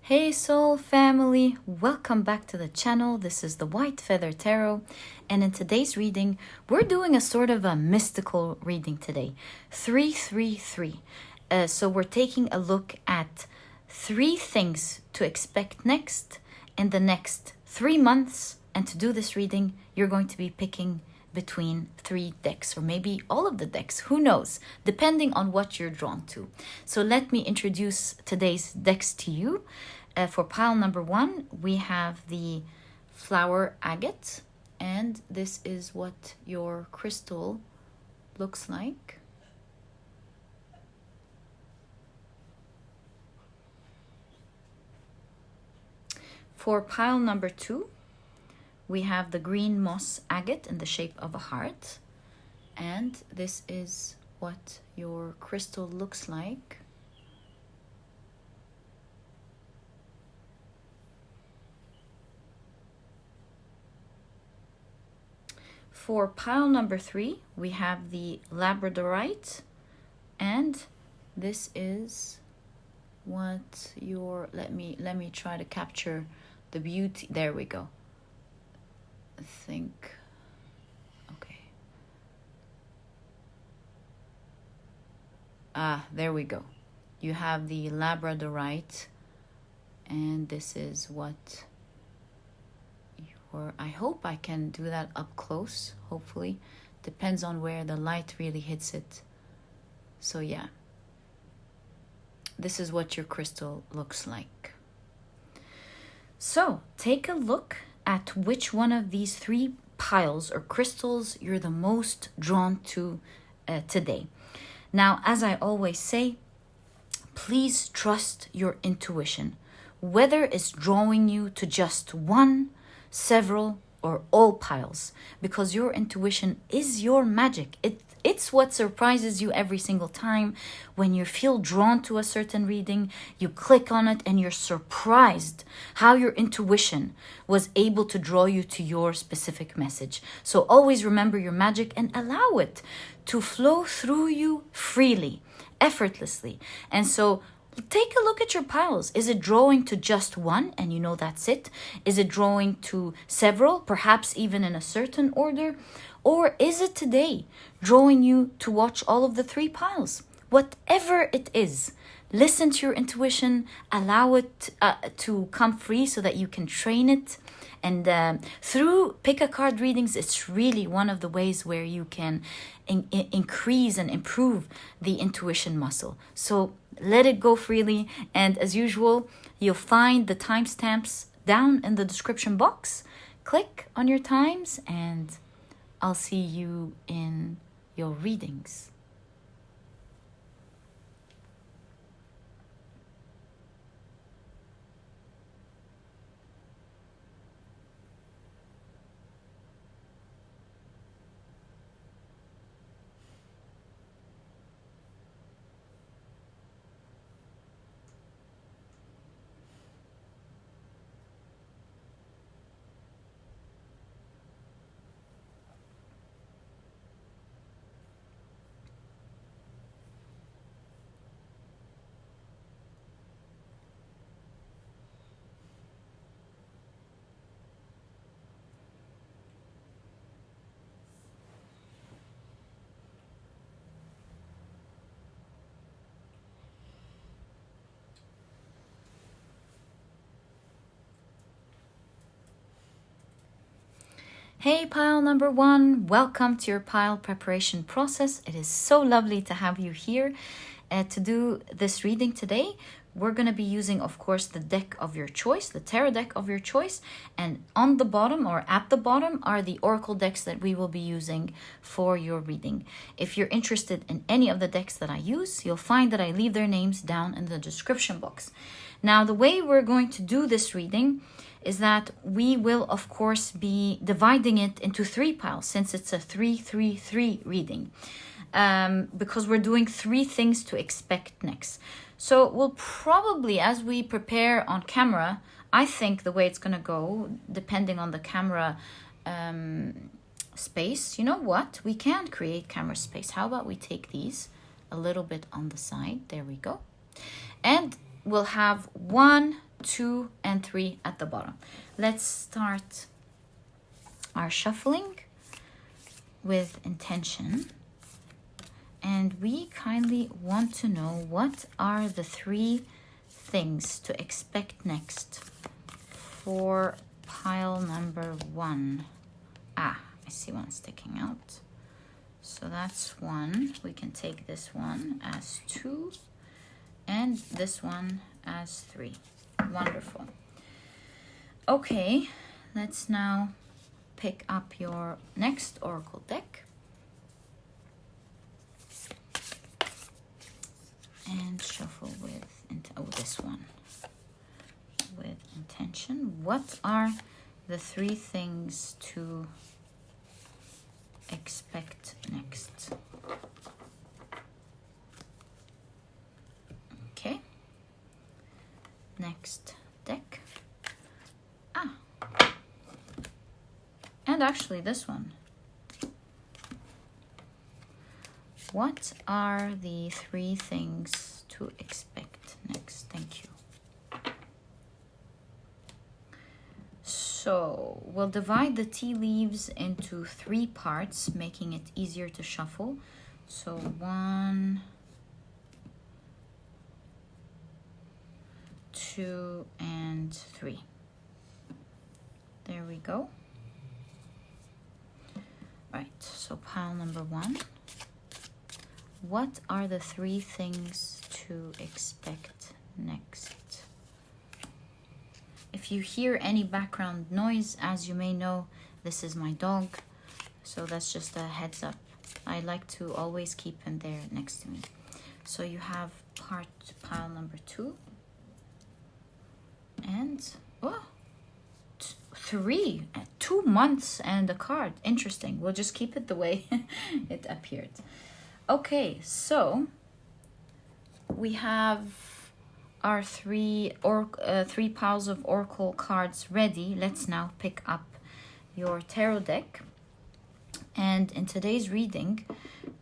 Hey soul family, welcome back to the channel. This is the White Feather Tarot, and in today's reading we're doing a sort of a mystical reading today. 333. So we're taking a look at 3 things to expect next in the next 3 months, and to do this reading you're going to be picking between 3 decks, or maybe all of the decks, who knows, depending on what you're drawn to. So let me introduce today's decks to you. For pile number 1, we have the flower agate, and this is what your crystal looks like. For pile number 2, we have the green moss agate in the shape of a heart, and this is what your crystal looks like. For pile number 3, we have the Labradorite, and this is what your, let me try to capture the beauty. There we go. I think, okay. There we go. You have the Labradorite, and this is what your, I hope I can do that up close, hopefully. Depends on where the light really hits it. So yeah, this is what your crystal looks like. So take a look at which one of these 3 piles or crystals you're the most drawn to today. Now, as I always say, please trust your intuition, whether it's drawing you to just one, several, or all piles, because your intuition is your magic. It's what surprises you every single time. When you feel drawn to a certain reading, you click on it and you're surprised how your intuition was able to draw you to your specific message. So always remember your magic and allow it to flow through you freely, effortlessly. And so take a look at your piles. Is it drawing to just one and you know that's it? Is it drawing to several, perhaps even in a certain order? Or is it today drawing you to watch all of the 3 piles? Whatever it is, listen to your intuition, allow it to come free so that you can train it. And through pick-a-card readings, it's really one of the ways where you can increase and improve the intuition muscle. So let it go freely. And as usual, you'll find the timestamps down in the description box. Click on your times and I'll see you in your readings. Hey pile number 1, welcome to your pile preparation process. It is so lovely to have you here to do this reading today. We're going to be using, of course, the deck of your choice, the tarot deck of your choice. And on the bottom, or at the bottom, are the oracle decks that we will be using for your reading. If you're interested in any of the decks that I use, you'll find that I leave their names down in the description box. Now, the way we're going to do this reading is that we will, of course, be dividing it into 3 piles, since it's a 333 reading, because we're doing 3 things to expect next. So we'll probably, as we prepare on camera, I think the way it's going to go, depending on the camera space, you know what? We can create camera space. How about we take these a little bit on the side? There we go. And we'll have 1, 2 and 3 at the bottom. Let's start our shuffling with intention. And we kindly want to know, what are the 3 things to expect next for pile number 1? Ah, I see one sticking out. So that's 1. We can take this one as 2 and this one as 3. Wonderful. Okay, let's now pick up your next oracle deck and shuffle with this one with intention. What are the 3 things to expect next? Okay, next deck. And actually this one. What are the 3 things to expect next? Thank you. So we'll divide the tea leaves into 3 parts, making it easier to shuffle. So 1, 2, and 3. There we go. Right, so pile number 1. What are the 3 things to expect next? If you hear any background noise, as you may know, this is my dog. So that's just a heads up. I like to always keep him there next to me. So you have pile number 2. And, 3, 2 months and a card. Interesting. We'll just keep it the way it appeared. Okay, so we have our 3 piles of oracle cards ready. Let's now pick up your tarot deck. And in today's reading,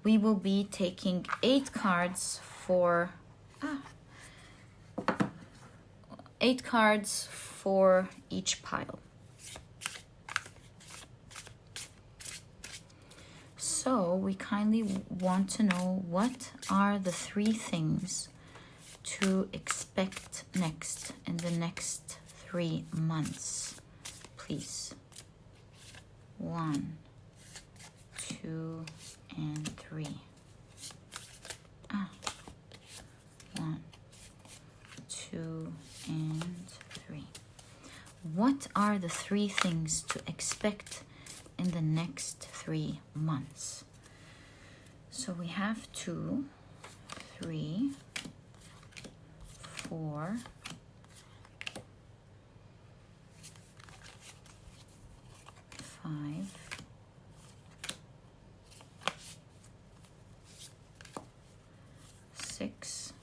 we will be taking 8 cards for 8 cards for each pile. So we kindly want to know, what are the 3 things to expect next in the next 3 months, please? 1, 2, and 3. 1, 2, and 3. What are the 3 things to expect in the next 3 months? So we have 2, 3, 4, 5, 6,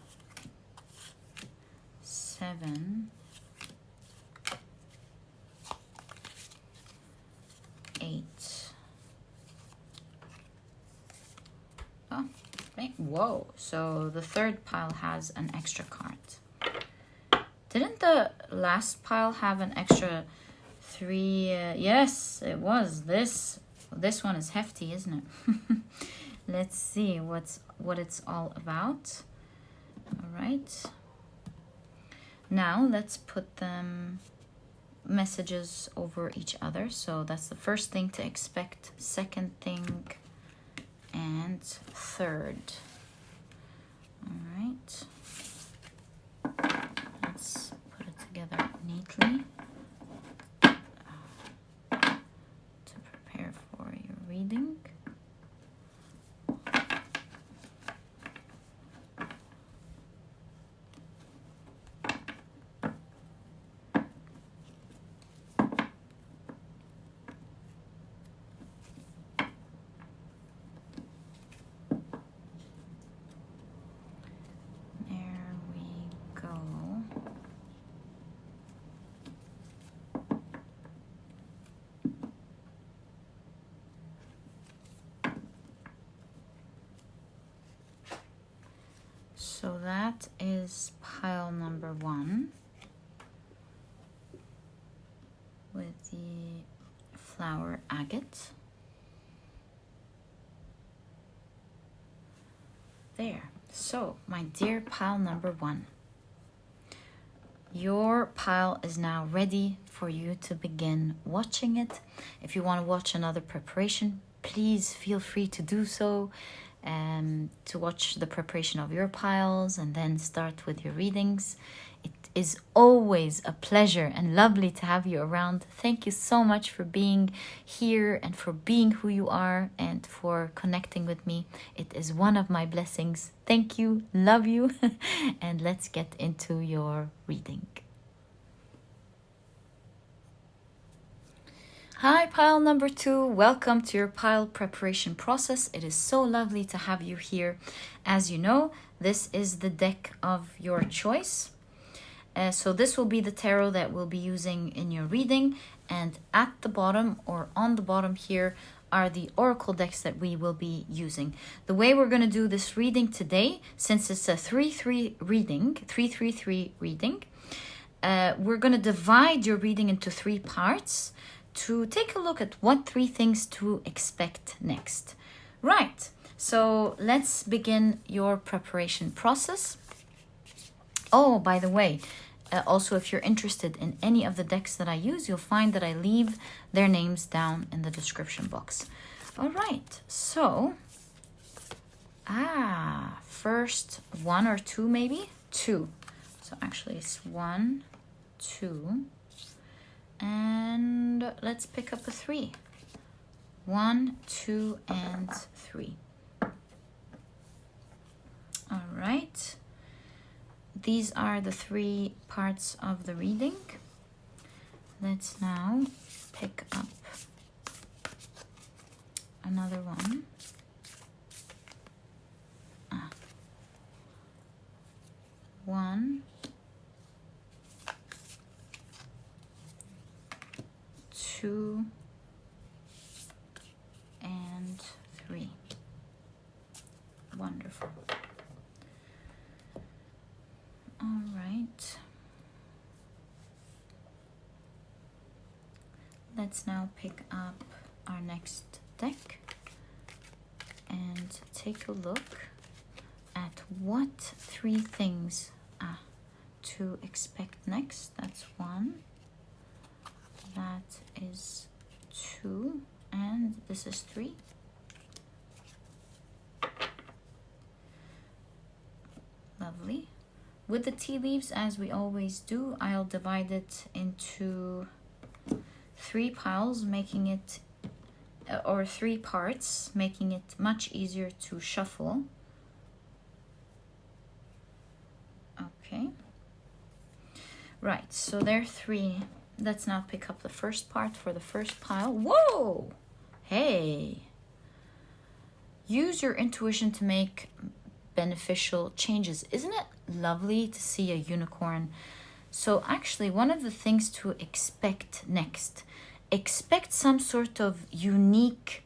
7, 8. Whoa, so the 3rd pile has an extra card. Didn't the last pile have an extra 3? Yes, it was. This one is hefty, isn't it? Let's see what it's all about. All right. Now let's put them messages over each other. So that's the first thing to expect, second thing, and 3rd. All right. Let's put it together neatly to prepare for your reading. So that is pile number 1. flower agate. There. So, my dear pile number 1, your pile is now ready for you to begin watching it. If you want to watch another preparation, please feel free to do so, to watch the preparation of your piles and then start with your readings. It is always a pleasure and lovely to have you around. Thank you so much for being here and for being who you are and for connecting with me. It is one of my blessings. Thank you, love you, and let's get into your reading. Hi, pile number 2. Welcome to your pile preparation process. It is so lovely to have you here. As you know, this is the deck of your choice. So this will be the tarot that we'll be using in your reading. And at the bottom or on the bottom here are the oracle decks that we will be using. The way we're going to do this reading today, since it's a 3-3 reading, 3-3-3 reading, we're going to divide your reading into 3 parts to take a look at what 3 things to expect next. Right, so let's begin your preparation process. Oh, by the way, also if you're interested in any of the decks that I use, you'll find that I leave their names down in the description box. All right, so, first 1 or 2 maybe? 2. So actually it's 1, 2, and let's pick up a 3. 1, 2, and 3. All right. These are the 3 parts of the reading. Let's now pick up another one. 1, 2, and 3. Wonderful. All right. Let's now pick up our next deck and take a look at what 3 things to expect next. That's 1. That is 2. And this is 3. Lovely. With the tea leaves, as we always do, I'll divide it into 3 piles, making it, or 3 parts, making it much easier to shuffle. Okay. Right, so there are 3. Let's now pick up the first part for the first pile. Whoa! Hey! Use your intuition to make beneficial changes. Isn't it lovely to see a unicorn? So actually, one of the things to expect next, expect some sort of unique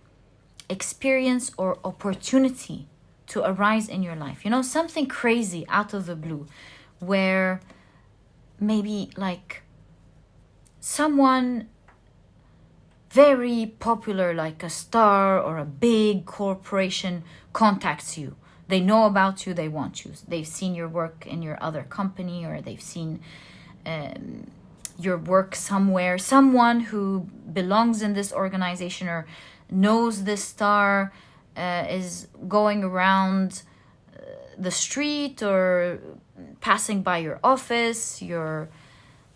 experience or opportunity to arise in your life. You know, something crazy out of the blue, where maybe like someone very popular, like a star or a big corporation, contacts you. They know about you, they want you. They've seen your work in your other company, or they've seen your work somewhere. Someone who belongs in this organization or knows this star is going around the street or passing by your office, your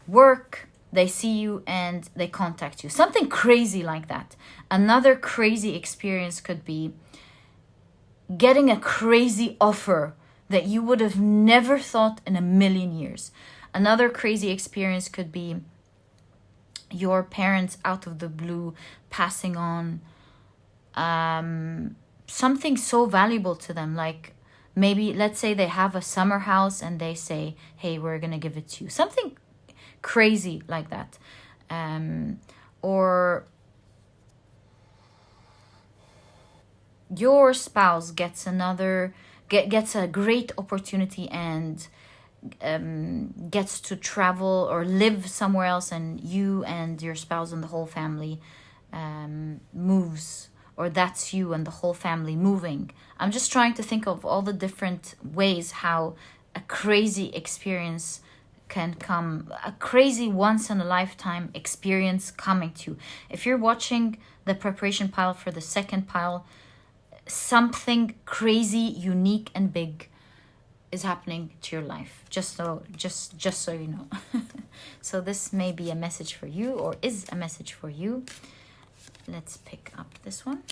work. They see you and they contact you. Something crazy like that. Another crazy experience could be getting a crazy offer that you would have never thought in a million years. Another crazy experience could be your parents out of the blue passing on something so valuable to them. Like maybe, let's say they have a summer house and they say, hey, we're going to give it to you. Something crazy like that. Or your spouse gets a great opportunity and gets to travel or live somewhere else, and you and your spouse and the whole family moves, or that's you and the whole family moving. I'm just trying to think of all the different ways how a crazy experience can come, a crazy once in a lifetime experience coming to you. If you're watching the preparation pile for the second pile, something crazy, unique, and big is happening to your life. Just so you know. So this may be a message for you, or is a message for you. Let's pick up this one.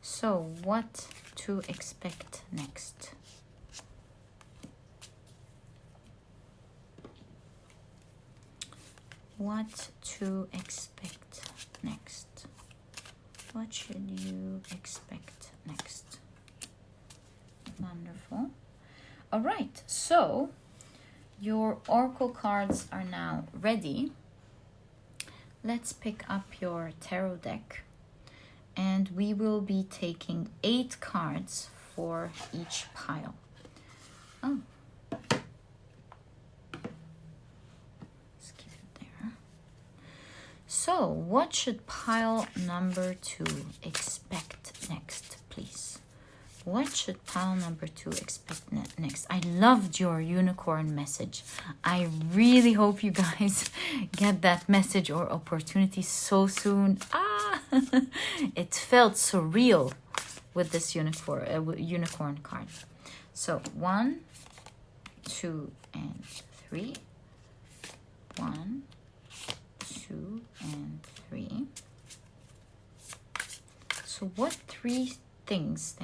So, what to expect next? What to expect next? What should you expect next? Wonderful. All right, so your oracle cards are now ready. Let's pick up your tarot deck, and we will be taking 8 cards for each pile. Oh. Let's keep it there. So, what should pile number 2 expect next, please? What should pile number 2 expect next? I loved your unicorn message. I really hope you guys get that message or opportunity so soon. It felt surreal with this unicorn card. So 1, 2, and 3. 1, 2, and 3. So what 3 things,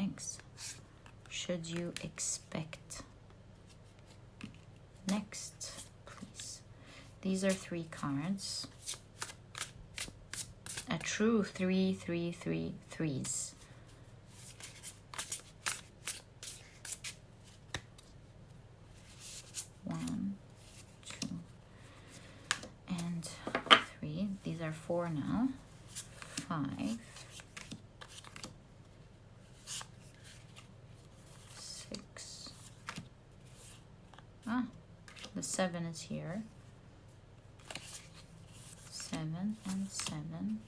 should you expect next, please? These are 3 cards. A true 3, 3, 3, 3s. One, 2, and 3. These are 4 now. 5. 6. The 7 is here. 7 and 7.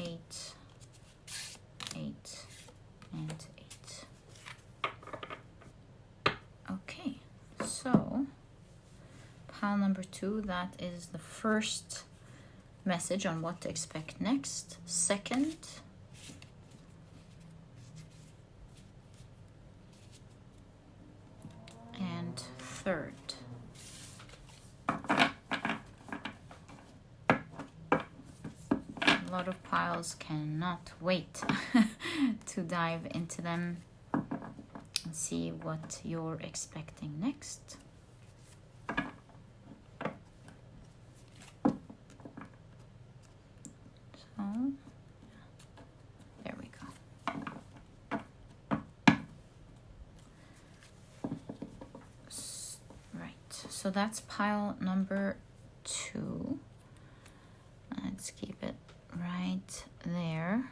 8, 8, and 8. Okay, so pile number 2, that is the first message on what to expect next. Second, and third. A lot of piles, cannot wait to dive into them and see what you're expecting next. So, there we go. Right, so that's pile number 2. Let's keep it right there.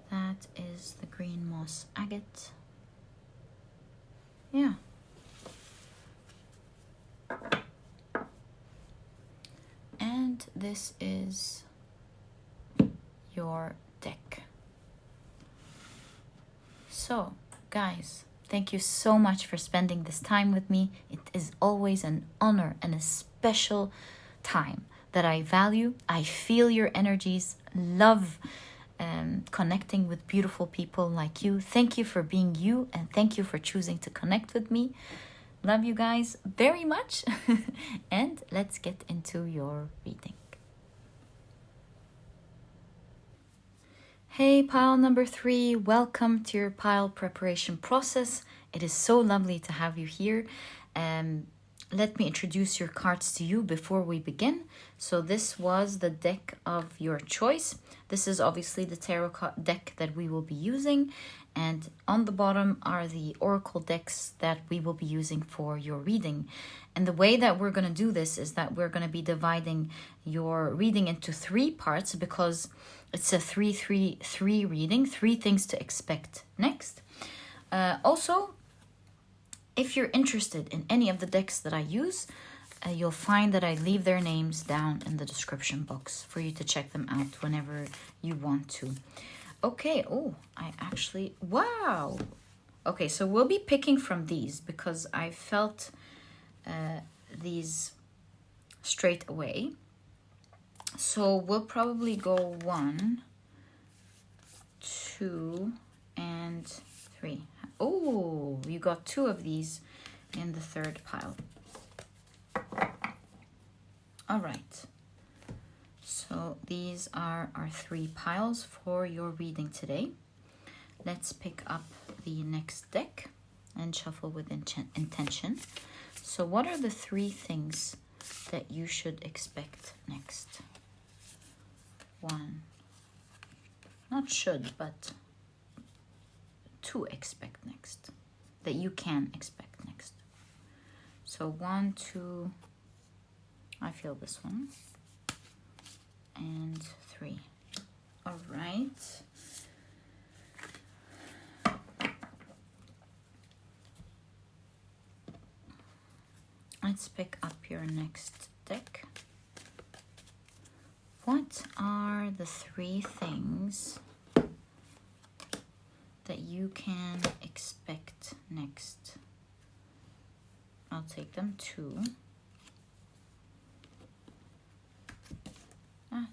That is the green moss agate. Yeah. And this is your deck. So, guys, thank you so much for spending this time with me. It is always an honor and a special time that I value. I feel your energies, love connecting with beautiful people like you. Thank you for being you, and thank you for choosing to connect with me. Love you guys very much. And let's get into your reading. Hey, pile number 3, welcome to your pile preparation process. It is so lovely to have you here. Let me introduce your cards to you before we begin. So this was the deck of your choice. This is obviously the tarot deck that we will be using. And on the bottom are the oracle decks that we will be using for your reading. And the way that we're going to do this is that we're going to be dividing your reading into 3 parts, because it's a 3-3-3 reading, 3 things to expect next. Also, If you're interested in any of the decks that I use, you'll find that I leave their names down in the description box for you to check them out whenever you want to. Okay, oh, I actually, wow. Okay, so we'll be picking from these because I felt these straight away. So we'll probably go 1, 2, and 3. Oh, you got 2 of these in the third pile. All right. So these are our 3 piles for your reading today. Let's pick up the next deck and shuffle with intention. So what are the 3 things that you should expect next? 1, not should, but to expect next, that you can expect next. So 1, 2, I feel this one, and 3. All right. Let's pick up your next deck. What are the 3 things that you can expect next? I'll take them 2.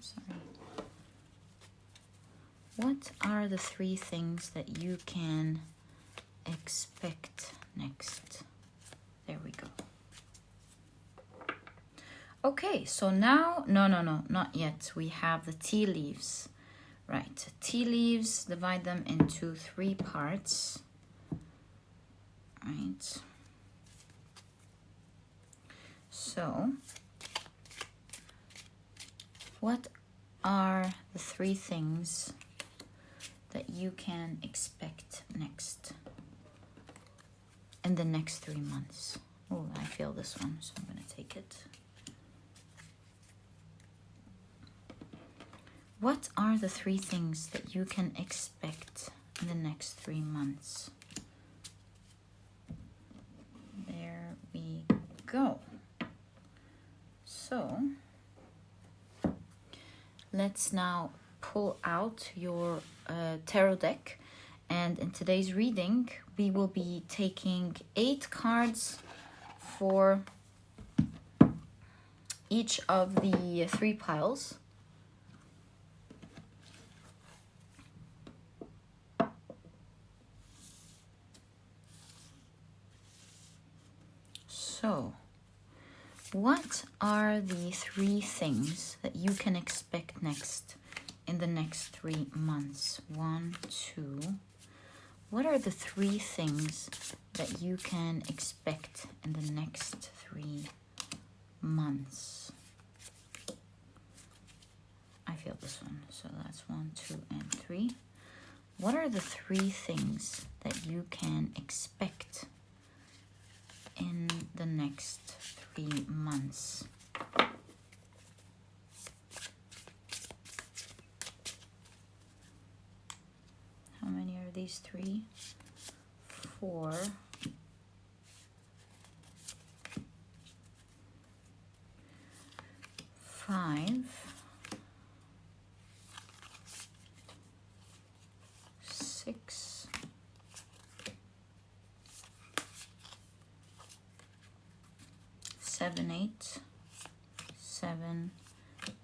Sorry. What are the 3 things that you can expect next? There we go. Okay, so now, no, not yet. We have the tea leaves. Right, tea leaves, divide them into 3 parts. Right. So, what are the 3 things that you can expect next in the next 3 months? Oh, I feel this one, so I'm going to take it. What are the 3 things that you can expect in the next 3 months? There we go. So, let's now pull out your tarot deck. And in today's reading, we will be taking 8 cards for each of the 3 piles. So, what are the 3 things that you can expect next in the next 3 months? 1, 2. What are the 3 things that you can expect in the next 3 months? I feel this one. So that's 1, 2, and 3. What are the 3 things that you can expect in the next 3 months? How many are these? 3, 4, 5, 6, 7, 8, 7,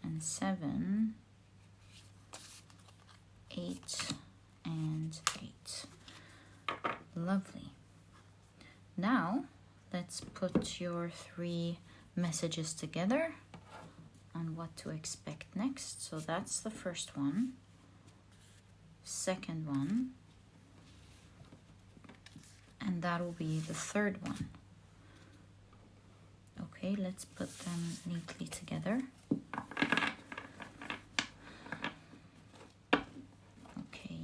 and 7, 8, and 8. Lovely. Now, let's put your 3 messages together on what to expect next. So that's the first one, second one, and that will be the third one. Okay, let's put them neatly together. Okay.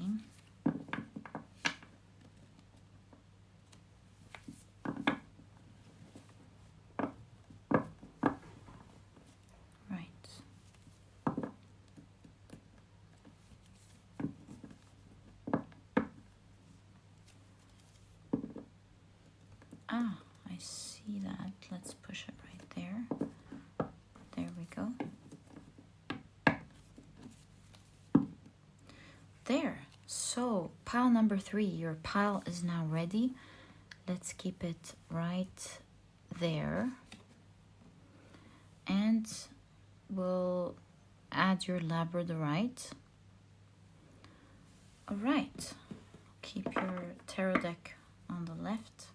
Right. There. So pile number 3, your pile is now ready. Let's keep it right there. And we'll add your Labradorite. All right. Keep your tarot deck on the left.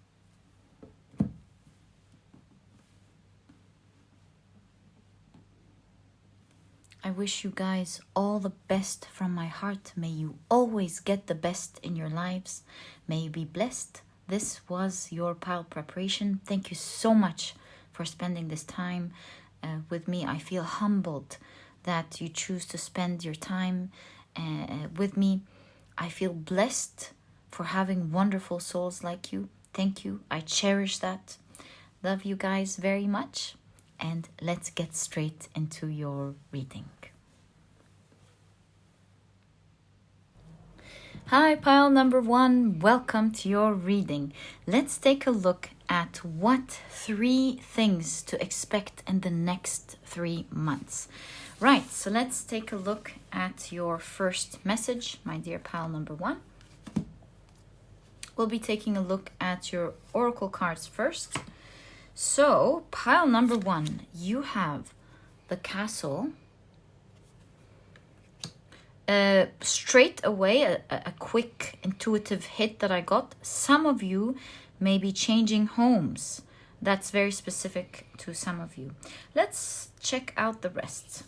I wish you guys all the best from my heart. May you always get the best in your lives. May you be blessed. This was your pile preparation. Thank you so much for spending this time with me. I feel humbled that you choose to spend your time with me. I feel blessed for having wonderful souls like you. Thank you. I cherish that. Love you guys very much. And let's get straight into your reading. Hi, pile number 1. Welcome to your reading. Let's take a look at what 3 things to expect in the next 3 months. Right, so let's take a look at your first message, my dear pile number 1. We'll be taking a look at your oracle cards first. So, pile number 1, you have the Castle. Straight away, a quick intuitive hit that I got. Some of you may be changing homes. That's very specific to some of you. Let's check out the rest.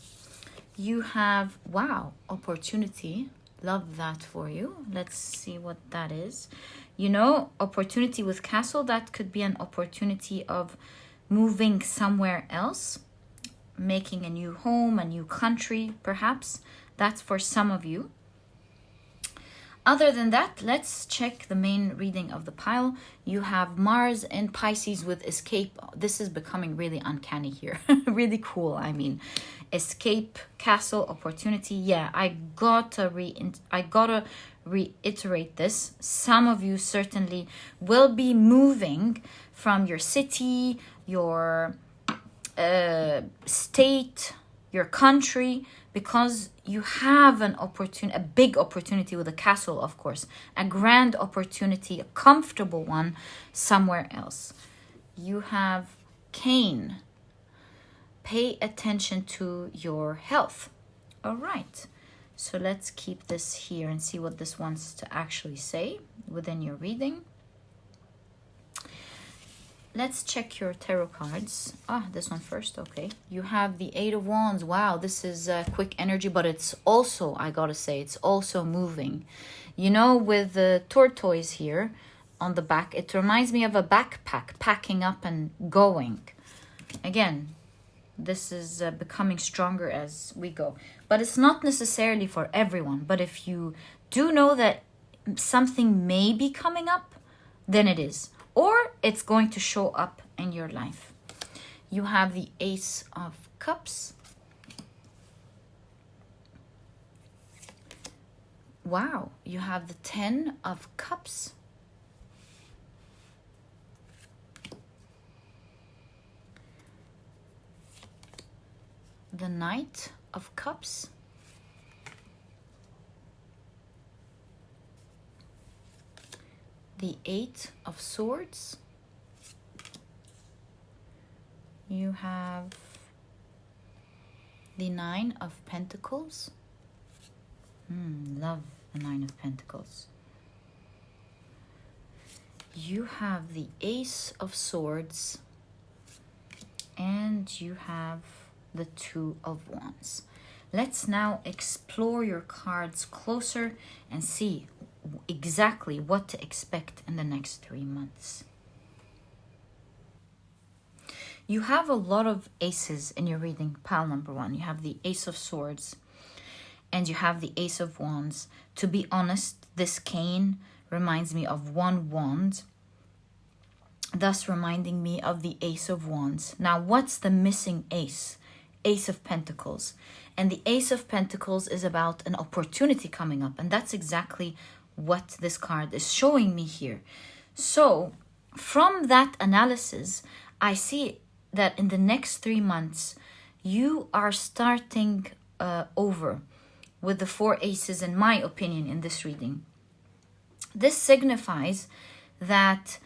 You have, wow, opportunity. Love that for you. Let's see what that is. You know, opportunity with Castle, that could be an opportunity of moving somewhere else, making a new home, a new country, perhaps. That's for some of you. Other than that, let's check the main reading of the pile. You have Mars and Pisces with escape. This is becoming really uncanny here. Really cool, I mean. Escape, Castle, opportunity. Yeah, I gotta reiterate this. Some of you certainly will be moving from your city, your state, your country, because you have an opportunity, a big opportunity with a castle, of course, a grand opportunity, a comfortable one somewhere else. You have Cain. Pay attention to your health. All right. So let's keep this here and see what this wants to actually say within your reading. Let's check your tarot cards. This one first. Okay. You have the 8 of Wands. Wow, this is quick energy, but it's also, I gotta say, it's also moving. You know, with the tortoise here on the back, it reminds me of a backpack, packing up and going. Again, this is becoming stronger as we go. But it's not necessarily for everyone. But if you do know that something may be coming up, then it is. Or it's going to show up in your life. You have the Ace of Cups. Wow, you have the 10 of Cups. The Knight of Cups. The 8 of Swords. You have the 9 of Pentacles. Love the 9 of Pentacles. You have the Ace of Swords. And you have the 2 of Wands. Let's now explore your cards closer and see exactly what to expect in the next 3 months. You have a lot of aces in your reading, pile number 1. You have the Ace of Swords and you have the Ace of Wands. To be honest, this cane reminds me of one wand, thus reminding me of the Ace of Wands. Now, what's the missing ace? Ace of Pentacles. And the Ace of Pentacles is about an opportunity coming up, and that's exactly what this card is showing me here. So from that analysis, I see that in the next 3 months, you are starting over. with the 4 aces, in my opinion, in this reading. This signifies that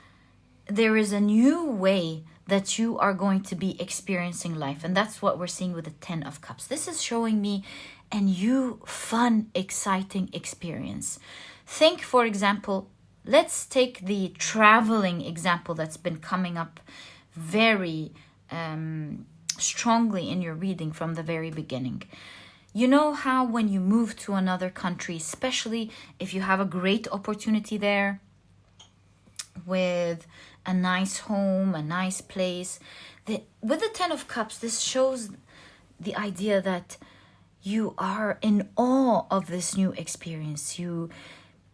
there is a new way that you are going to be experiencing life. And that's what we're seeing with the 10 of Cups. This is showing me a new, fun, exciting experience. Think, for example, let's take the traveling example that's been coming up very strongly in your reading from the very beginning. You know how when you move to another country, especially if you have a great opportunity there with a nice home, a nice place, with the 10 of Cups, this shows the idea that you are in awe of this new experience. You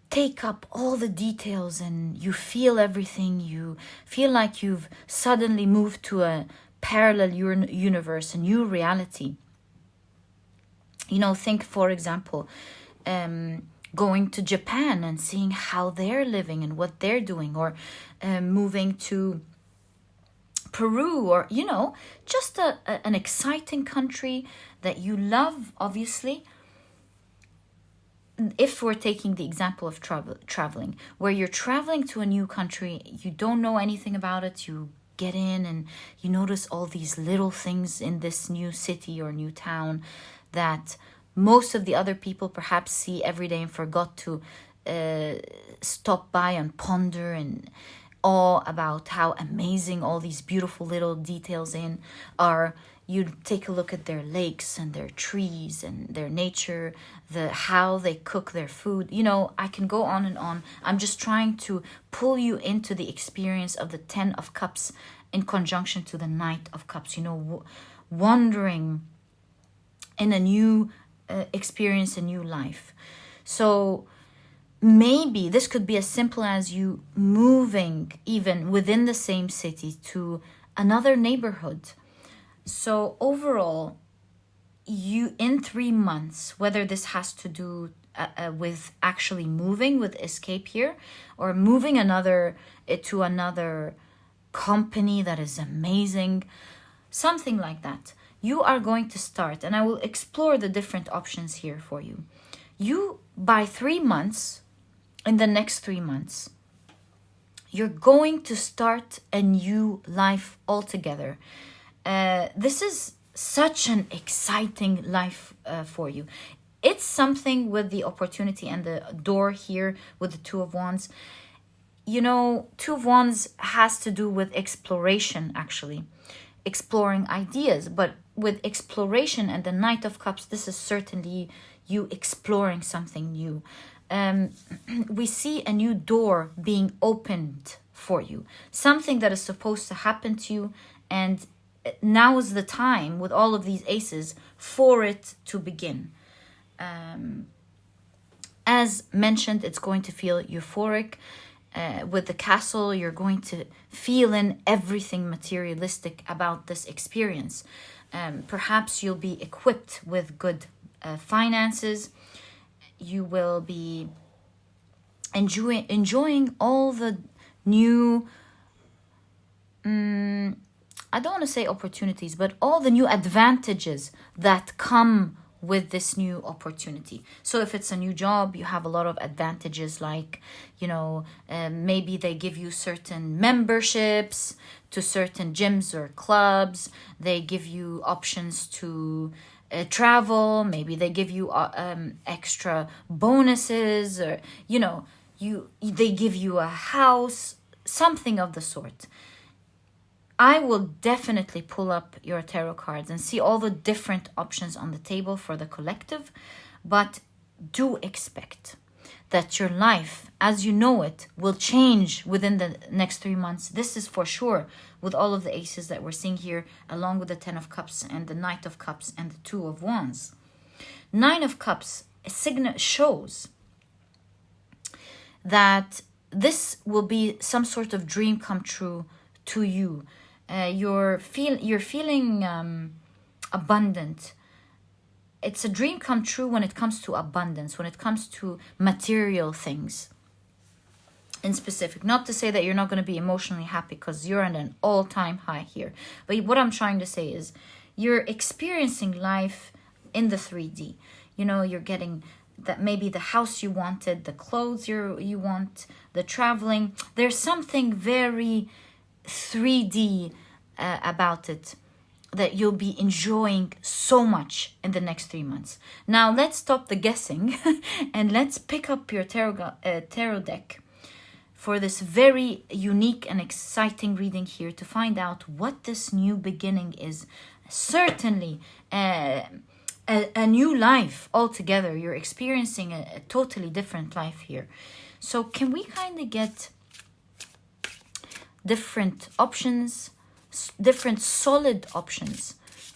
take up all the details and you feel everything. You feel like you've suddenly moved to a parallel universe, a new reality. You know, think, for example, going to Japan and seeing how they're living and what they're doing, or moving to Peru, or, you know, just an exciting country that you love, obviously. If we're taking the example of traveling, where you're traveling to a new country, you don't know anything about it, you get in and you notice all these little things in this new city or new town that most of the other people perhaps see every day and forgot to stop by and ponder and awe about how amazing all these beautiful little details are. You take a look at their lakes and their trees and their nature, how they cook their food. You know, I can go on and on. I'm just trying to pull you into the experience of the 10 of Cups in conjunction to the Knight of Cups. You know, wandering in a new experience, a new life. So maybe this could be as simple as you moving even within the same city to another neighborhood. So overall, you in 3 months, whether this has to do with actually moving with escape here, or moving to another company that is amazing, something like that, you are going to start, and I will explore the different options here for you. You, by 3 months, in the next 3 months, you're going to start a new life altogether. This is such an exciting life for you. It's something with the opportunity and the door here with the 2 of Wands. You know, 2 of Wands has to do with exploration, actually. Exploring ideas. But with exploration and the Knight of Cups, this is certainly you exploring something new. We see a new door being opened for you. Something that is supposed to happen to you, and now is the time with all of these aces for it to begin. As mentioned, it's going to feel euphoric. With the castle, you're going to feel in everything materialistic about this experience. Perhaps you'll be equipped with good finances. You will be enjoying all the new I don't want to say opportunities, but all the new advantages that come with this new opportunity. So if it's a new job, you have a lot of advantages, like, you know, maybe they give you certain memberships to certain gyms or clubs. They give you options to travel. Maybe they give you extra bonuses, or, you know, they give you a house, something of the sort. I will definitely pull up your tarot cards and see all the different options on the table for the collective, but do expect that your life, as you know it, will change within the next 3 months. This is for sure, with all of the aces that we're seeing here, along with the 10 of Cups and the Knight of Cups and the 2 of Wands. 9 of Cups shows that this will be some sort of dream come true to you. You're feeling abundant. It's a dream come true when it comes to abundance, when it comes to material things in specific. Not to say that you're not going to be emotionally happy, because you're at an all-time high here. But what I'm trying to say is you're experiencing life in the 3D. you know, you're getting that, maybe the house you wanted, the clothes you want, the traveling. There's something very 3D about it that you'll be enjoying so much in the next 3 months. Now let's stop the guessing and let's pick up your tarot deck for this very unique and exciting reading here to find out what this new beginning is. Certainly a new life altogether. You're experiencing a totally different life here. So can we kind of get different options, different solid options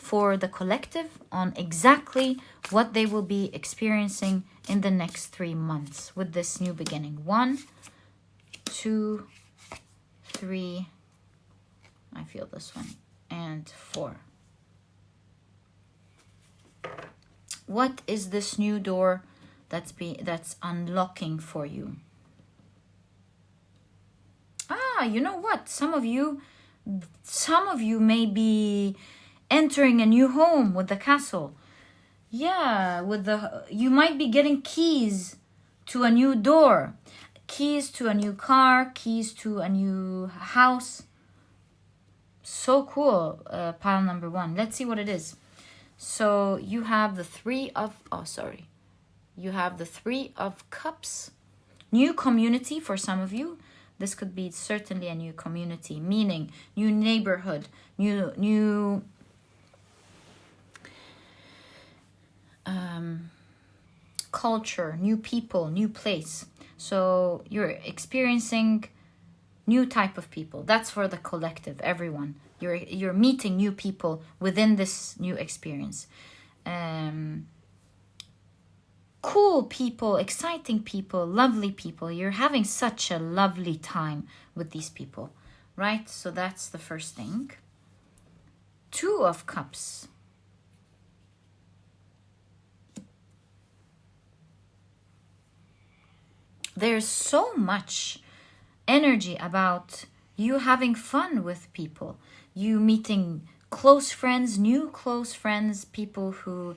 for the collective on exactly what they will be experiencing in the next 3 months with this new beginning? 1, 2, 3, I feel this one, and 4. What is this new door that's unlocking for you? You know what? Some of you may be entering a new home with the castle. Yeah, you might be getting keys to a new door, keys to a new car, keys to a new house. So cool. Pile number 1. Let's see what it is. So you have the 3 of... You have the 3 of Cups. New community for some of you. This could be certainly a new community, meaning new neighborhood, new culture, new people, new place. So you're experiencing new type of people. That's for the collective, everyone. You're meeting new people within this new experience. Cool people, exciting people, lovely people. You're having such a lovely time with these people, right? So that's the first thing. 2 of Cups. There's so much energy about you having fun with people. You meeting close friends, new close friends, people who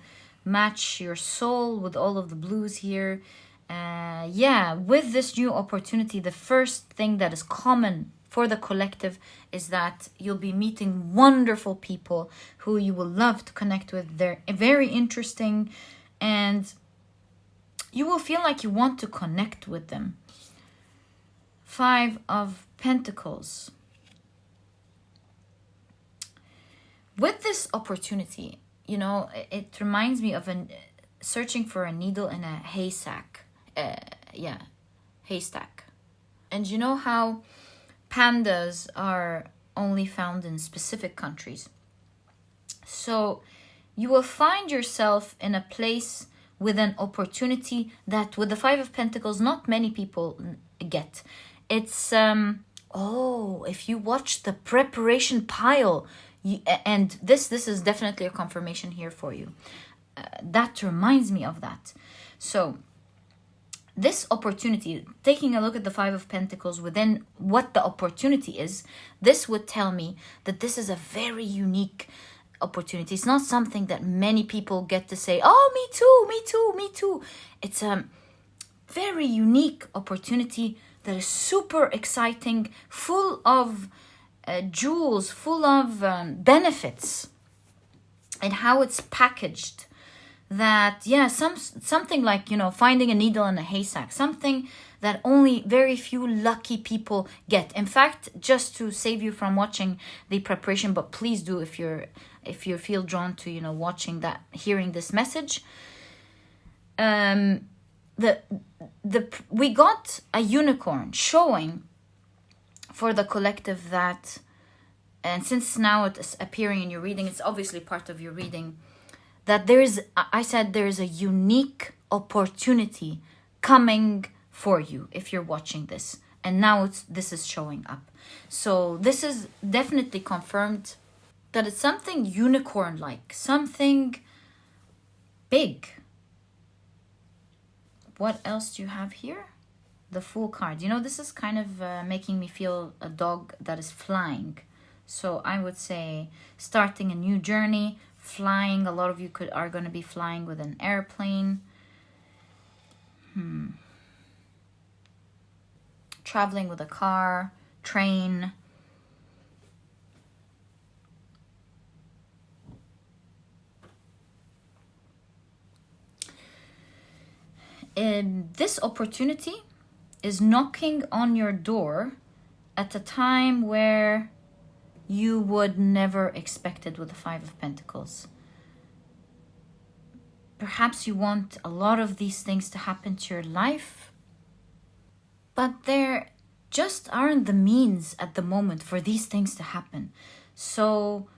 match your soul with all of the blues here. With this new opportunity, the first thing that is common for the collective is that you'll be meeting wonderful people who you will love to connect with. They're very interesting and you will feel like you want to connect with them. 5 of Pentacles. With this opportunity, you know, it reminds me of searching for a needle in a haystack. Haystack. And you know how pandas are only found in specific countries. So you will find yourself in a place with an opportunity that with the 5 of Pentacles, not many people get. It's, if you watch the preparation pile, and this is definitely a confirmation here for you. That reminds me of that. So this opportunity, taking a look at the 5 of Pentacles within what the opportunity is, this would tell me that this is a very unique opportunity. It's not something that many people get to say, oh, me too, me too, me too. It's a very unique opportunity that is super exciting, full of jewels, full of benefits, and how it's packaged. That something like, you know, finding a needle in a haystack, something that only very few lucky people get. In fact, just to save you from watching the preparation, but please do if you feel drawn to, you know, watching that, hearing this message. We got a unicorn showing for the collective that, and since now it's appearing in your reading, it's obviously part of your reading, that there is a unique opportunity coming for you if you're watching this. And now this is showing up. So this is definitely confirmed that it's something unicorn-like, something big. What else do you have here? The Fool card. You know, this is kind of making me feel a dog that is flying. So I would say starting a new journey, flying. A lot of you are going to be flying with an airplane. Traveling with a car, train. This opportunity is knocking on your door at a time where you would never expect it with the Five of Pentacles. Perhaps you want a lot of these things to happen to your life, but there just aren't the means at the moment for these things to happen. So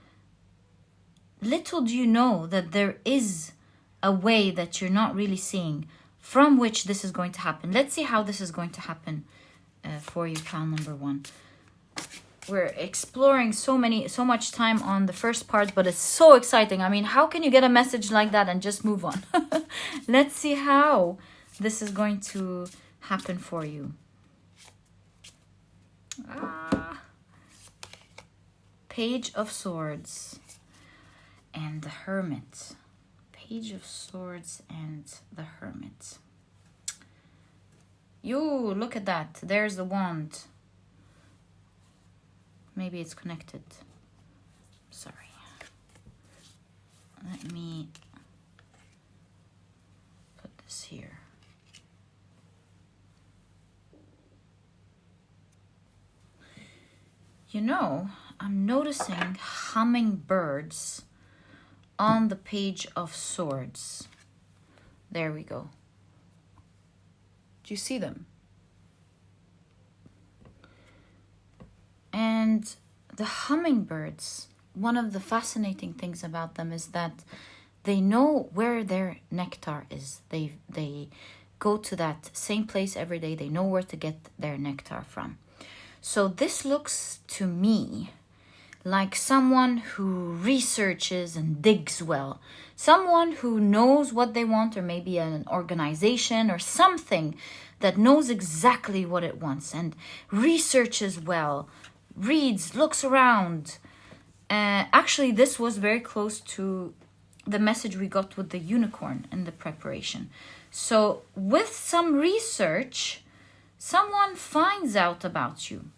little do you know that there is a way that you're not really seeing from which this is going to happen. Let's see how this is going to happen for you, pile number one. We're exploring so much time on the first part, but it's so exciting. I mean, how can you get a message like that and just move on? Let's see how this is going to happen for you. Page of Swords and the Hermit. Page of Swords and the Hermit. You look at that. There's the wand. Maybe it's connected. Sorry. Let me put this here. You know, I'm noticing hummingbirds on the Page of Swords. There we go. Do you see them? And the hummingbirds, one of the fascinating things about them is that they know where their nectar is. They go to that same place every day. They know where to get their nectar from. So this looks to me like someone who researches and digs well. Someone who knows what they want, or maybe an organization or something that knows exactly what it wants and researches well, reads, looks around. Actually, this was very close to the message we got with the unicorn in the preparation. So with some research, someone finds out about you.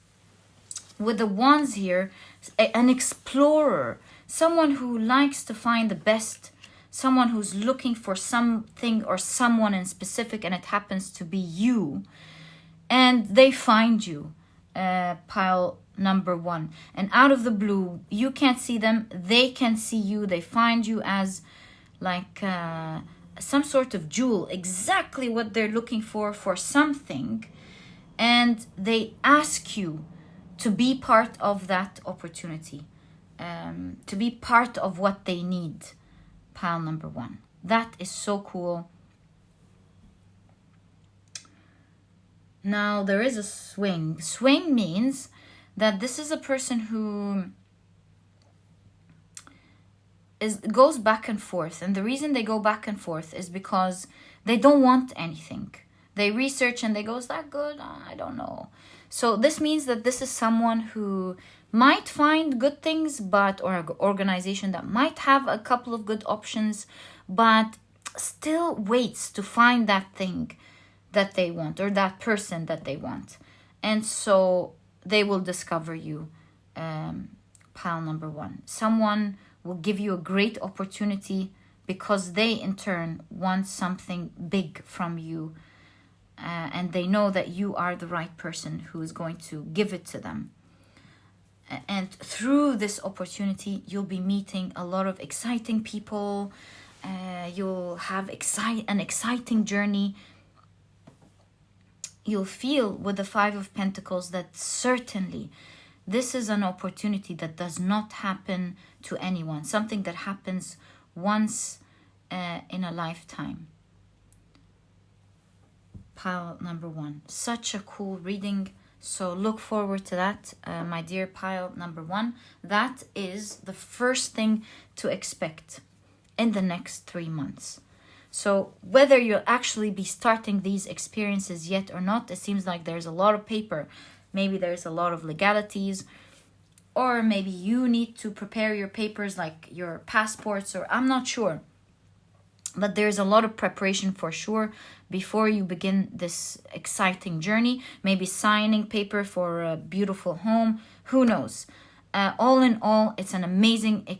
With the wands here, an explorer, someone who likes to find the best, someone who's looking for something or someone in specific, and it happens to be you. And they find you, pile number one. And out of the blue, you can't see them, they can see you. They find you as like some sort of jewel, exactly what they're looking for something. And they ask you to be part of that opportunity, to be part of what they need, pile number one. That is so cool. Now, there is a swing. Swing means that this is a person who goes back and forth. And the reason they go back and forth is because they don't want anything. They research and they go, is that good? I don't know. So this means that this is someone who might find good things, or an organization that might have a couple of good options, but still waits to find that thing that they want, or that person that they want. And so they will discover you, pile number one. Someone will give you a great opportunity because they in turn want something big from you. And they know that you are the right person who is going to give it to them. And through this opportunity, you'll be meeting a lot of exciting people. You'll have an exciting journey. You'll feel with the Five of Pentacles that certainly this is an opportunity that does not happen to anyone. Something that happens once in a lifetime. Pile number one. Such a cool reading. So look forward to that, my dear pile number one. That is the first thing to expect in the next 3 months. So whether you'll actually be starting these experiences yet or not, it seems like there's a lot of paper. Maybe there's a lot of legalities. or maybe you need to prepare your papers like your passports, or I'm not sure. But there's a lot of preparation for sure before you begin this exciting journey. Maybe signing paper for a beautiful home. Who knows? All in all, it's an amazing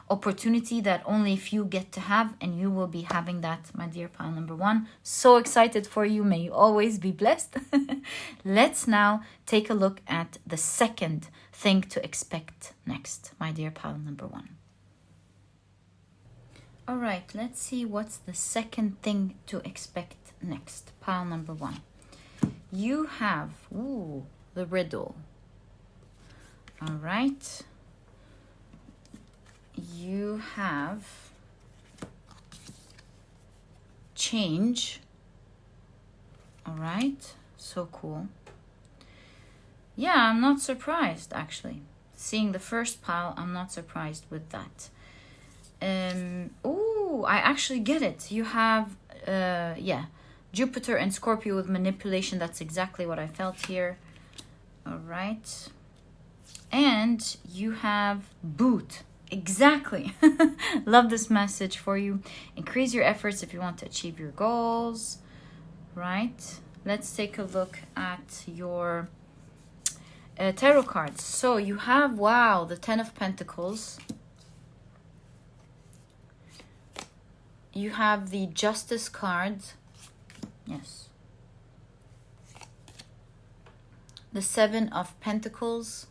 opportunity that only few get to have. And you will be having that, my dear pile number 1. So excited for you. May you always be blessed. Let's now take a look at the second thing to expect next, my dear pile number 1. All right, let's see what's the second thing to expect next. Pile number 1. You have, the riddle. All right. You have change. All right, so cool. Yeah, I'm not surprised, actually. Seeing the first pile, I'm not surprised with that. I actually get it. You have Jupiter and Scorpio with manipulation. That's exactly what I felt here. All right. And you have boot. Exactly. Love this message for you. Increase your efforts if you want to achieve your goals. Right. Let's take a look at your tarot cards. So you have, the 10 of Pentacles. You have the Justice card. Yes. The 7 of Pentacles.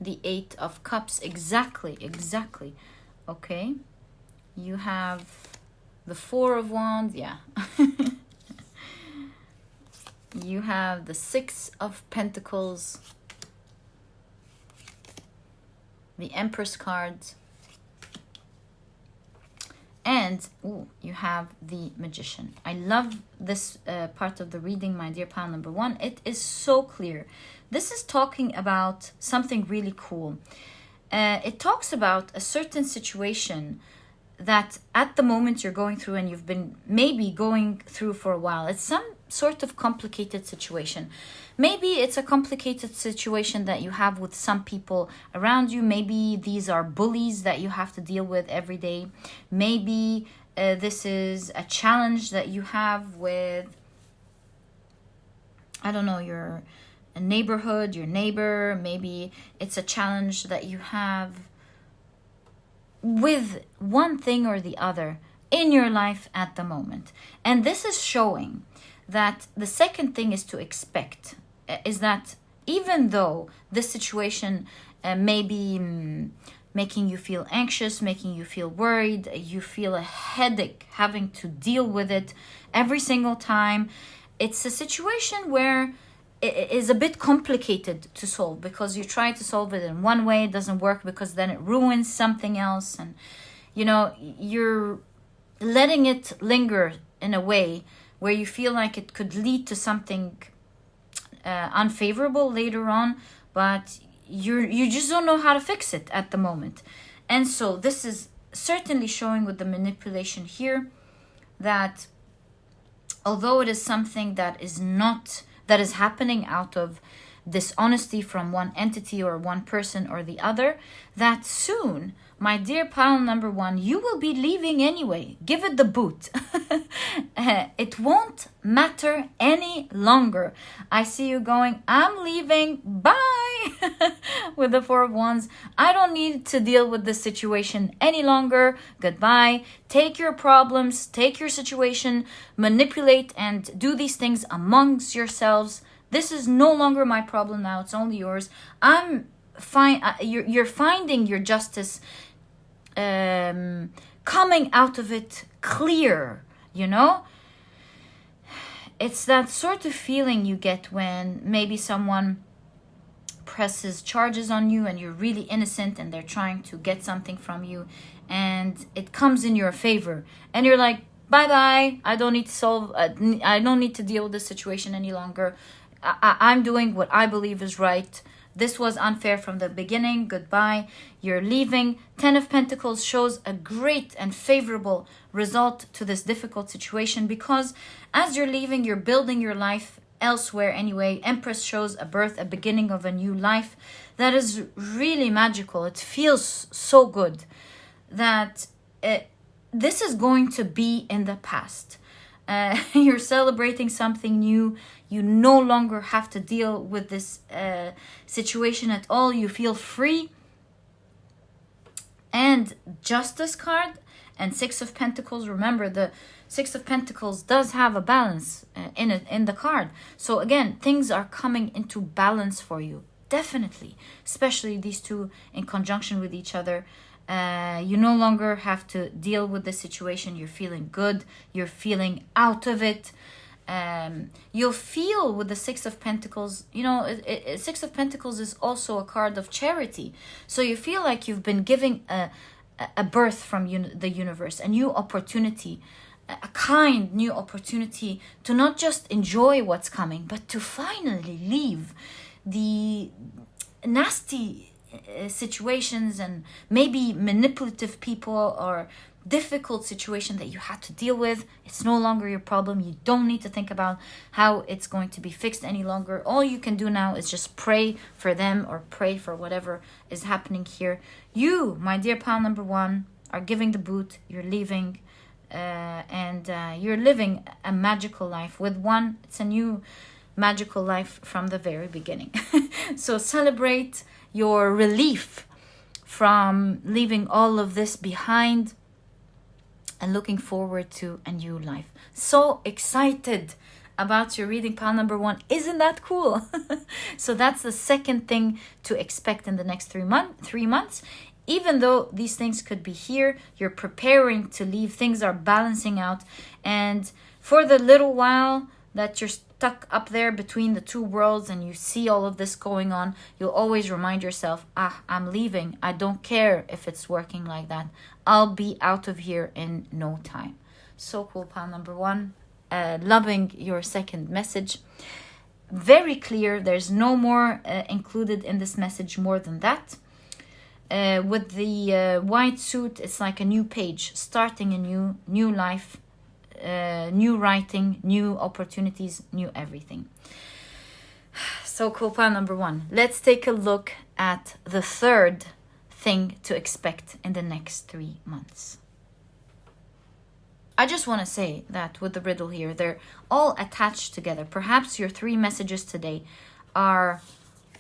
The 8 of Cups. Exactly. Okay. You have the 4 of Wands. Yeah. You have the 6 of Pentacles. The Empress cards, and you have the Magician. I love this part of the reading, my dear pile number 1. It is so clear. This is talking about something really cool. It talks about a certain situation that at the moment you're going through, and you've been maybe going through for a while. It's some sort of complicated situation. Maybe it's a complicated situation that you have with some people around you. Maybe these are bullies that you have to deal with every day. Maybe this is a challenge that you have with, I don't know, your neighborhood, your neighbor. Maybe it's a challenge that you have with one thing or the other in your life at the moment. And this is showing that the second thing is to expect is that even though this situation may be making you feel anxious, making you feel worried, you feel a headache having to deal with it every single time, it's a situation where it is a bit complicated to solve, because you try to solve it in one way, it doesn't work because then it ruins something else, and you're letting it linger in a way where you feel like it could lead to something unfavorable later on, but you just don't know how to fix it at the moment. And so this is certainly showing with the manipulation here that although it is something that is happening out of dishonesty from one entity or one person or the other, that soon, my dear pile number 1, you will be leaving anyway. Give it the boot. It won't matter any longer. I see you going, I'm leaving, bye, with the 4 of Wands. I don't need to deal with this situation any longer. Goodbye. Take your problems, take your situation, manipulate and do these things amongst yourselves. This is no longer my problem now. It's only yours. I'm fine. You're finding your justice, coming out of it clear, It's that sort of feeling you get when maybe someone presses charges on you and you're really innocent and they're trying to get something from you and it comes in your favor and you're like, bye-bye, I don't need to deal with this situation any longer. I'm doing what I believe is right. This was unfair from the beginning. Goodbye. You're leaving. 10 of Pentacles shows a great and favorable result to this difficult situation, because as you're leaving, you're building your life elsewhere anyway. Empress shows a birth, a beginning of a new life that is really magical. It feels so good that this is going to be in the past. You're celebrating something new. You no longer have to deal with this situation at all. You feel free. And Justice card and 6 of Pentacles. Remember, the 6 of Pentacles does have a balance in the card. So again, things are coming into balance for you. Definitely. Especially these two in conjunction with each other. You no longer have to deal with the situation. You're feeling good. You're feeling out of it. You'll feel with the 6 of Pentacles, you know, 6 of Pentacles is also a card of charity. So you feel like you've been giving a birth from the universe, a new opportunity, a kind new opportunity to not just enjoy what's coming, but to finally leave the nasty situations and maybe manipulative people or difficult situation that you had to deal with. It's no longer your problem. You don't need to think about how it's going to be fixed any longer. All you can do now is just pray for them or pray for whatever is happening here. You, my dear pile number 1, are giving the boot. You're leaving and you're living a magical life with 1. It's a new magical life from the very beginning. So celebrate your relief from leaving all of this behind and looking forward to a new life. So excited about your reading, pile number 1. Isn't that cool? So that's the second thing to expect in the next 3 months. Even though these things could be here, you're preparing to leave. Things are balancing out. And for the little while that you're stuck up there between the two worlds and you see all of this going on, you'll always remind yourself, I'm leaving. I don't care if it's working like that. I'll be out of here in no time. So cool, pile number 1. Loving your second message. Very clear. There's no more included in this message more than that. With the white suit, it's like a new page, starting a new life. New writing, new opportunities, new everything. So cool, pile number 1. Let's take a look at the third thing to expect in the next 3 months. I just want to say that with the riddle here, they're all attached together. Perhaps your 3 messages today are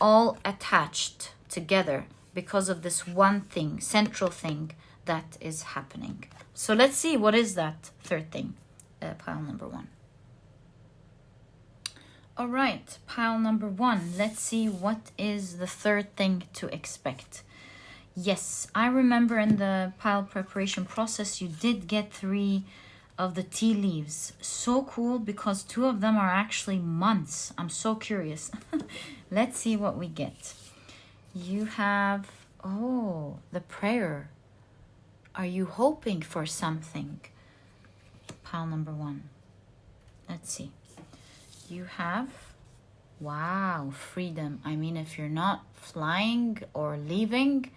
all attached together because of this one thing, central thing that is happening. So let's see, what is that third thing? Pile number 1. All right, pile number 1. Let's see what is the third thing to expect. Yes, I remember in the pile preparation process, you did get 3 of the tea leaves. So cool, because 2 of them are actually months. I'm so curious. Let's see what we get. You have, the prayer. Are you hoping for something? Pile number 1. Let's see. You have, wow, freedom. I mean, if you're not flying or leaving,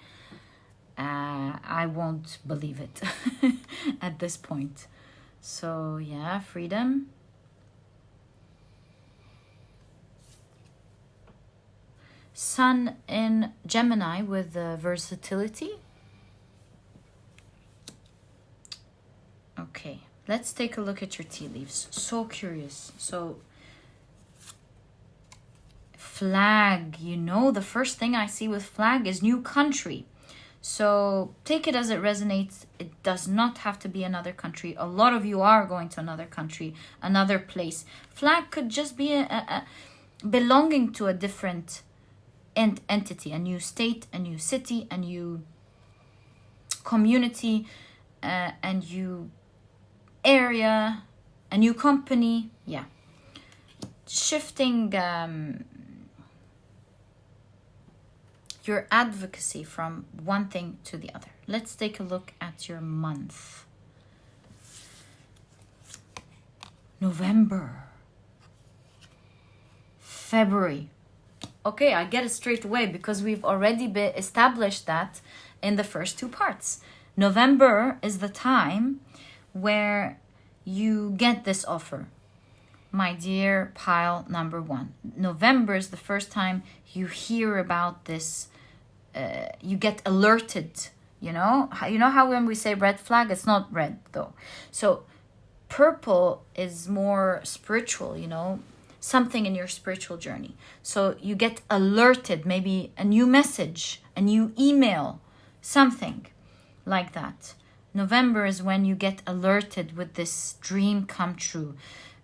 I won't believe it at this point. So yeah, freedom. Sun in Gemini with versatility. Okay. Let's take a look at your tea leaves. So curious. So, flag. You know, the first thing I see with flag is new country. So, take it as it resonates. It does not have to be another country. A lot of you are going to another country, another place. Flag could just be a belonging to a different entity, a new state, a new city, a new community, a new area, a new company. Yeah, shifting your advocacy from one thing to the other. Let's take a look at your month. November, February, Okay, I get it straight away because we've already established that in the first two parts. November is the time where you get this offer. My dear pile number 1. November is the first time you hear about this. You get alerted, you know how when we say red flag, it's not red though. So purple is more spiritual, something in your spiritual journey. So you get alerted, maybe a new message, a new email, something like that. November is when you get alerted with this dream come true.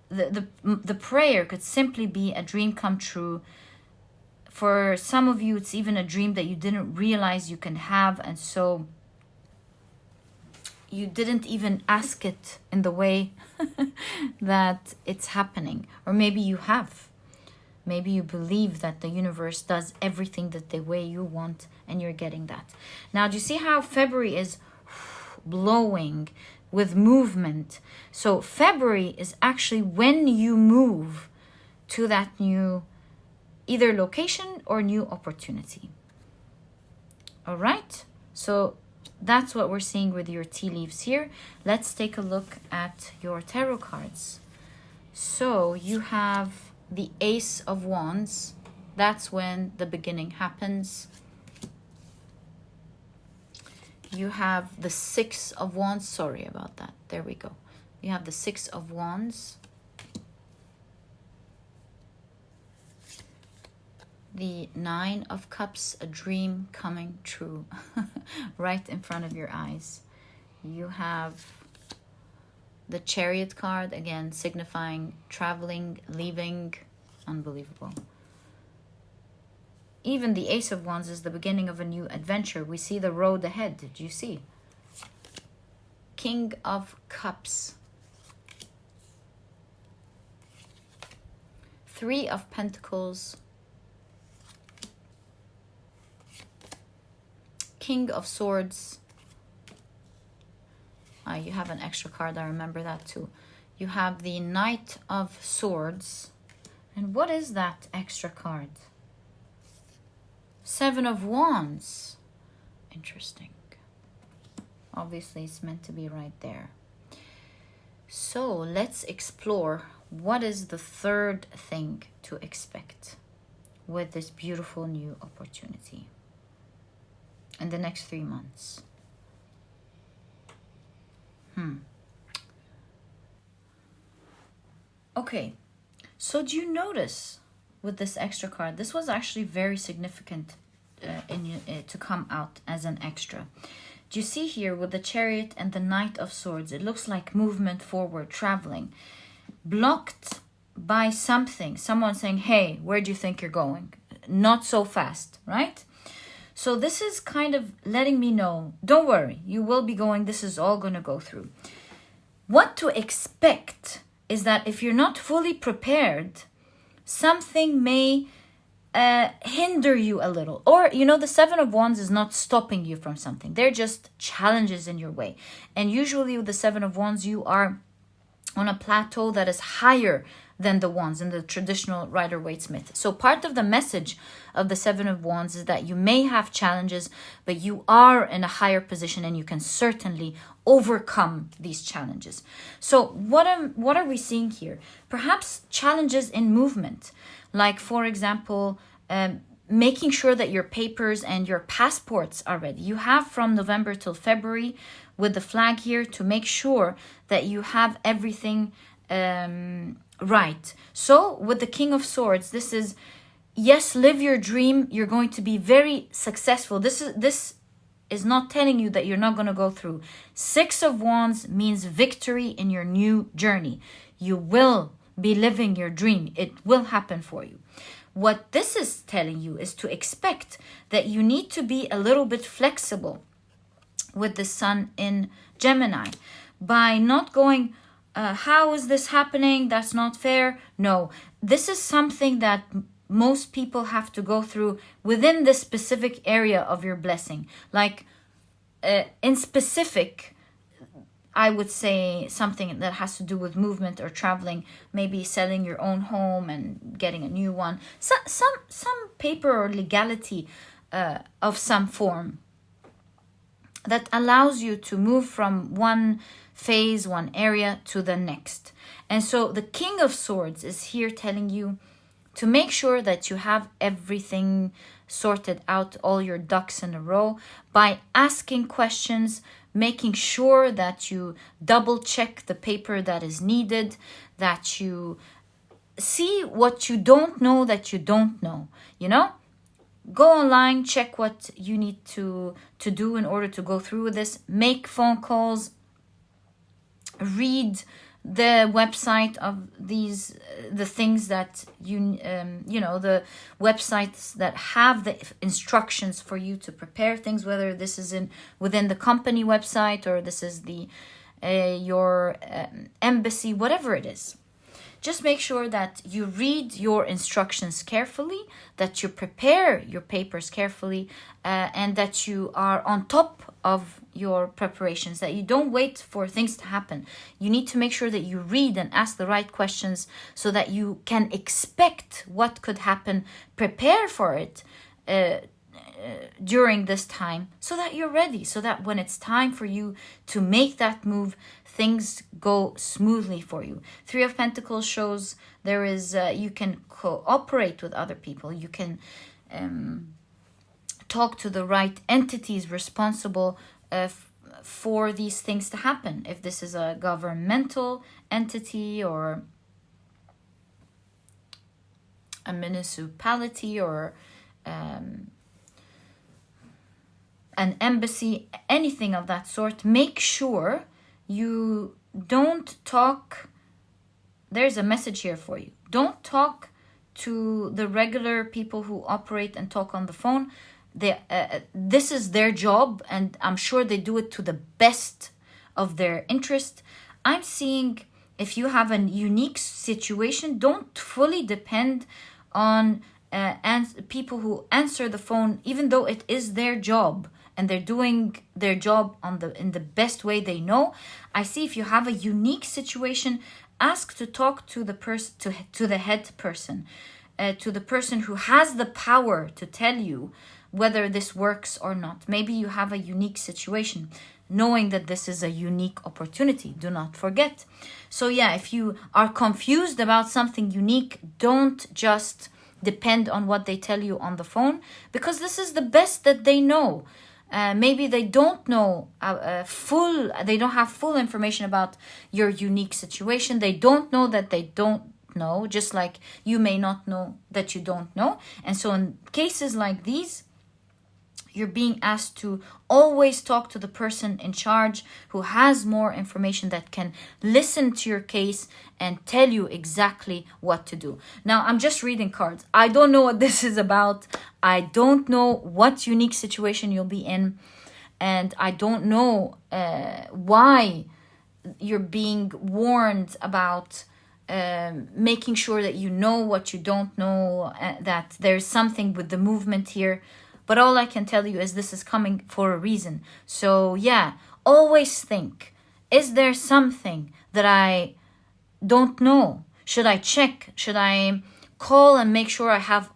The prayer could simply be a dream come true. For some of you, it's even a dream that you didn't realize you can have, and so you didn't even ask it in the way that it's happening. Or maybe you have. Maybe you believe that the universe does everything that the way you want, and you're getting that. Now, do you see how February is blowing with movement? So February is actually when you move to that new either location or new opportunity. All right, so that's what we're seeing with your tea leaves here. Let's take a look at your tarot cards. So you have the Ace of Wands. That's when the beginning happens. You have the Six of Wands. Sorry about that. There we go. You have the Six of Wands. The Nine of Cups, a dream coming true right in front of your eyes. You have the Chariot card, again signifying traveling, leaving. Unbelievable. Even the Ace of Wands is the beginning of a new adventure. We see the road ahead. Did you see? King of Cups. Three of Pentacles. King of Swords. You have an extra card. I remember that too. You have the Knight of Swords. And what is that extra card? Seven of Wands. Interesting. Obviously, it's meant to be right there. So let's explore what is the third thing to expect with this beautiful new opportunity in the next 3 months. Okay, so do you notice with this extra card, this was actually very significant to come out as an extra. Do you see here with the Chariot and the Knight of Swords, it looks like movement forward, traveling, blocked by something, someone saying, hey, where do you think you're going? Not so fast, right? So this is kind of letting me know, don't worry, you will be going, this is all going to go through. What to expect is that if you're not fully prepared, something may hinder you a little. Or, the Seven of Wands is not stopping you from something. They're just challenges in your way. And usually with the Seven of Wands, you are on a plateau that is higher than the Wands in the traditional Rider-Waite-Smith. So part of the message of the Seven of Wands is that you may have challenges, but you are in a higher position and you can certainly overcome these challenges. So what are we seeing here? Perhaps challenges in movement, like for example, making sure that your papers and your passports are ready. You have from November till February with the flag here to make sure that you have everything right. So with the King of Swords, this is, yes, live your dream. You're going to be very successful. This is not telling you that you're not going to go through. Six of Wands means victory in your new journey. You will be living your dream. It will happen for you. What this is telling you is to expect that you need to be a little bit flexible with the Sun in Gemini by not going, how is this happening? That's not fair. No, this is something that most people have to go through within this specific area of your blessing. Like in specific, I would say something that has to do with movement or traveling, maybe selling your own home and getting a new one. Some paper or legality of some form that allows you to move from one phase, one area to the next. And so the King of Swords is here telling you to make sure that you have everything sorted out, all your ducks in a row, by asking questions, making sure that you double check the paper that is needed, that you see what you don't know that you don't know, you know? Go online, check what you need to do in order to go through with this. Make phone calls, read the website of these, the things that you know, the websites that have the instructions for you to prepare things, whether this is within the company website or this is the your embassy, whatever it is. Just make sure that you read your instructions carefully, that you prepare your papers carefully, and that you are on top of your preparations, that you don't wait for things to happen. You need to make sure that you read and ask the right questions so that you can expect what could happen, prepare for it during this time, so that you're ready, so that when it's time for you to make that move, things go smoothly for you. Three of Pentacles shows there is you can cooperate with other people. You can talk to the right entities responsible for these things to happen. If this is a governmental entity or a municipality or an embassy, anything of that sort, make sure you don't talk. There's a message here for you. Don't talk to the regular people who operate and talk on the phone. This is their job, and I'm sure they do it to the best of their interest. I'm seeing if you have a unique situation, don't fully depend on people who answer the phone, even though it is their job and they're doing their job in the best way they know. I see if you have a unique situation, ask to talk to the person, to the head person, to the person who has the power to tell you whether this works or not. Maybe you have a unique situation, knowing that this is a unique opportunity. Do not forget. So yeah, if you are confused about something unique, don't just depend on what they tell you on the phone, because this is the best that they know. Maybe they don't know they don't have full information about your unique situation. They don't know that they don't know, just like you may not know that you don't know. And so in cases like these, you're being asked to always talk to the person in charge who has more information, that can listen to your case and tell you exactly what to do. Now, I'm just reading cards. I don't know what this is about. I don't know what unique situation you'll be in. And I don't know why you're being warned about making sure that you know what you don't know, that there's something with the movement here. But all I can tell you is this is coming for a reason. So yeah, always think, is there something that I don't know? Should I check? Should I call and make sure I have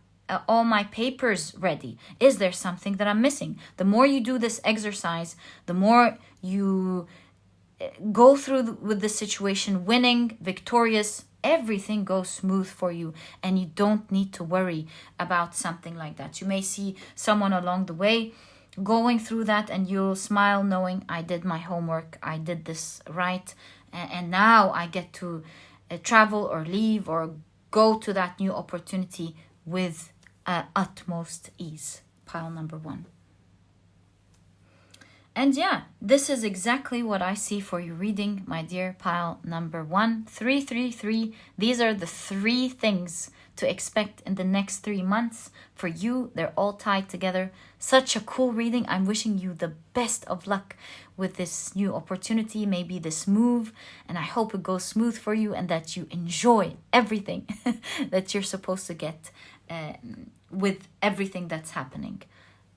all my papers ready? Is there something that I'm missing? The more you do this exercise, the more you go through with the situation, winning, victorious, everything goes smooth for you, and you don't need to worry about something like that. You may see someone along the way going through that, and you'll smile knowing, I did my homework, I did this right, and now I get to travel or leave or go to that new opportunity with utmost ease. Pile number 1. And yeah, this is exactly what I see for your reading, my dear pile number 1. 333. These are the 3 things to expect in the next 3 months for you. They're all tied together. Such a cool reading. I'm wishing you the best of luck with this new opportunity, maybe this move. And I hope it goes smooth for you and that you enjoy everything that you're supposed to get with everything that's happening.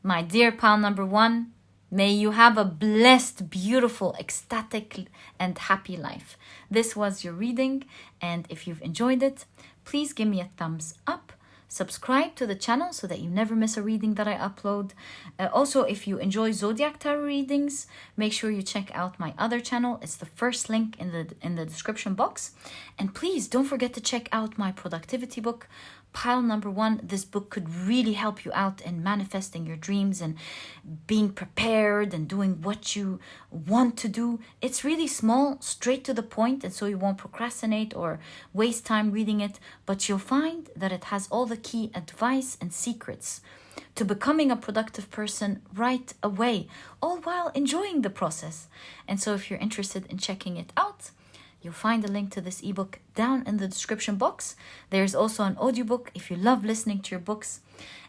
My dear pile number 1, May you have a blessed, beautiful, ecstatic, and happy life. This was your reading, and if you've enjoyed it, please give me a thumbs up. Subscribe to the channel so that you never miss a reading that I upload. Also, if you enjoy Zodiac Tarot readings, make sure you check out my other channel. It's the first link in the description box. And please don't forget to check out my productivity book, Pile Number 1. This book could really help you out in manifesting your dreams and being prepared and doing what you want to do. It's really small, straight to the point, and so you won't procrastinate or waste time reading it. But you'll find that it has all the key advice and secrets to becoming a productive person right away, all while enjoying the process. And so if you're interested in checking it out, you'll find a link to this ebook down in the description box. There's also an audiobook if you love listening to your books.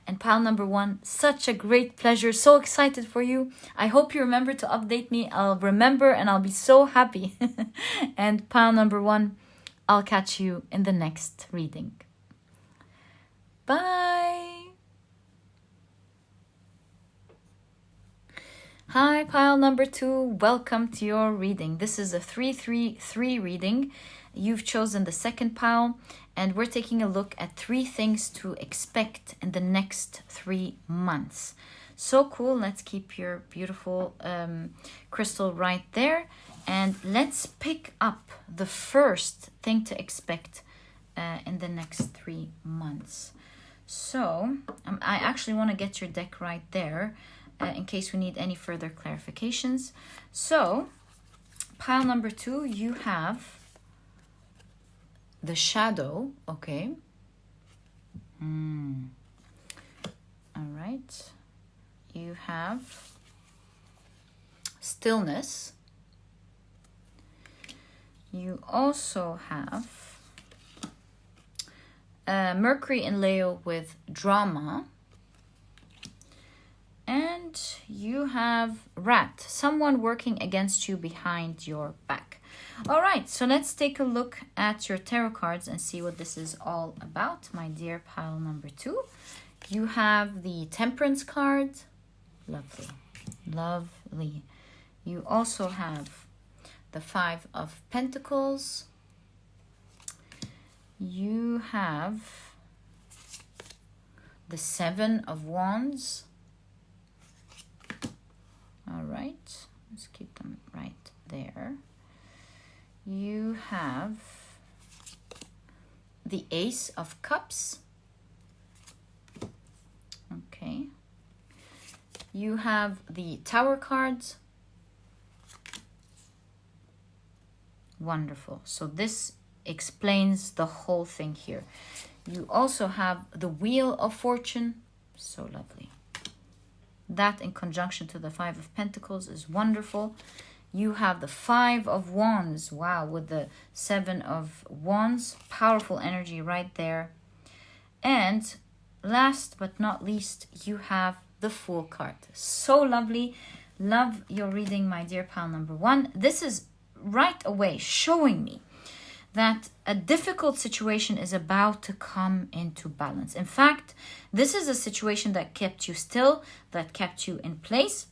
And Pile Number 1, such a great pleasure. So excited for you. I hope you remember to update me. I'll remember and I'll be so happy. And Pile Number 1, I'll catch you in the next reading. Bye. Hi, Pile Number 2. Welcome to your reading. This is a 3-3-3 reading. You've chosen the second pile, and we're taking a look at 3 things to expect in the next 3 months. So cool. Let's keep your beautiful crystal right there, and let's pick up the first thing to expect in the next 3 months. So I actually want to get your deck right there. In case we need any further clarifications. So, Pile Number 2, you have the shadow, okay. All right. You have stillness. You also have Mercury in Leo with drama. And you have rat, someone working against you behind your back. All right, so let's take a look at your tarot cards and see what this is all about, my dear Pile Number 2. You have the Temperance card. Lovely, lovely. You also have the 5 of Pentacles. You have the 7 of Wands. All right, let's keep them right there. You have the Ace of Cups. Okay. You have the Tower cards. Wonderful. So this explains the whole thing here. You also have the Wheel of Fortune. So lovely. That in conjunction to the 5 of Pentacles is wonderful. You have the 5 of Wands. Wow, with the 7 of Wands. Powerful energy right there. And last but not least, you have the Fool card. So lovely. Love your reading, my dear Pile Number 1. This is right away showing me that a difficult situation is about to come into balance. In fact, this is a situation that kept you still, that kept you in place,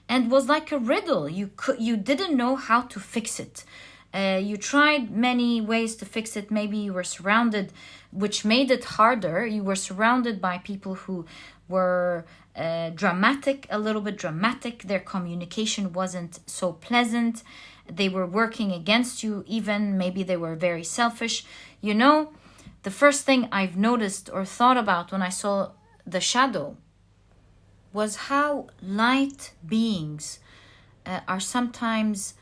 and was like a riddle. You didn't know how to fix it. You tried many ways to fix it. Maybe you were surrounded, which made it harder. You were surrounded by people who were dramatic, a little bit dramatic. Their communication wasn't so pleasant. They were working against you even. Maybe they were very selfish. You know, the first thing I've noticed or thought about when I saw the shadow was how light beings are sometimes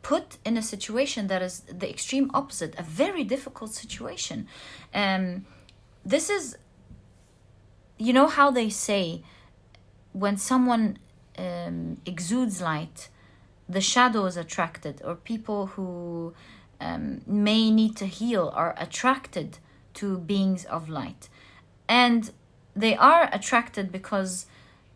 put in a situation that is the extreme opposite, a very difficult situation. This is, you know how they say when someone exudes light, the shadow is attracted, or people who may need to heal are attracted to beings of light. And they are attracted because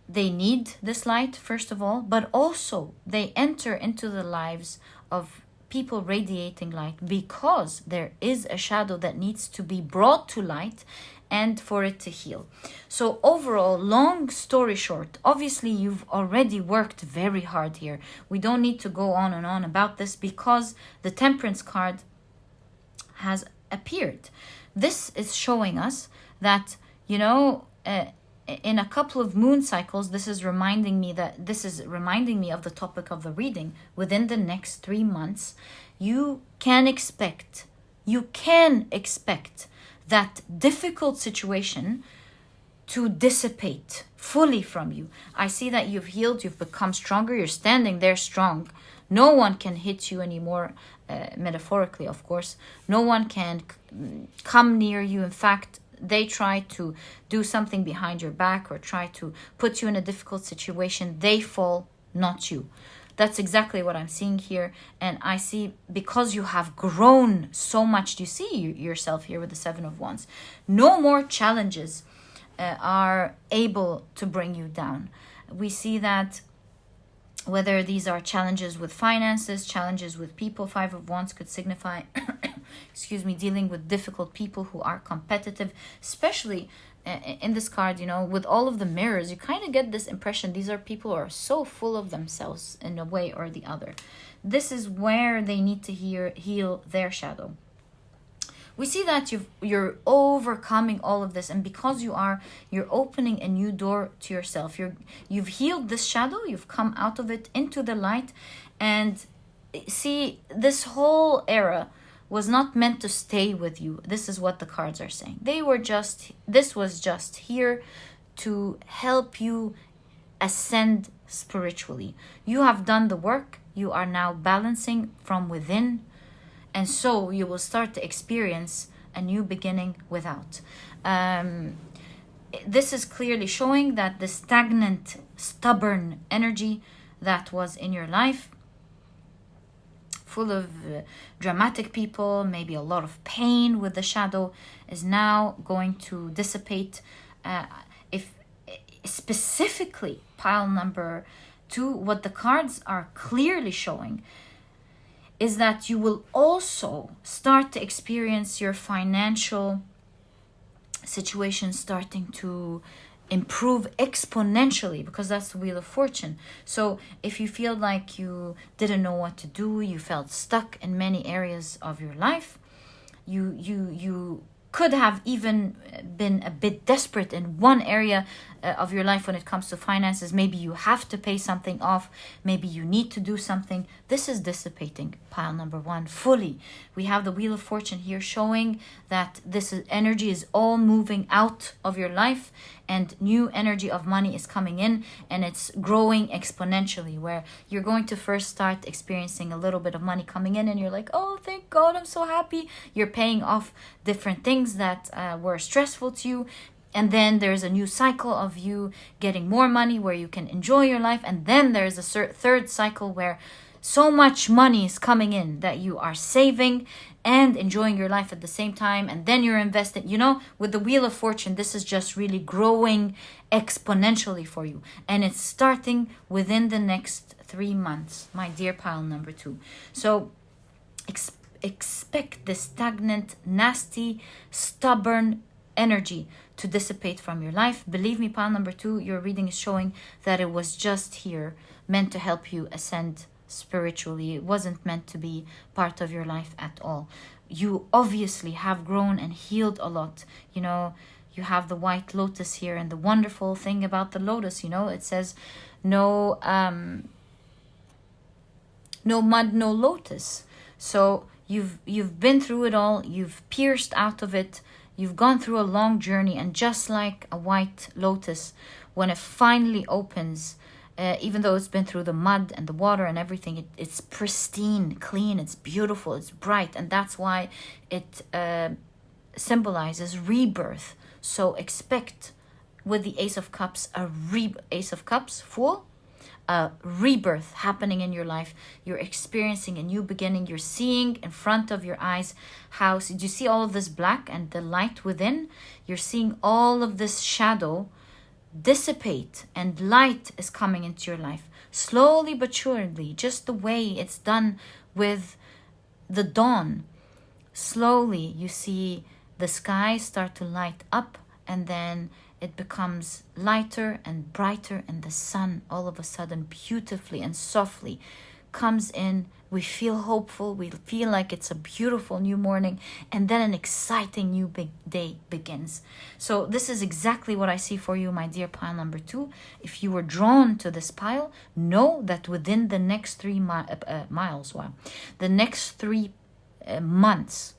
they need this light, first of all, but also they enter into the lives of people radiating light because there is a shadow that needs to be brought to light and for it to heal. So overall, long story short, obviously you've already worked very hard here. We don't need to go on and on about this because the Temperance card has appeared. This is showing us that, you know, in a couple of moon cycles, this is reminding me of the topic of the reading. Within the next 3 months, you can expect that difficult situation to dissipate fully from you. I see that you've healed, you've become stronger, you're standing there strong. No one can hit you anymore, metaphorically, of course. No one can come near you. In fact, they try to do something behind your back or try to put you in a difficult situation. They fall, not you. That's exactly what I'm seeing here. And I see, because you have grown so much, do you see yourself here with the Seven of Wands? No more challenges are able to bring you down. We see that whether these are challenges with finances, challenges with people, Five of Wands could signify, dealing with difficult people who are competitive, especially in this card, you know, with all of the mirrors, you kind of get this impression these are people who are so full of themselves in a way or the other. This is where they need to heal their shadow. We see that you're overcoming all of this, and because you're opening a new door to yourself. You've healed this shadow, you've come out of it into the light, and see, this whole era was not meant to stay with you. This is what the cards are saying. This was just here to help you ascend spiritually. You have done the work. You are now balancing from within. And so you will start to experience a new beginning without. This is clearly showing that the stagnant, stubborn energy that was in your life, full of dramatic people, maybe a lot of pain with the shadow, is now going to dissipate. If specifically pile number 2, what the cards are clearly showing is that you will also start to experience your financial situation starting to improve exponentially, because that's the Wheel of Fortune. So if you feel like you didn't know what to do, you felt stuck in many areas of your life, you could have even been a bit desperate in one area of your life when it comes to finances. Maybe you have to pay something off. Maybe you need to do something. This is dissipating, pile number 1, fully. We have the Wheel of Fortune here showing that energy is all moving out of your life, and new energy of money is coming in, and it's growing exponentially, where you're going to first start experiencing a little bit of money coming in, and you're like, oh, thank God, I'm so happy. You're paying off different things that were stressful to you. And then there's a new cycle of you getting more money where you can enjoy your life. And then there's a third cycle where so much money is coming in that you are saving and enjoying your life at the same time. And then you're investing. You know, with the Wheel of Fortune, this is just really growing exponentially for you. And it's starting within the next 3 months, my dear pile number 2. So expect the stagnant, nasty, stubborn energy to dissipate from your life. Believe me, pile number 2, your reading is showing that it was just here meant to help you ascend spiritually. It wasn't meant to be part of your life at all. You obviously have grown and healed a lot. You know, you have the white lotus here, and the wonderful thing about the lotus, you know, it says no mud, no lotus. So you've been through it all. You've pierced out of it. You've gone through a long journey, and just like a white lotus, when it finally opens, even though it's been through the mud and the water and everything, it's pristine, clean, it's beautiful, it's bright, and that's why it symbolizes rebirth. So expect, with the Ace of Cups, Ace of Cups, Fool, a rebirth happening in your life. You're experiencing a new beginning. You're seeing in front of your eyes how, do you see all of this black and the light within? You're seeing all of this shadow dissipate, and light is coming into your life slowly but surely, just the way it's done with the dawn. Slowly you see the sky start to light up, and then it becomes lighter and brighter, and the sun all of a sudden beautifully and softly comes in. We feel hopeful, we feel like it's a beautiful new morning, and then an exciting new big day begins. So this is exactly what I see for you, my dear pile number 2. If you were drawn to this pile, know that within the next 3 miles, wow, the next 3 months,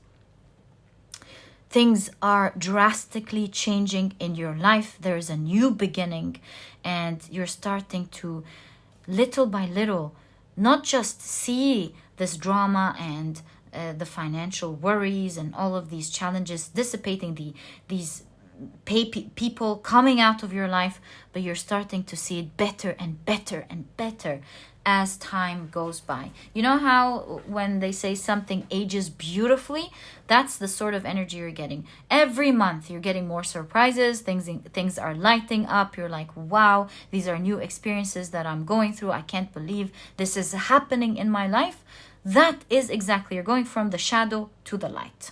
things are drastically changing in your life. There's a new beginning, and you're starting to, little by little, not just see this drama and the financial worries and all of these challenges dissipating, these people coming out of your life, but you're starting to see it better and better and better as time goes by. You know how when they say something ages beautifully, that's the sort of energy you're getting. Every month you're getting more surprises, things are lighting up. You're like, wow, these are new experiences that I'm going through. I can't believe this is happening in my life. That is exactly, you're going from the shadow to the light.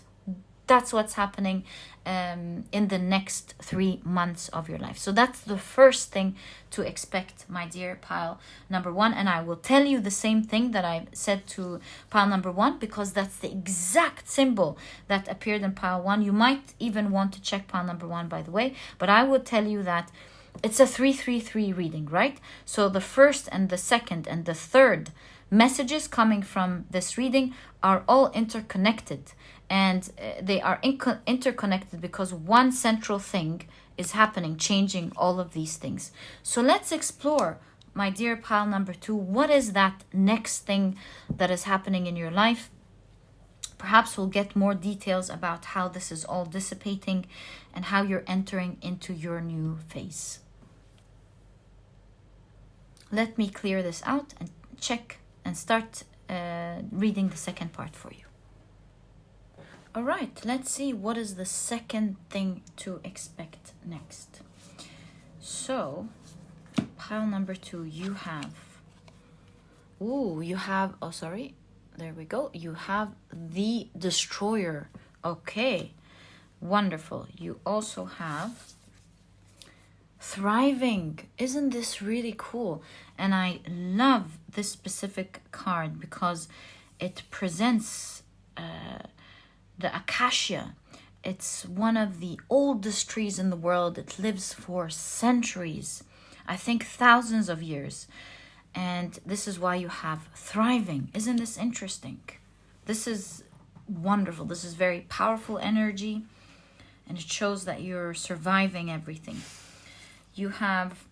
That's what's happening in the next 3 months of your life. So that's the first thing to expect, my dear pile number 1. And I will tell you the same thing that I said to pile number 1, because that's the exact symbol that appeared in pile 1. You might even want to check pile number 1, by the way, but I will tell you that it's a 333 reading, right? So the first and the second and the third messages coming from this reading are all interconnected, and they are interconnected because one central thing is happening, changing all of these things. So let's explore, my dear pile number 2, what is that next thing that is happening in your life? Perhaps we'll get more details about how this is all dissipating and how you're entering into your new phase. Let me clear this out and check and start reading the second part for you. All right, let's see what is the second thing to expect next. So, pile number 2, you have, there we go. You have the Destroyer. Okay, wonderful. You also have Thriving. Isn't this really cool? And I love this specific card because it presents the acacia. It's one of the oldest trees in the world. It lives for centuries, I think thousands of years. And this is why you have thriving. Isn't this interesting? This is wonderful. This is very powerful energy, and it shows that you're surviving everything. You have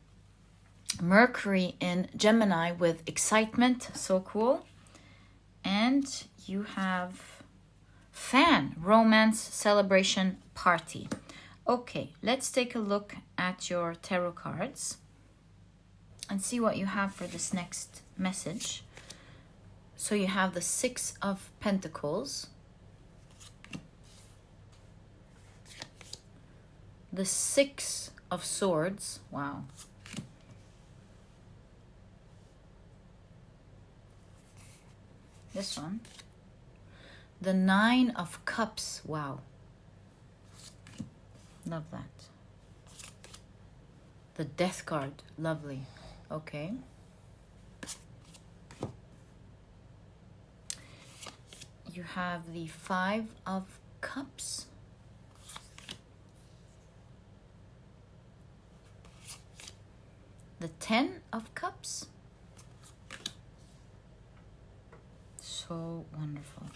Mercury in Gemini with excitement. So cool. And you have Fan, romance, celebration, party. Okay, let's take a look at your tarot cards and see what you have for this next message. So you have the 6 of Pentacles, the 6 of Swords, wow, this one, the 9 of Cups, wow, love that, the Death card, lovely, okay. You have the 5 of Cups, the 10 of Cups, so wonderful.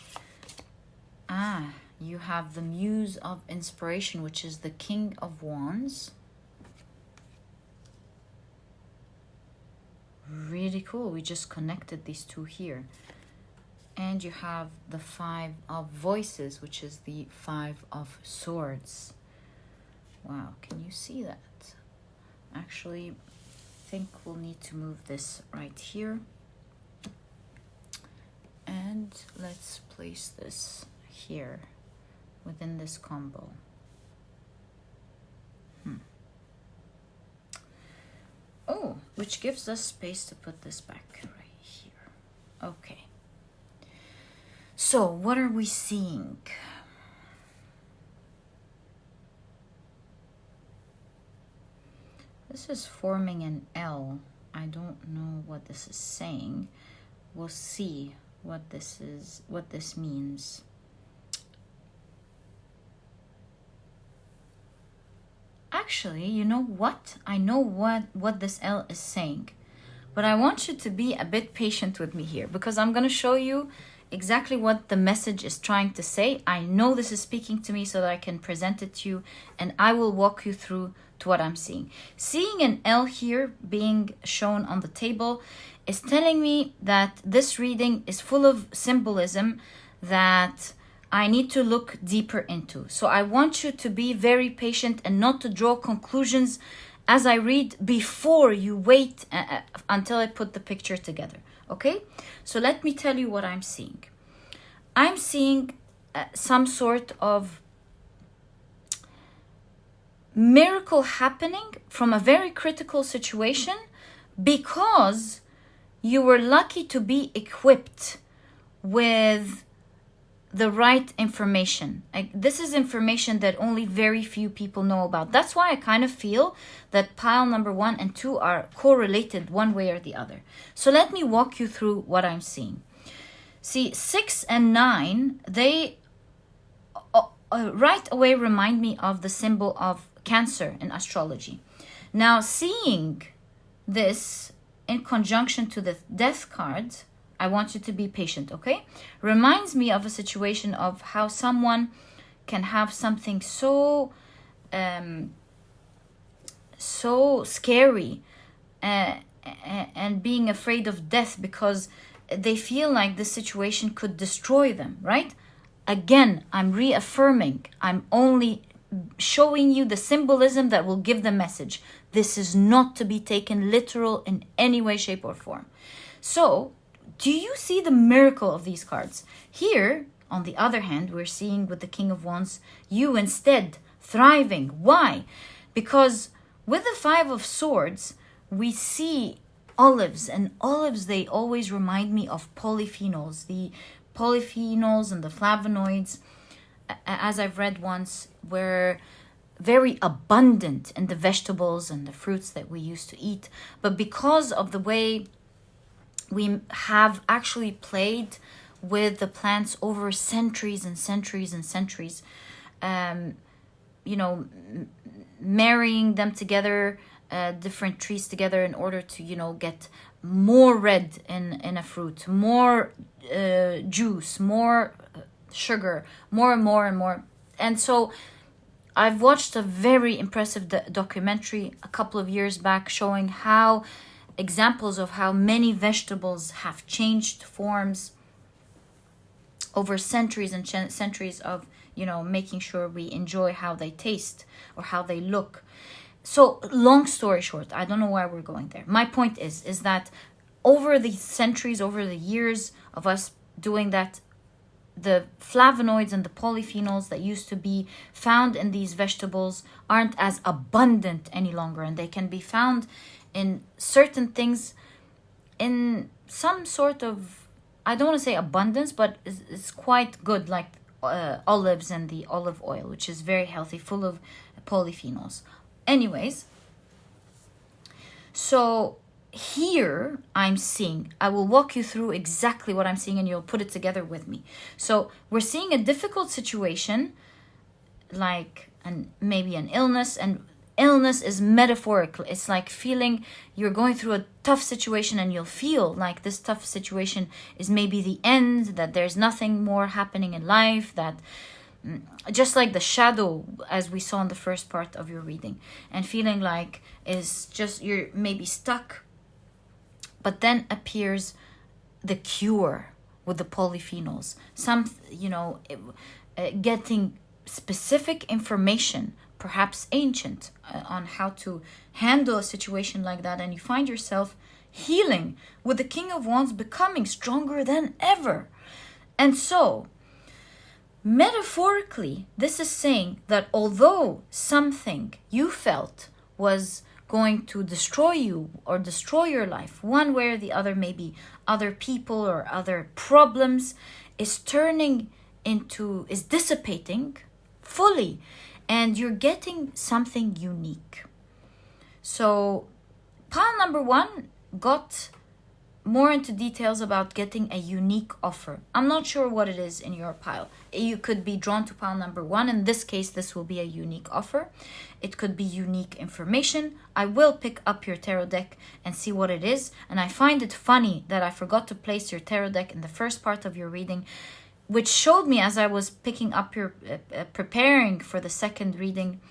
You have the Muse of Inspiration, which is the King of Wands. Really cool. We just connected these two here. And you have the 5 of Voices, which is the 5 of Swords. Wow, can you see that? Actually, I think we'll need to move this right here. And let's place this here within this combo. Oh, which gives us space to put this back right here. Okay. So, what are we seeing? This is forming an L. I don't know what this is saying. We'll see what this is, what this means. Actually, you know what? I know what this L is saying. But I want you to be a bit patient with me here, because I'm going to show you exactly what the message is trying to say. I know this is speaking to me so that I can present it to you, and I will walk you through to what I'm seeing. Seeing an L here being shown on the table is telling me that this reading is full of symbolism that I need to look deeper into. So I want you to be very patient and not to draw conclusions as I read before you wait until I put the picture together. Okay? So let me tell you what I'm seeing. I'm seeing some sort of miracle happening from a very critical situation because you were lucky to be equipped with the right information. This is information that only very few people know about. That's why I kind of feel that pile number 1 and 2 are correlated one way or the other. So let me walk you through what I'm seeing. See, 6 and 9, they right away remind me of the symbol of Cancer in astrology. Now, seeing this in conjunction to the Death card, I want you to be patient, okay? Reminds me of a situation of how someone can have something so scary and being afraid of death because they feel like this situation could destroy them, right? Again, I'm reaffirming. I'm only showing you the symbolism that will give the message. This is not to be taken literal in any way, shape, or form. So, do you see the miracle of these cards? Here, on the other hand, we're seeing with the King of Wands, you instead thriving. Why? Because with the 5 of Swords, we see olives, and olives, they always remind me of polyphenols. The polyphenols and the flavonoids, as I've read once, were very abundant in the vegetables and the fruits that we used to eat. But because of the way we have actually played with the plants over centuries and centuries and centuries, marrying them together, different trees together in order to, get more red in a fruit, more juice, more sugar, more and more and more. And so I've watched a very impressive documentary a couple of years back showing how examples of how many vegetables have changed forms over centuries and centuries of, making sure we enjoy how they taste or how they look. So long story short, I don't know why we're going there. My point is that over the centuries, over the years of us doing that, the flavonoids and the polyphenols that used to be found in these vegetables aren't as abundant any longer, and they can be found in certain things in some sort of, I don't want to say abundance, but it's quite good, like olives and the olive oil, which is very healthy, full of polyphenols. Anyways, so here I'm seeing, I will walk you through exactly what I'm seeing and you'll put it together with me. So we're seeing a difficult situation, like maybe an illness, and illness is metaphorical. It's like feeling you're going through a tough situation and you'll feel like this tough situation is maybe the end, that there's nothing more happening in life, that just like the shadow as we saw in the first part of your reading, and feeling like is just you're maybe stuck. But then appears the cure with the polyphenols, getting specific information, perhaps ancient, on how to handle a situation like that, and you find yourself healing with the King of Wands becoming stronger than ever. And so metaphorically, this is saying that although something you felt was going to destroy you or destroy your life, one way or the other, maybe other people or other problems, is dissipating fully, and you're getting something unique. So pile number 1 got more into details about getting a unique offer. I'm not sure what it is in your pile. You could be drawn to pile number 1. In this case, this will be a unique offer. It could be unique information. I will pick up your tarot deck and see what it is. And I find it funny that I forgot to place your tarot deck in the first part of your reading, which showed me as I was picking up your, preparing for the second reading,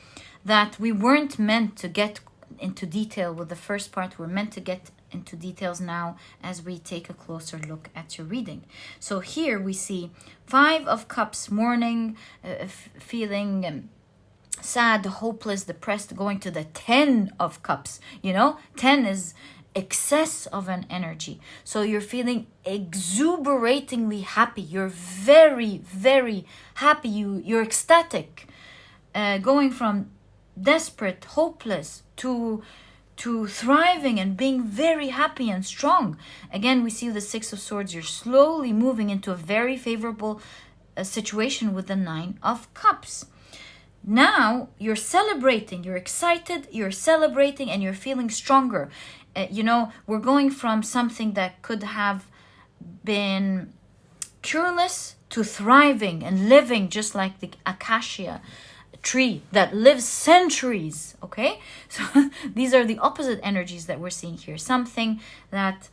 that we weren't meant to get into detail with the first part. We're meant to get into details now as we take a closer look at your reading. So here we see 5 of Cups, mourning, feeling sad, hopeless, depressed, going to the 10 of Cups. 10 is excess of an energy. So you're feeling exuberatingly happy. You're very, very happy. You're ecstatic, going from desperate, hopeless to thriving and being very happy and strong. Again, we see the 6 of Swords. You're slowly moving into a very favorable situation with the 9 of Cups. Now you're celebrating, you're excited, you're celebrating, and you're feeling stronger. We're going from something that could have been cureless to thriving and living just like the acacia tree that lives centuries. Okay, so these are the opposite energies that we're seeing here. Something that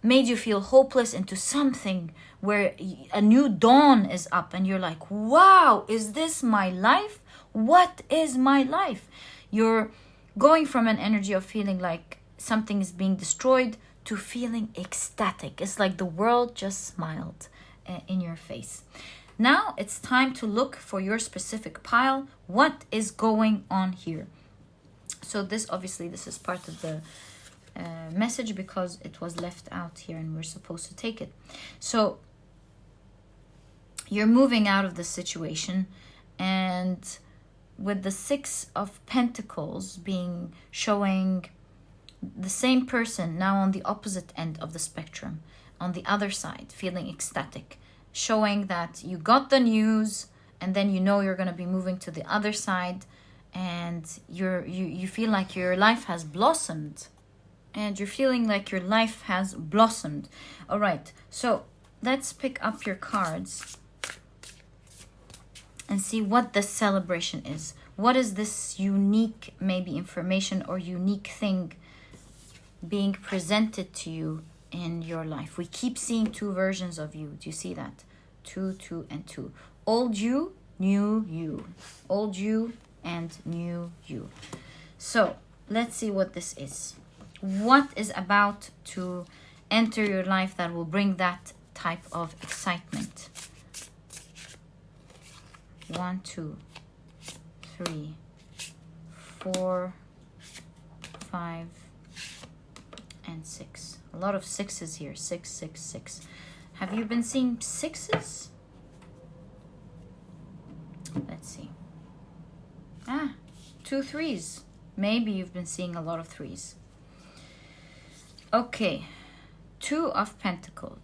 made you feel hopeless into something where a new dawn is up and you're like, wow, is this my life? What is my life? You're going from an energy of feeling like something is being destroyed to feeling ecstatic. It's like the world just smiled in your face. Now it's time to look for your specific pile. What is going on here? So this is part of the message because it was left out here and we're supposed to take it. So you're moving out of the situation, and with the 6 of Pentacles showing the same person now on the opposite end of the spectrum, on the other side, feeling ecstatic, showing that you got the news, and then you're going to be moving to the other side, and you feel like your life has blossomed. And you're feeling like your life has blossomed. All right, so let's pick up your cards and see what the celebration is. What is this unique, maybe information or unique thing being presented to you in your life? We keep seeing 2 versions of you. Do you see that? 2, 2, and 2. Old you, new you. Old you and new you. So let's see what this is. What is about to enter your life that will bring that type of excitement? 1, 2, 3, 4, 5, and 6. A lot of 6s here. 6, 6, 6. Have you been seeing 6s? Let's see. 2 3s. Maybe you've been seeing a lot of 3s. Okay. 2 of Pentacles.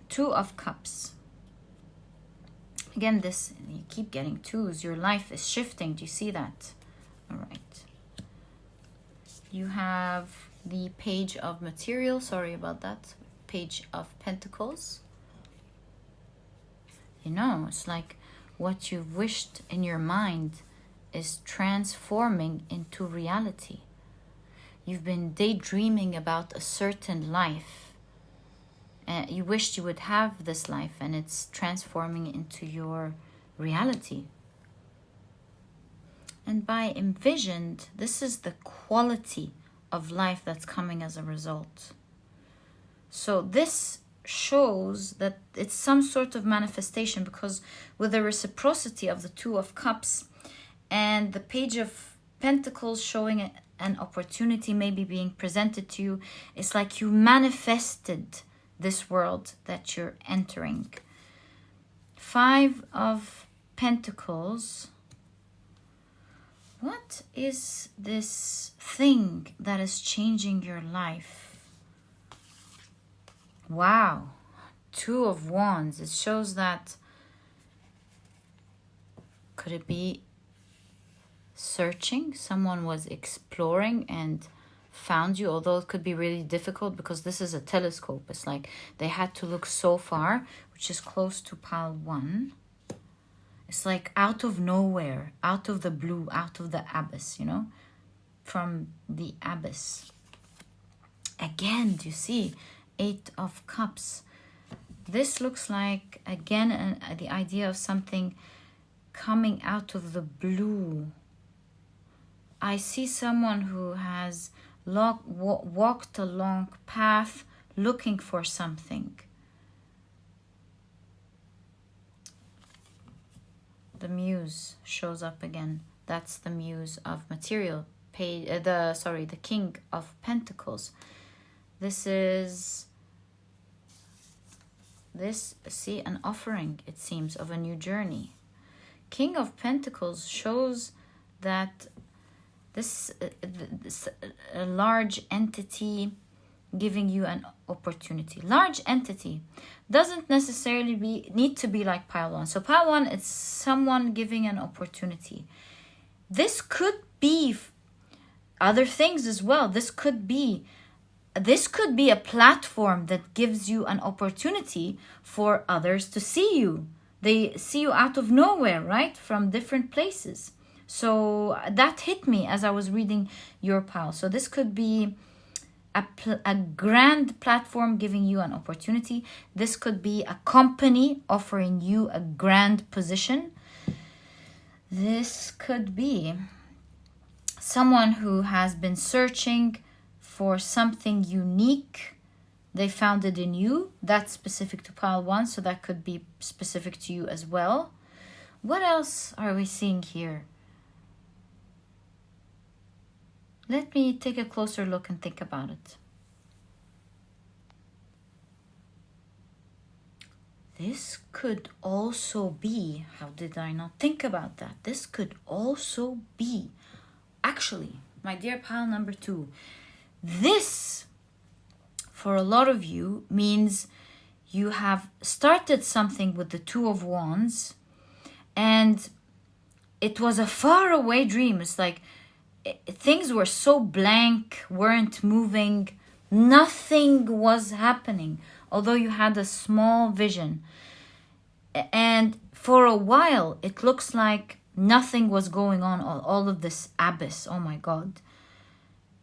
2 of Cups. Again, you keep getting 2s. Your life is shifting. Do you see that? All right. You have the Page of Material. Sorry about that. Page of Pentacles. It's like what you've wished in your mind is transforming into reality. You've been daydreaming about a certain life. You wished you would have this life, and it's transforming into your reality. And by envisioned, this is the quality of life that's coming as a result. So this shows that it's some sort of manifestation, because with the reciprocity of the 2 of Cups and the Page of Pentacles showing an opportunity maybe being presented to you, it's like you manifested this world that you're entering. 5 of Pentacles. What is this thing that is changing your life? Wow. 2 of Wands. It shows that, could it be searching. Someone was exploring and found you, although it could be really difficult because this is a telescope. It's like they had to look so far, which is close to pile 1. It's like out of nowhere, out of the blue, out of the abyss, you know, from the abyss. Again, do you see? 8 of Cups. This looks like, again, the idea of something coming out of the blue. I see someone who has walked a long path looking for something. The Muse shows up again. That's the Muse of material. The King of Pentacles. This is an offering, it seems, of a new journey. King of Pentacles shows that this a large entity giving you an opportunity. Large entity doesn't necessarily need to be like pile 1. So pile 1, it's someone giving an opportunity. This could be other things as well. This could be a platform that gives you an opportunity for others to see you. They see you out of nowhere, right? From different places. So that hit me as I was reading your pile. So this could be a grand platform giving you an opportunity. This could be a company offering you a grand position. This could be someone who has been searching for something unique. They found it in you. That's specific to pile 1, so that could be specific to you as well. What else are we seeing here? Let me take a closer look and think about it. This could also be, how did I not think about that? This could also be, actually, my dear pile number 2, this, for a lot of you, means you have started something with the 2 of Wands, and it was a faraway dream. It's like things were so blank, weren't moving, nothing was happening, although you had a small vision. And for a while, it looks like nothing was going on, all of this abyss, oh my God,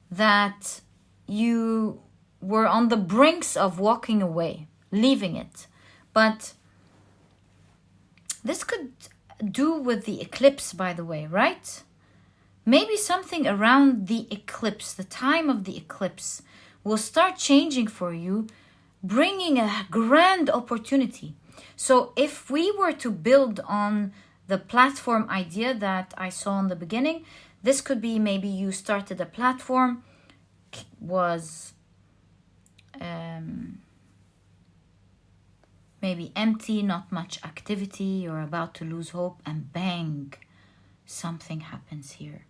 that you were on the brinks of walking away, leaving it. But this could do with the eclipse, by the way, right? Maybe something around the eclipse, the time of the eclipse, will start changing for you, bringing a grand opportunity. So if we were to build on the platform idea that I saw in the beginning, this could be maybe you started a platform, was maybe empty, not much activity, you're about to lose hope, and bang, something happens here.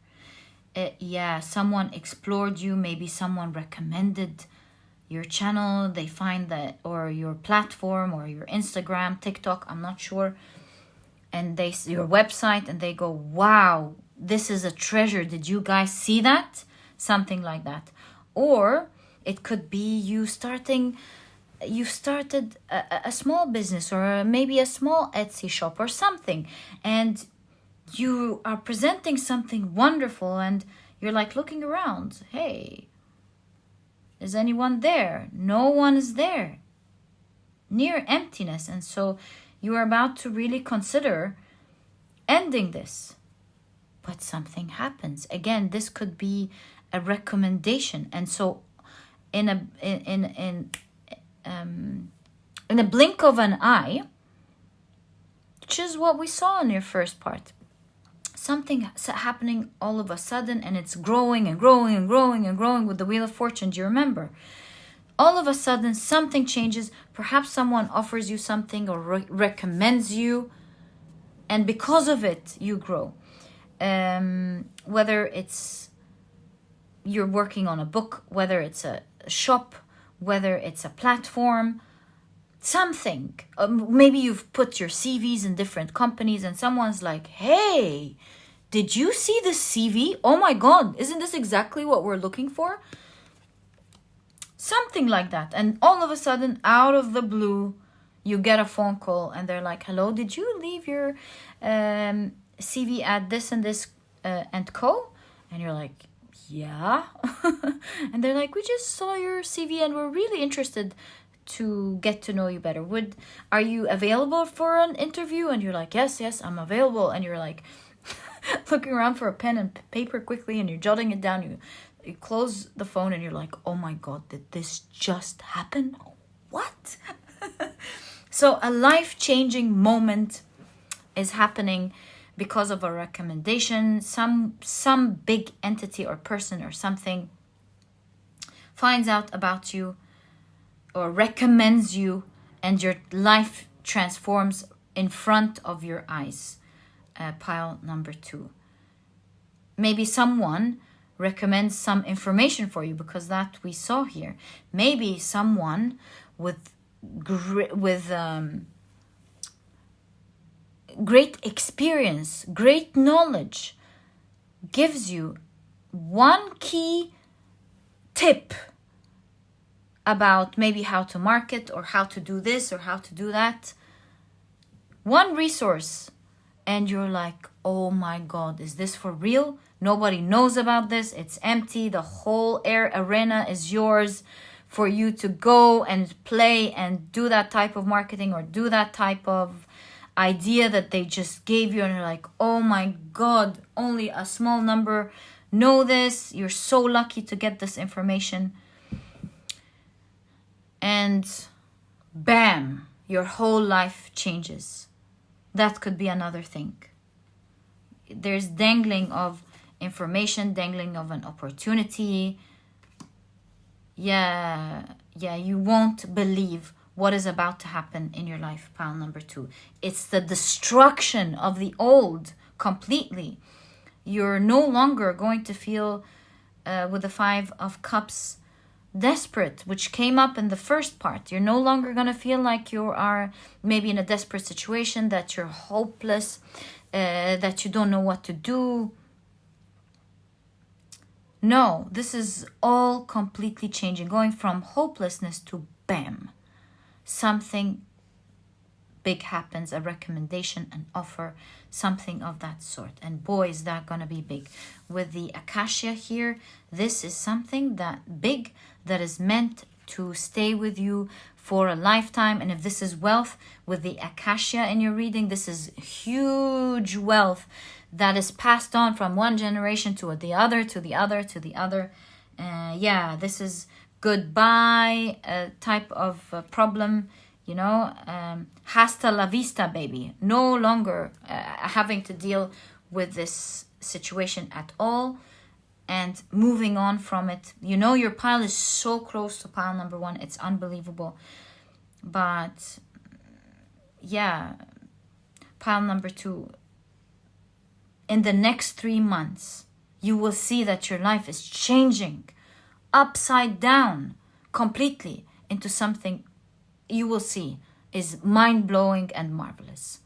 Someone explored you, maybe someone recommended your channel, they find that, or your platform, or your Instagram, TikTok, I'm not sure, and they see your website and they go, wow, this is a treasure, did you guys see that? Something like that. Or it could be you started a small business, or maybe a small Etsy shop or something, and you are presenting something wonderful, and you're like looking around, hey, is anyone there? No one is there. Near emptiness. And so you are about to really consider ending this, but something happens. Again, this could be a recommendation, and so in a blink of an eye, which is what we saw in your first part, something happening all of a sudden, and it's growing and growing and growing and growing with the Wheel of Fortune. Do you remember? All of a sudden, something changes. Perhaps someone offers you something or recommends you, and because of it, you grow. Whether it's you're working on a book, whether it's a shop, whether it's a platform, something. Maybe you've put your CVs in different companies, and someone's like, hey, did you see the CV? Oh my God, isn't this exactly what we're looking for? Something like that. And all of a sudden, out of the blue, you get a phone call and they're like, hello, did you leave your CV at this and this and co? And you're like, yeah. And they're like, we just saw your CV and we're really interested to get to know you better. Are you available for an interview? And you're like, yes, I'm available. And you're like looking around for a pen and paper quickly and you're jotting it down. You close the phone and you're like, oh my God, did this just happen? What? So a life-changing moment is happening because of a recommendation. Some big entity or person or something finds out about you or recommends you, and your life transforms in front of your eyes. Pile number 2. Maybe someone recommends some information for you, because that we saw here. Maybe someone with great experience, great knowledge, gives you one key tip about maybe how to market or how to do this or how to do that. One resource, and you're like, oh my God, is this for real? Nobody knows about this. It's empty. The whole arena is yours for you to go and play and do that type of marketing or do that type of idea that they just gave you. And you're like, oh my God, only a small number know this. You're so lucky to get this information. And bam, your whole life changes. That could be another thing. There's dangling of information, dangling of an opportunity. Yeah, you won't believe what is about to happen in your life, pile number 2. It's the destruction of the old completely. You're no longer going to feel, with the 5 of Cups, desperate, which came up in the first part. You're no longer going to feel like you are maybe in a desperate situation, that you're hopeless, that you don't know what to do. No, this is all completely changing, going from hopelessness to bam. Something big happens, a recommendation, an offer, something of that sort. And boy, is that going to be big. With the Acacia here, this is something that big, that is meant to stay with you for a lifetime. And if this is wealth, with the Acacia in your reading, this is huge wealth that is passed on from one generation to the other, to the other, to the other. Yeah, this is goodbye type of problem, you know. Hasta la vista, baby. No longer having to deal with this situation at all, and moving on from it. You know, your pile is so close to pile number 1. It's unbelievable. But yeah, pile number 2, in the next 3 months, you will see that your life is changing upside down completely into something you will see is mind-blowing and marvelous.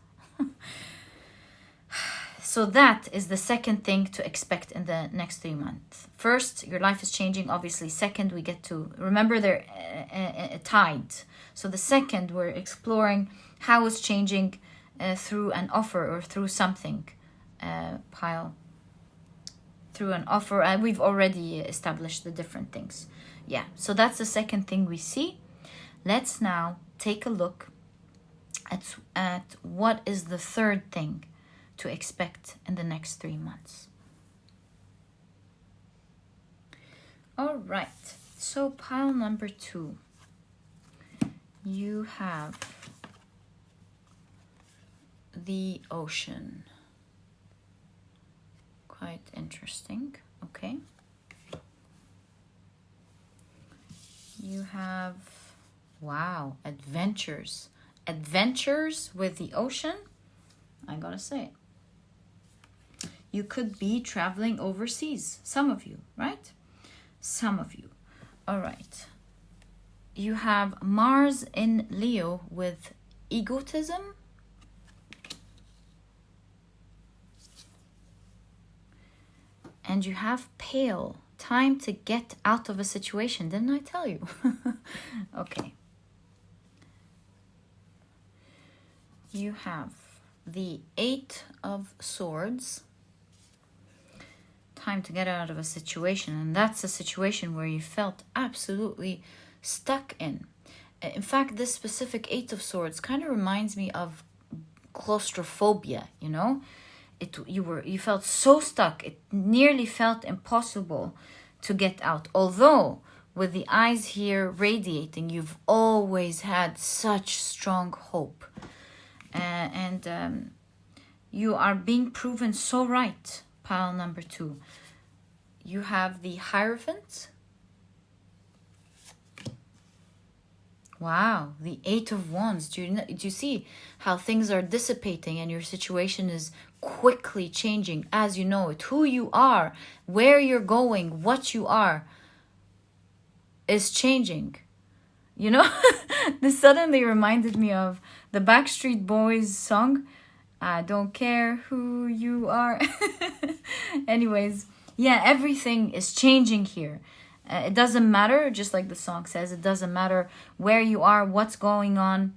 So that is the second thing to expect in the next 3 months. First, your life is changing, obviously. Second, we get to remember they're tied. So the second, we're exploring how it's changing through an offer or through something. Pile through an offer, and we've already established the different things. Yeah, so that's the second thing we see. Let's now take a look at what is the third thing to expect in the next 3 months. All right, so pile number 2, you have the ocean. Quite interesting. Okay. You have, wow, adventures. Adventures with the ocean. I gotta say. You could be traveling overseas. Some of you, right? Some of you. All right. You have Mars in Leo with egotism. And you have pale. Time to get out of a situation. Didn't I tell you? Okay. You have the 8 of Swords. Time to get out of a situation. And that's a situation where you felt absolutely stuck in. In fact, this specific 8 of Swords kind of reminds me of claustrophobia, you know? You felt so stuck, it nearly felt impossible to get out. Although with the eyes here radiating, you've always had such strong hope, and you are being proven so right. Pile number 2, you have the Hierophant. Wow, the 8 of Wands. Do you see how things are dissipating and your situation is quickly changing as you know it? Who you are, where you're going, what you are is changing. You know, this suddenly reminded me of the Backstreet Boys song, I don't care who you are. Anyways, yeah, everything is changing here. It doesn't matter, just like the song says, it doesn't matter where you are, what's going on.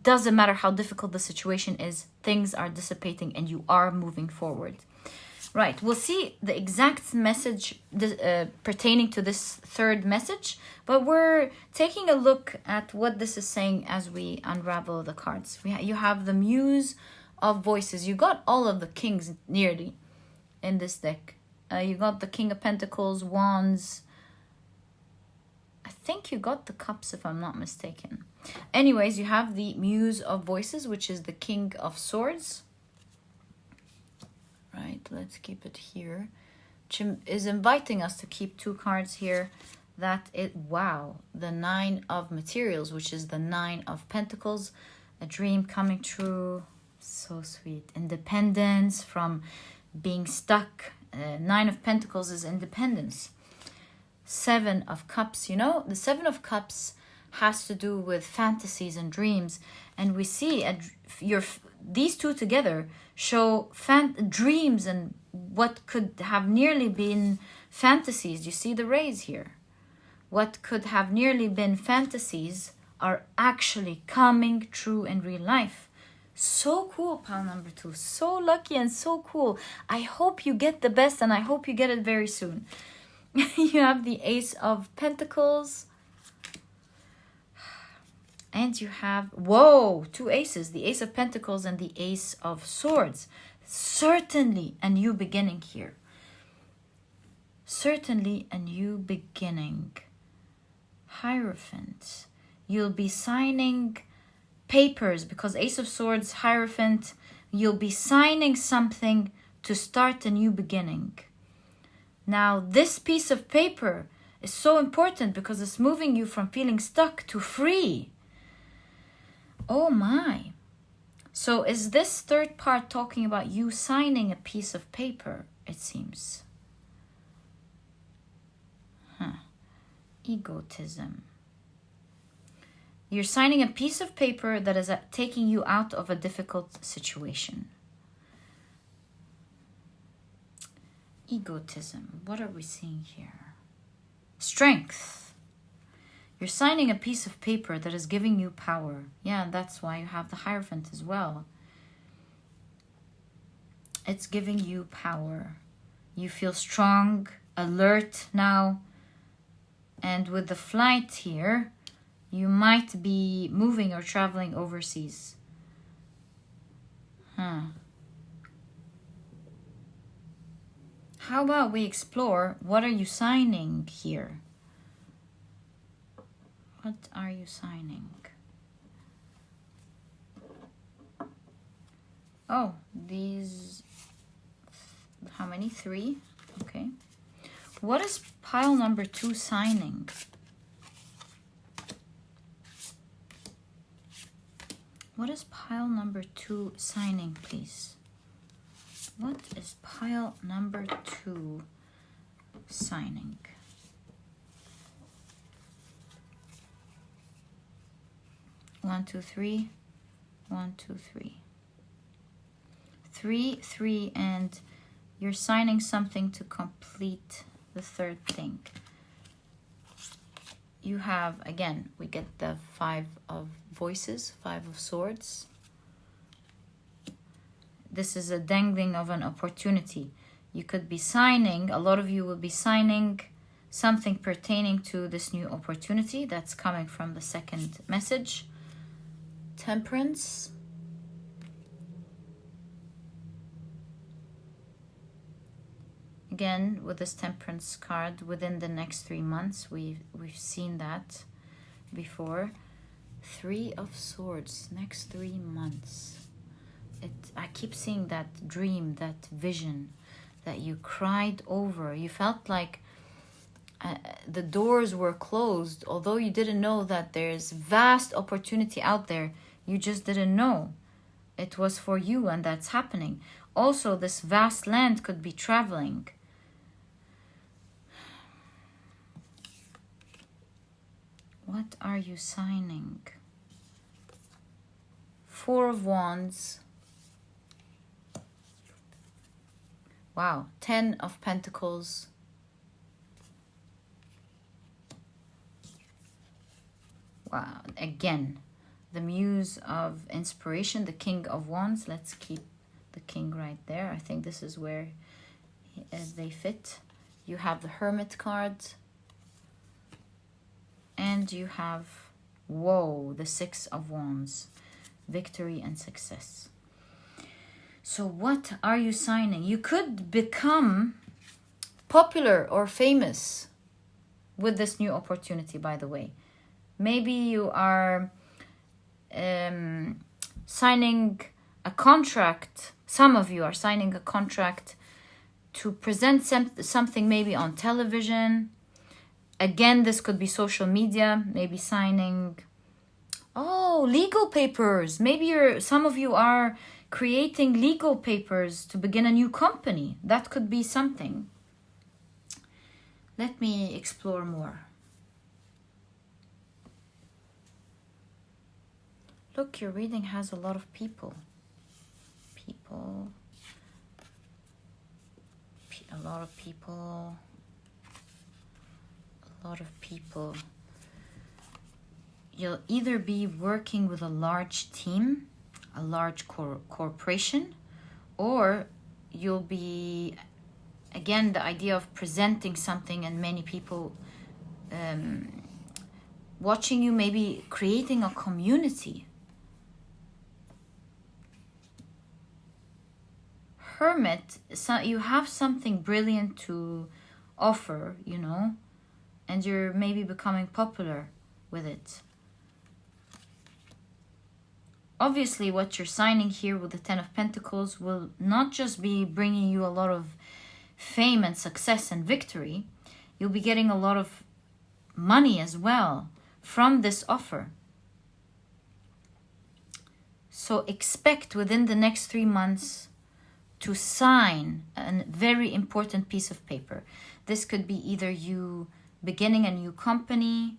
Doesn't matter how difficult the situation is. Things are dissipating and you are moving forward. Right, we'll see the exact message pertaining to this third message, but we're taking a look at what this is saying as we unravel the cards. You have the Muse of Voices. You got all of the kings nearly in this deck. You got the King of Pentacles, Wands. I think you got the Cups if I'm not mistaken. Anyways, you have the Muse of Voices, which is the King of Swords. Right, let's keep it here. Which is inviting us to keep 2 cards here. Wow, the 9 of Materials, which is the 9 of Pentacles. A dream coming true. So sweet. Independence from being stuck. 9 of Pentacles is independence. 7 of Cups, you know, the 7 of Cups has to do with fantasies and dreams. And we see these two together show dreams and what could have nearly been fantasies. You see the rays here. What could have nearly been fantasies are actually coming true in real life. So cool, pile number 2. So lucky and so cool. I hope you get the best and I hope you get it very soon. You have the Ace of Pentacles. And you have, whoa, 2 aces. The Ace of Pentacles and the Ace of Swords. Certainly a new beginning here. Certainly a new beginning. Hierophant. You'll be signing papers because Ace of Swords, Hierophant, you'll be signing something to start a new beginning. Now, this piece of paper is so important because it's moving you from feeling stuck to free. Oh my. So is this third part talking about you signing a piece of paper, it seems? Egotism. You're signing a piece of paper that is taking you out of a difficult situation. Egotism. What are we seeing here? Strength. You're signing a piece of paper that is giving you power. Yeah, that's why you have the Hierophant as well. It's giving you power. You feel strong, alert now. And with the Flight here, you might be moving or traveling overseas. How about we explore, what are you signing here? What are you signing? Oh, these, how many? 3? Okay. What is pile number 2 signing? What is pile number 2 signing, please? What is pile number 2 signing? One, two, three. 1, 2, 3. 3, 3, and You're signing something to complete the third thing. You have, again, we get the 5 of voices, 5 of swords. This is a dangling of an opportunity. You could be signing, a lot of you will be signing something pertaining to this new opportunity that's coming from the second message. Temperance. Again, with this Temperance card, within the next 3 months, we've seen that before. 3 of Swords, next 3 months. I keep seeing that dream, that vision that you cried over. You felt like the doors were closed, although you didn't know that there's vast opportunity out there. You just didn't know it was for you, and that's happening. Also, this vast land could be traveling. What are you signing? 4 of Wands. Wow, 10 of Pentacles. Wow, again, the Muse of Inspiration, the King of Wands. Let's keep the King right there. I think this is where they fit. You have the Hermit card. And you have, whoa, the 6 of Wands. Victory and success. So what are you signing? You could become popular or famous with this new opportunity, by the way. Maybe you are signing a contract. Some of you are signing a contract to present something maybe on television. Again, this could be social media, maybe signing, legal papers. Maybe some of you are creating legal papers to begin a new company. That could be something. Let me explore more. Look, your reading has a lot of people. A lot of people. You'll either be working with a large team, a large corporation, or you'll be, again, the idea of presenting something and many people watching you, maybe creating a community. Hermit, so you have something brilliant to offer, you know, and you're maybe becoming popular with it. Obviously, what you're signing here with the 10 of Pentacles will not just be bringing you a lot of fame and success and victory. You'll be getting a lot of money as well from this offer. So expect within the next 3 months to sign a very important piece of paper. This could be either you beginning a new company,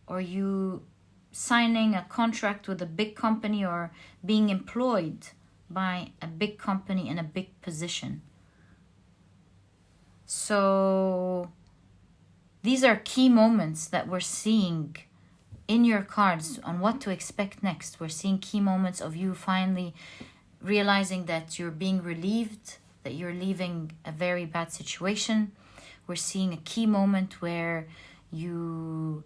or you signing a contract with a big company, or being employed by a big company in a big position. So these are key moments that we're seeing in your cards on what to expect next. We're seeing key moments of you finally realizing that you're being relieved, that you're leaving a very bad situation. We're seeing a key moment where you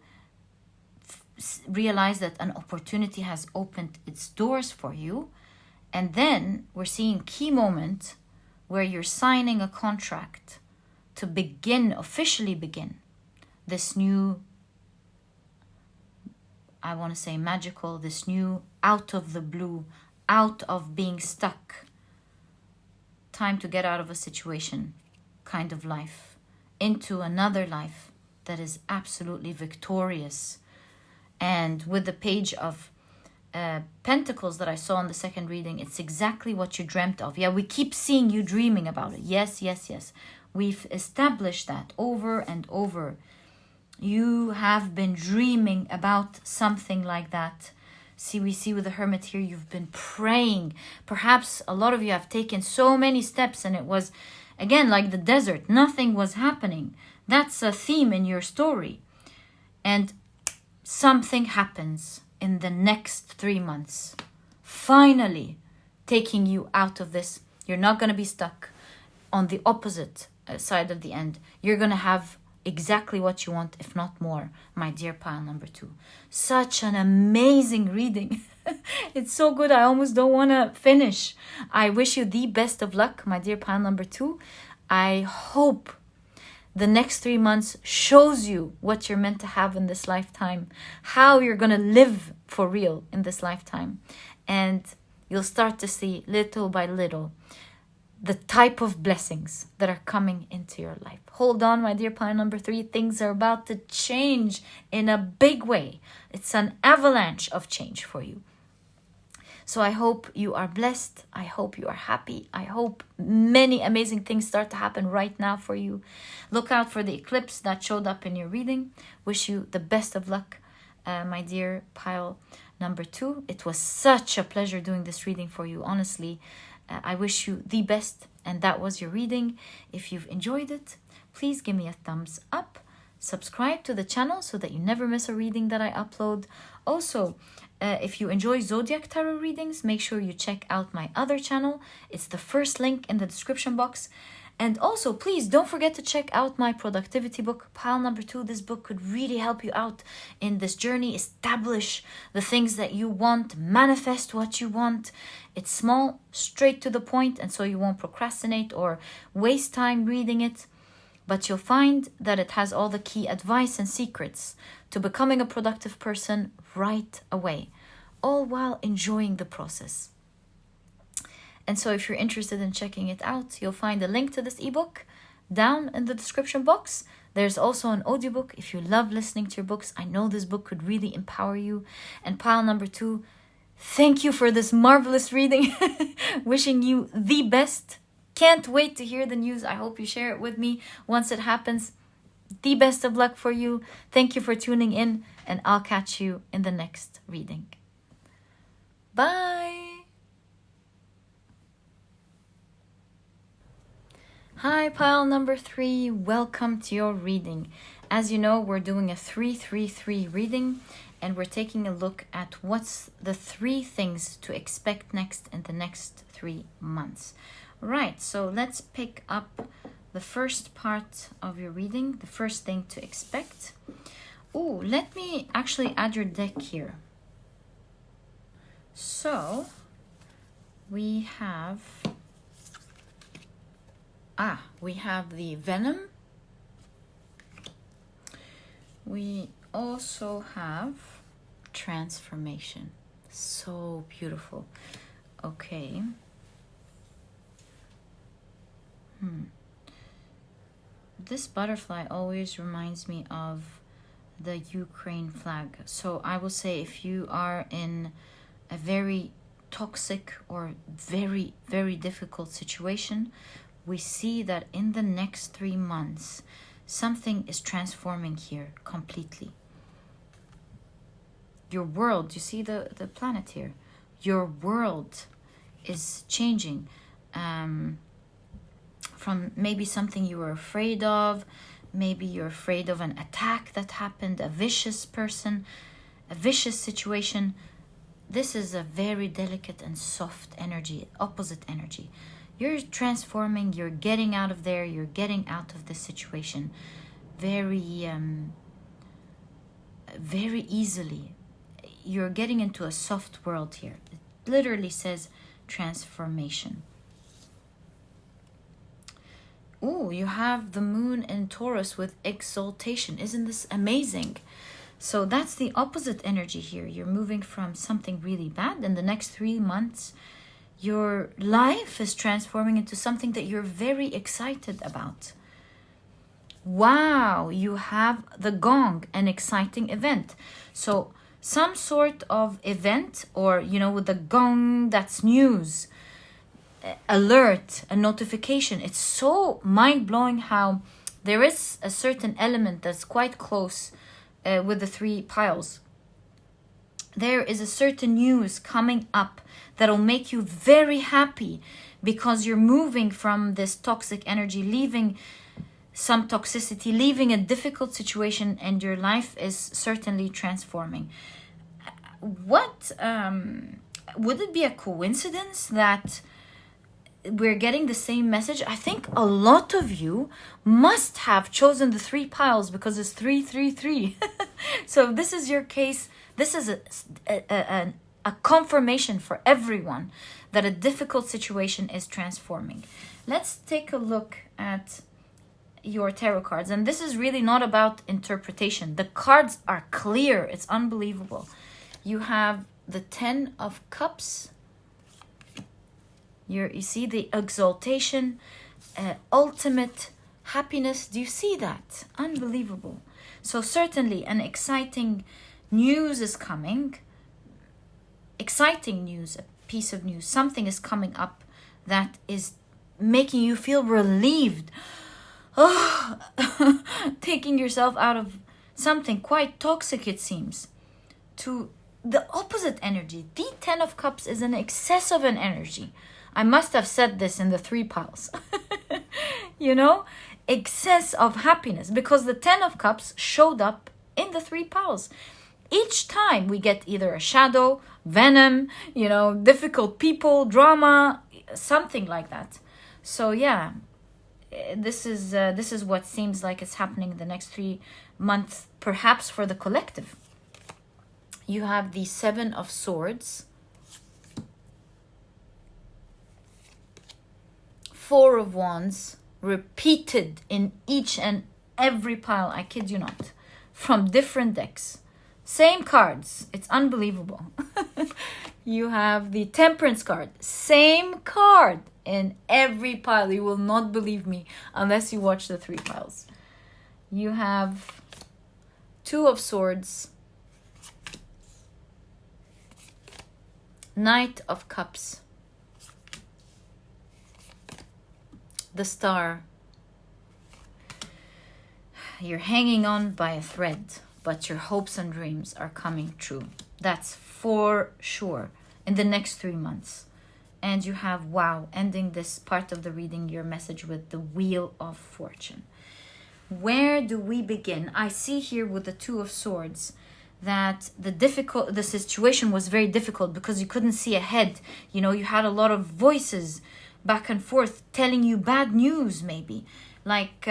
realize that an opportunity has opened its doors for you. And then we're seeing a key moment where you're signing a contract to officially begin this new, I want to say magical, this new out of the blue, out of being stuck, time to get out of a situation kind of life, into another life that is absolutely victorious. And with the Page of Pentacles that I saw in the second reading, it's exactly what you dreamt of. Yeah, we keep seeing you dreaming about it. Yes, yes, yes. We've established that over and over. You have been dreaming about something like that. See, we see with the Hermit here, you've been praying. Perhaps a lot of you have taken so many steps, and it was Again, like the desert, nothing was happening. That's a theme in your story. And something happens in the next 3 months. Finally, taking you out of this. You're not going to be stuck on the opposite side of the end. You're going to have exactly what you want, if not more, my dear pile number 2. Such an amazing reading. It's so good, I almost don't want to finish. I wish you the best of luck, my dear pile number 2. I hope the next 3 months shows you what you're meant to have in this lifetime, how you're going to live for real in this lifetime. And you'll start to see little by little the type of blessings that are coming into your life. Hold on, my dear pile number 3. Things are about to change in a big way. It's an avalanche of change for you. So I hope you are blessed. I hope you are happy. I hope many amazing things start to happen right now for you. Look out for the eclipse that showed up in your reading. Wish you the best of luck, my dear pile number 2. It was such a pleasure doing this reading for you. Honestly, I wish you the best. And that was your reading. If you've enjoyed it, please give me a thumbs up. Subscribe to the channel so that you never miss a reading that I upload. Also, if you enjoy Zodiac Tarot readings, make sure you check out my other channel. It's the first link in the description box. And also, please don't forget to check out my productivity book, pile number 2. This book could really help you out in this journey. Establish the things that you want, manifest what you want. It's small, straight to the point, and so you won't procrastinate or waste time reading it. But you'll find that it has all the key advice and secrets to becoming a productive person right away, all while enjoying the process. And so if you're interested in checking it out, you'll find a link to this ebook down in the description box. There's also an audiobook if you love listening to your books. I know this book could really empower you. And pile number 2, thank you for this marvelous reading. Wishing you the best. Can't wait to hear the news. I hope you share it with me once it happens. The best of luck for you. Thank you for tuning in, and I'll catch you in the next reading. Bye. Hi, pile number 3. Welcome to your reading. As you know, we're doing a 333 reading, and we're taking a look at what's the 3 things to expect next in the next 3 months. Right, so let's pick up the first part of your reading, the first thing to expect. Oh, let me actually add your deck here. So, we have the Venom. We also have Transformation. So beautiful. Okay. This butterfly always reminds me of the Ukraine flag. So I will say, if you are in a very toxic or very, very difficult situation, we see that in the next 3 months, something is transforming here completely. Your world, you see the planet here, your world is changing. From maybe something you were afraid of, maybe you're afraid of an attack that happened, a vicious person, a vicious situation. This is a very delicate and soft energy, opposite energy. You're transforming, you're getting out of there, you're getting out of this situation very, very easily. You're getting into a soft world here. It literally says transformation. Oh, you have the moon in Taurus with exaltation. Isn't this amazing? So that's the opposite energy here. You're moving from something really bad. In the next 3 months, your life is transforming into something that you're very excited about. Wow, you have the gong, an exciting event. So some sort of event, or, you know, with the gong, that's news. Alert, a notification. It's so mind-blowing how there is a certain element that's quite close with the 3 piles. There is a certain news coming up that'll make you very happy, because you're moving from this toxic energy, leaving some toxicity, leaving a difficult situation, and your life is certainly transforming. What would it be a coincidence that we're getting the same message? I think a lot of you must have chosen the 3 piles because it's 333. So if this is your case, this is a confirmation for everyone that a difficult situation is transforming. Let's take a look at your tarot cards. And this is really not about interpretation. The cards are clear. It's unbelievable. You have the 10 of Cups. You see the exaltation, ultimate happiness. Do you see that? Unbelievable. So certainly an exciting news is coming. Exciting news, a piece of news. Something is coming up that is making you feel relieved. Oh, taking yourself out of something quite toxic, it seems, to the opposite energy. The 10 of Cups is an excess of an energy. I must have said this in the 3 piles. You know, excess of happiness, because the 10 of Cups showed up in the 3 piles. Each time we get either a shadow, venom, you know, difficult people, drama, something like that. So yeah, this is what seems like it's happening in the next 3 months, perhaps for the collective. You have the 7 of Swords, 4 of Wands, repeated in each and every pile, I kid you not, from different decks. Same cards. It's unbelievable. You have the Temperance card. Same card in every pile. You will not believe me unless you watch the 3 piles. You have 2 of Swords, Knight of Cups, the Star. You're hanging on by a thread, but your hopes and dreams are coming true. That's for sure in the next 3 months. And you have, wow, ending this part of the reading, your message with the Wheel of Fortune. Where do we begin? I see here with the 2 of Swords that the situation was very difficult because you couldn't see ahead. You know, you had a lot of voices back and forth telling you bad news, maybe. Like,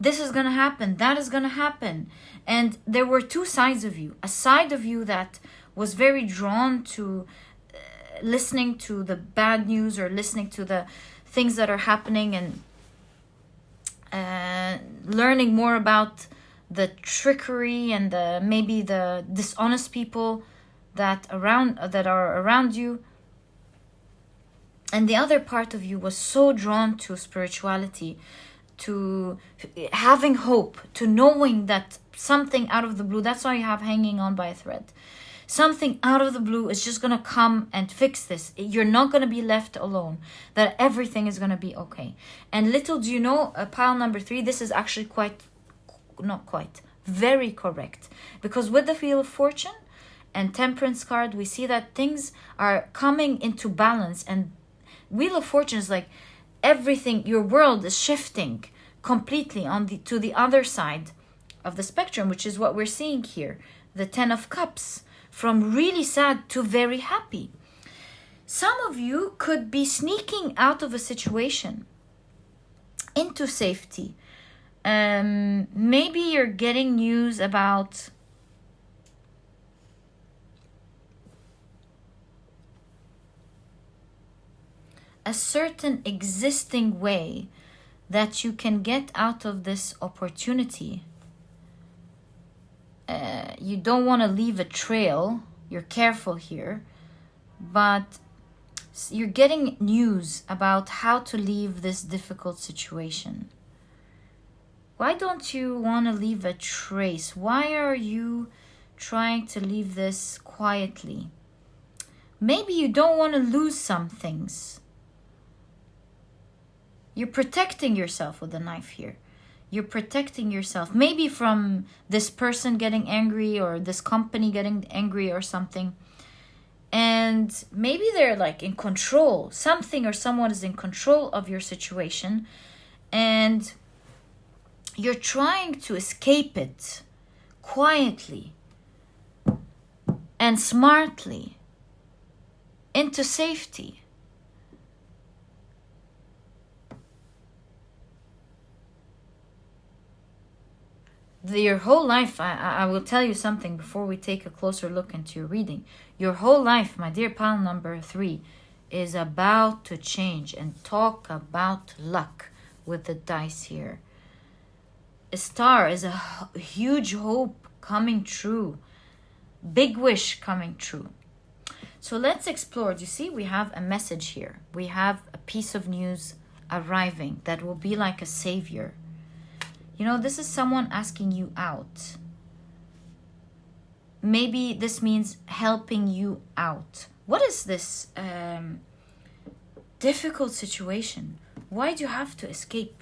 this is going to happen, that is going to happen. And there were 2 sides of you. A side of you that was very drawn to listening to the bad news or listening to the things that are happening and learning more about the trickery and maybe the dishonest people that are around you. And the other part of you was so drawn to spirituality, to having hope, to knowing that something out of the blue, that's why you have hanging on by a thread. Something out of the blue is just going to come and fix this. You're not going to be left alone. That everything is going to be okay. And little do you know, pile number 3, this is actually very correct. Because with the Wheel of Fortune and Temperance card, we see that things are coming into balance. And Wheel of Fortune is like everything, your world is shifting completely to the other side of the spectrum, which is what we're seeing here. The 10 of Cups. From really sad to very happy. Some of you could be sneaking out of a situation into safety. Maybe you're getting news about a certain existing way that you can get out of this opportunity. You don't want to leave a trail. You're careful here. But you're getting news about how to leave this difficult situation. Why don't you want to leave a trace? Why are you trying to leave this quietly? Maybe you don't want to lose some things. You're protecting yourself with a knife here. You're protecting yourself. Maybe from this person getting angry or this company getting angry or something. And maybe they're like in control. Something or someone is in control of your situation, and you're trying to escape it quietly and smartly into safety. Your whole life, I will tell you something before we take a closer look into your reading. Your whole life, my dear pile number 3, is about to change. And talk about luck with the dice here. A star is a huge hope coming true. Big wish coming true. So let's explore. Do you see we have a message here? We have a piece of news arriving that will be like a savior. You know, this is someone asking you out. Maybe this means helping you out. What is this difficult situation? Why do you have to escape?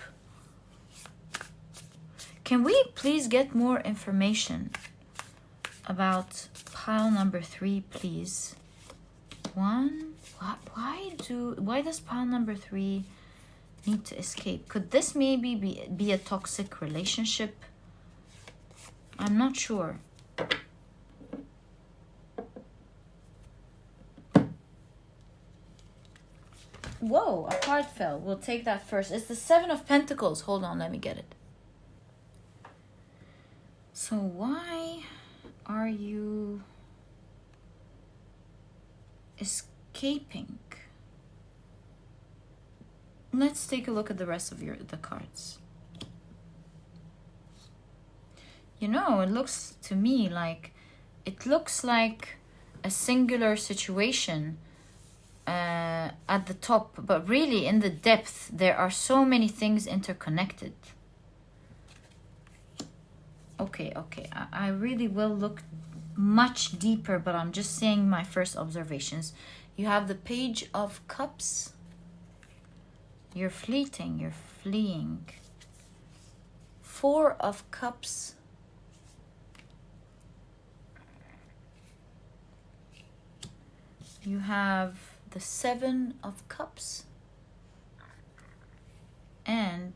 Can we please get more information about pile number 3, please? Why does pile number 3 need to escape? Could this maybe be a toxic relationship? I'm not sure. Whoa, a card fell. We'll take that first. It's the 7 of Pentacles. Hold on, let me get it. So why are you escaping? Let's take a look at the rest of the cards. You know, it looks to me like a singular situation at the top, but really in the depth there are so many things interconnected. Okay, I really will look much deeper, but I'm just saying my first observations. You have the Page of Cups. You're fleeting, you're fleeing. 4 of Cups. You have the 7 of Cups. And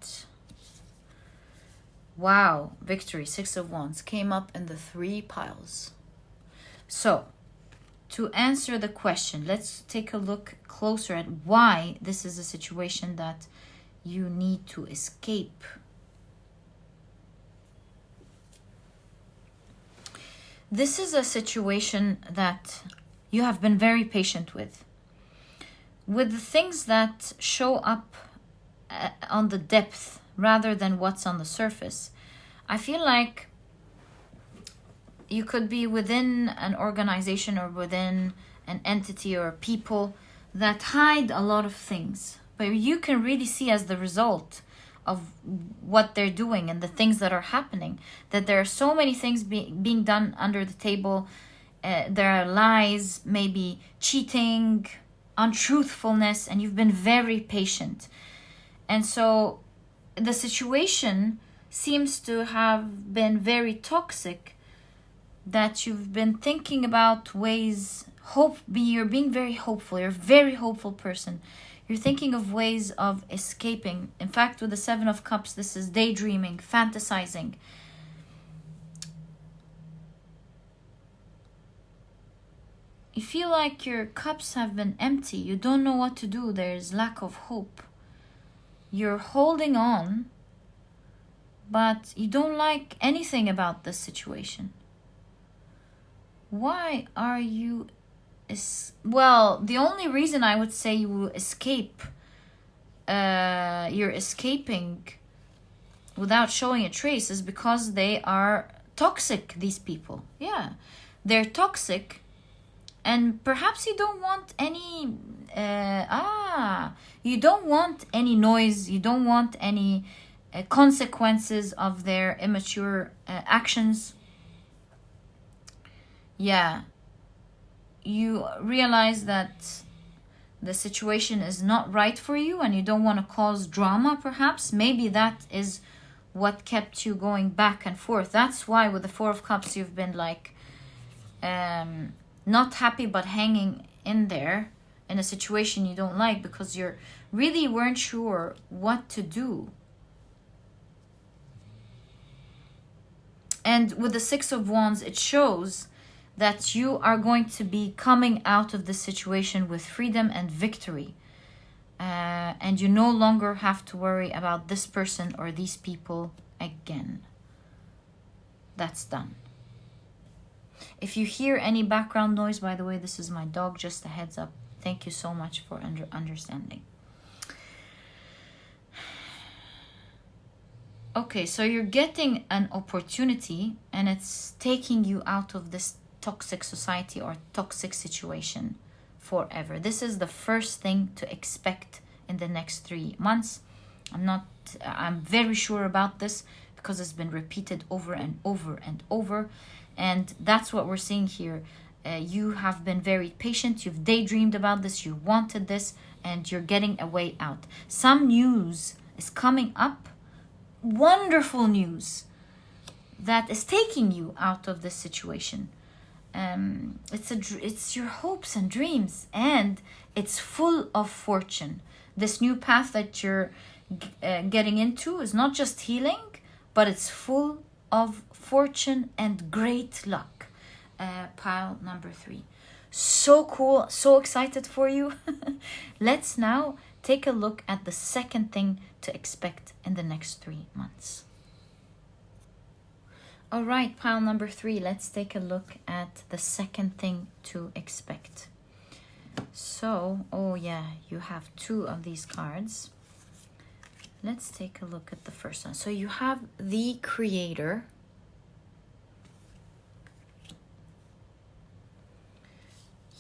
wow, victory, 6 of Wands came up in the 3 piles. So, to answer the question, let's take a look closer at why this is a situation that you need to escape. This is a situation that you have been very patient with. With the things that show up on the depth rather than what's on the surface. I feel like you could be within an organization or within an entity or people that hide a lot of things, but you can really see as the result of what they're doing and the things that are happening that there are so many things being done under the table. There are lies, maybe cheating, untruthfulness, and you've been very patient. And so the situation seems to have been very toxic, that you've been thinking about ways, you're being very hopeful, you're a very hopeful person. You're thinking of ways of escaping. In fact, with the 7 of Cups, this is daydreaming, fantasizing. You feel like your cups have been empty. You don't know what to do. There's lack of hope. You're holding on, but you don't like anything about this situation. Why are you... Well, the only reason I would say you will escape, you're escaping without showing a trace, is because they are toxic, these people. Yeah, they're toxic. And perhaps you don't want any, you don't want any noise, you don't want any consequences of their immature actions. Yeah, you realize that the situation is not right for you and you don't want to cause drama, perhaps. Maybe that is what kept you going back and forth. That's why with the 4 of Cups you've been like... not happy but hanging in there in a situation you don't like because you're really weren't sure what to do. And with the Six of Wands, it shows that you are going to be coming out of this situation with freedom and victory. And you no longer have to worry about this person or these people again. That's done. If you hear any background noise, by the way, this is my dog, just a heads up. Thank you so much for understanding. Okay, so you're getting an opportunity and it's taking you out of this toxic society or toxic situation forever. This is the first thing to expect in the next 3 months. I'm very sure about this because it's been repeated over and over and over. And that's what we're seeing here. You have been very patient. You've daydreamed about this. You wanted this and you're getting a way out. Some news is coming up. Wonderful news that is taking you out of this situation. It's your hopes and dreams, and it's full of fortune. This new path that you're getting into is not just healing, but it's full of fortune and great luck. Pile number 3. So cool, so excited for you. Let's now take a look at the second thing to expect in the next 3 months. All right, pile number 3, let's take a look at the second thing to expect. So, oh yeah, you have 2 of these cards. Let's take a look at the first one. So you have the Creator.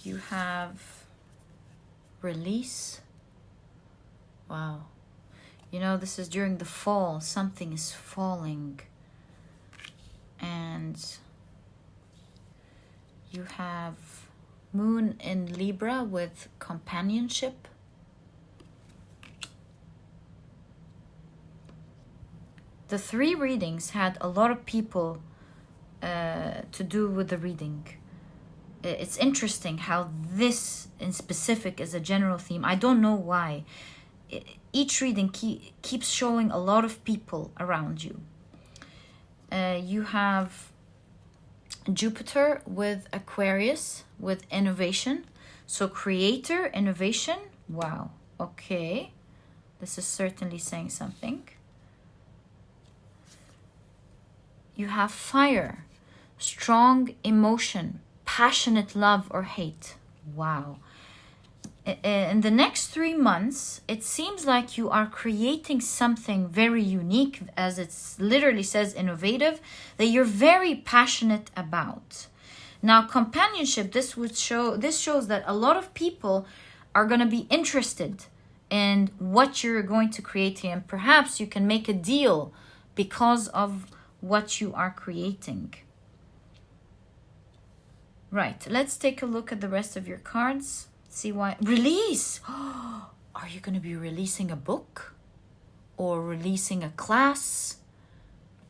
You have Release. Wow. You know, this is during the fall. Something is falling. And you have Moon in Libra with companionship. The 3 readings had a lot of people to do with the reading. It's interesting how this in specific is a general theme. I don't know why. Each reading keeps showing a lot of people around you. You have Jupiter with Aquarius with innovation. So creator, innovation. Wow. Okay. This is certainly saying something. You have fire, strong emotion, passionate love or hate. Wow. In the next 3 months, it seems like you are creating something very unique, as it literally says innovative, that you're very passionate about. Now, companionship, this shows that a lot of people are going to be interested in what you're going to create here, and perhaps you can make a deal because of what you are creating. Right, let's take a look at the rest of your cards. See why. Release! Are you going to be releasing a book? Or releasing a class?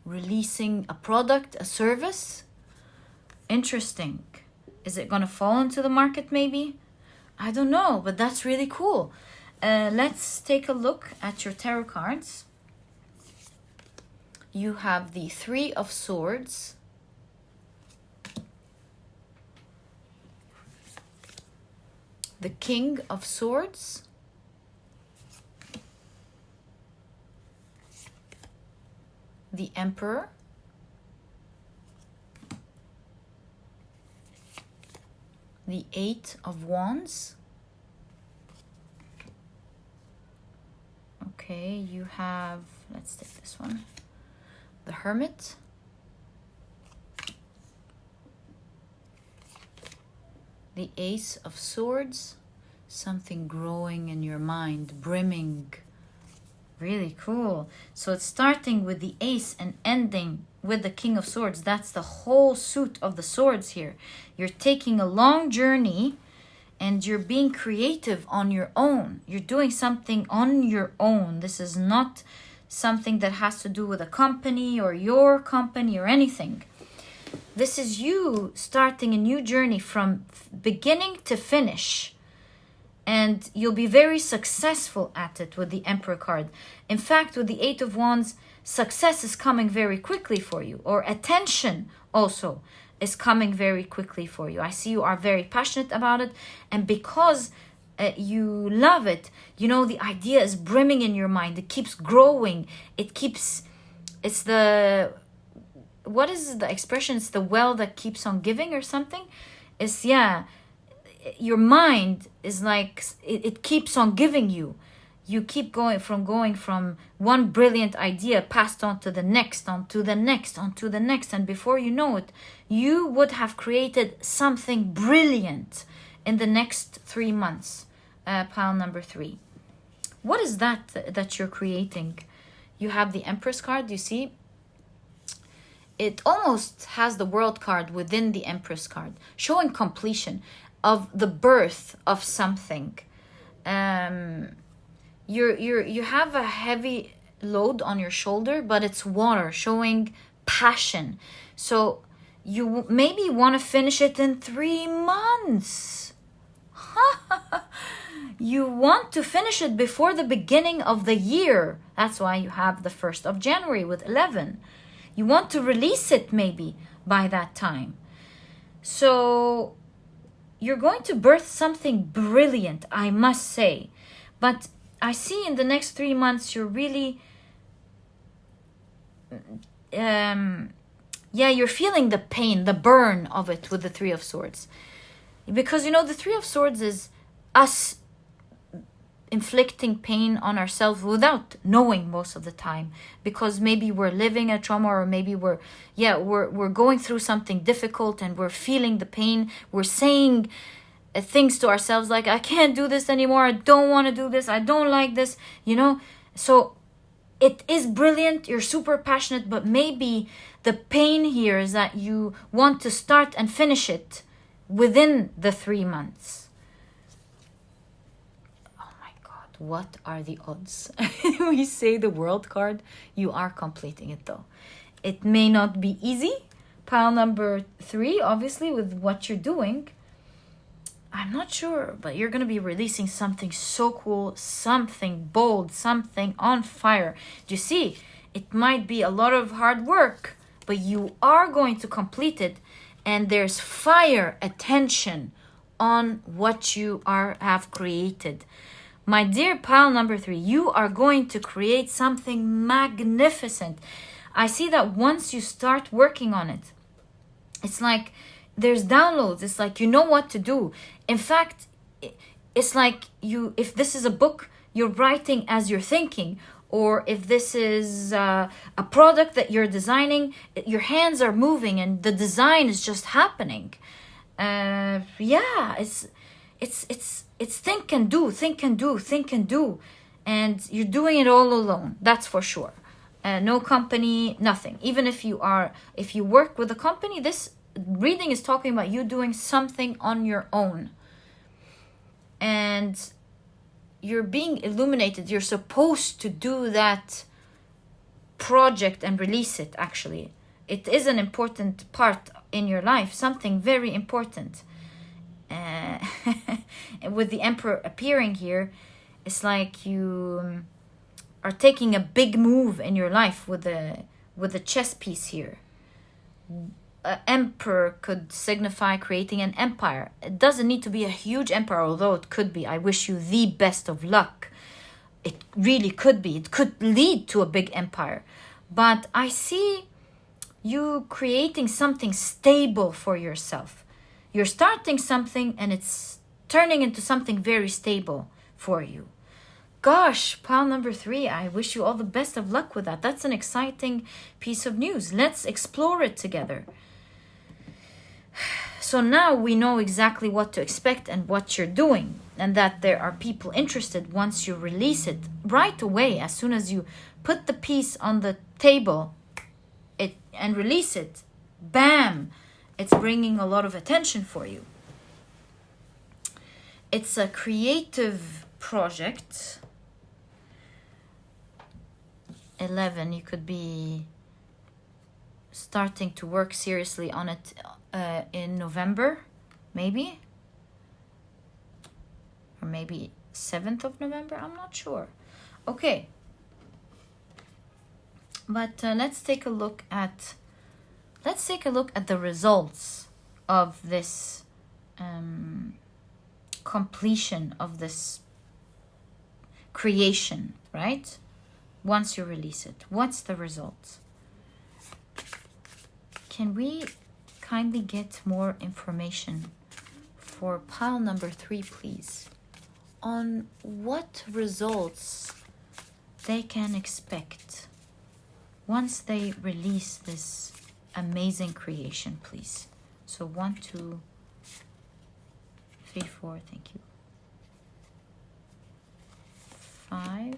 Releasing a product, a service? Interesting. Is it going to fall into the market maybe? I don't know, but that's really cool. Let's take a look at your tarot cards. You have the 3 of Swords. The King of Swords. The Emperor. The 8 of Wands. Okay, you have, let's take this one. The Hermit. The Ace of Swords. Something growing in your mind, brimming. Really cool. So it's starting with the Ace and ending with the King of Swords. That's the whole suit of the swords here. You're taking a long journey and you're being creative on your own. You're doing something on your own. This is not something that has to do with a company or your company or anything. This is you starting a new journey from beginning to finish. And you'll be very successful at it with the Emperor card. In fact, with the Eight of Wands, success is coming very quickly for you. Or attention also is coming very quickly for you. I see you are very passionate about it. And because you love it, you know, the idea is brimming in your mind. It keeps growing. It's the, what is the expression? It's the well that keeps on giving or something. It's, yeah, your mind is like, it keeps on giving you. You keep going from one brilliant idea passed on to the next, on to the next, on to the next. And before you know it, you would have created something brilliant in the next 3 months. Pile number 3. What is that you're creating? You have the Empress card, you see? It almost has the World card within the Empress card, showing completion of the birth of something. You have a heavy load on your shoulder, but it's water, showing passion. So you maybe want to finish it in 3 months. You want to finish it before the beginning of the year. That's why you have the 1st of January with 11. You want to release it maybe by that time. So you're going to birth something brilliant, I must say. But I see in the next 3 months, you're really, you're feeling the pain, the burn of it with the 3 of Swords. Because, you know, the 3 of Swords is us inflicting pain on ourselves without knowing most of the time, because maybe we're living a trauma, or maybe we're going through something difficult and we're feeling the pain. We're saying things to ourselves like, I can't do this anymore, I don't want to do this, I don't like this, you know. So it is brilliant, you're super passionate, but maybe the pain here is that you want to start and finish it within the 3 months. What are the odds? We say the World card, you are completing it though. It may not be easy. Pile number 3, obviously, with what you're doing. I'm not sure, but you're going to be releasing something so cool, something bold, something on fire. Do you see? It might be a lot of hard work, but you are going to complete it. And there's fire, attention on what you have created. My dear pile number 3, you are going to create something magnificent. I see that once you start working on it, it's like there's downloads. It's like you know what to do. In fact, it's like if this is a book, you're writing as you're thinking. Or if this is a product that you're designing, your hands are moving and the design is just happening. It's think and do, think and do, think and do. And you're doing it all alone, that's for sure. No company, nothing. Even if you work with a company, this reading is talking about you doing something on your own. And you're being illuminated. You're supposed to do that project and release it, actually. It is an important part in your life, something very important. With the Emperor appearing here, it's like you are taking a big move in your life with the chess piece here. Emperor could signify creating an empire. It doesn't need to be a huge empire, although it could be. I wish you the best of luck. It really could be. It could lead to a big empire. But I see you creating something stable for yourself. You're starting something and it's turning into something very stable for you. Gosh, pile number 3, I wish you all the best of luck with that. That's an exciting piece of news. Let's explore it together. So now we know exactly what to expect and what you're doing, and that there are people interested once you release it right away. As soon as you put the piece on the table and release it, bam, it's bringing a lot of attention for you. It's a creative project. 11, you could be starting to work seriously on it in November, maybe, or maybe 7th of November, I'm not sure. Okay, but let's take a look at the results of this completion of this creation, right? Once you release it, what's the result? Can we kindly get more information for pile number 3, please, on what results they can expect once they release this amazing creation, please? So 1, 2, 3, 4, thank you. 5,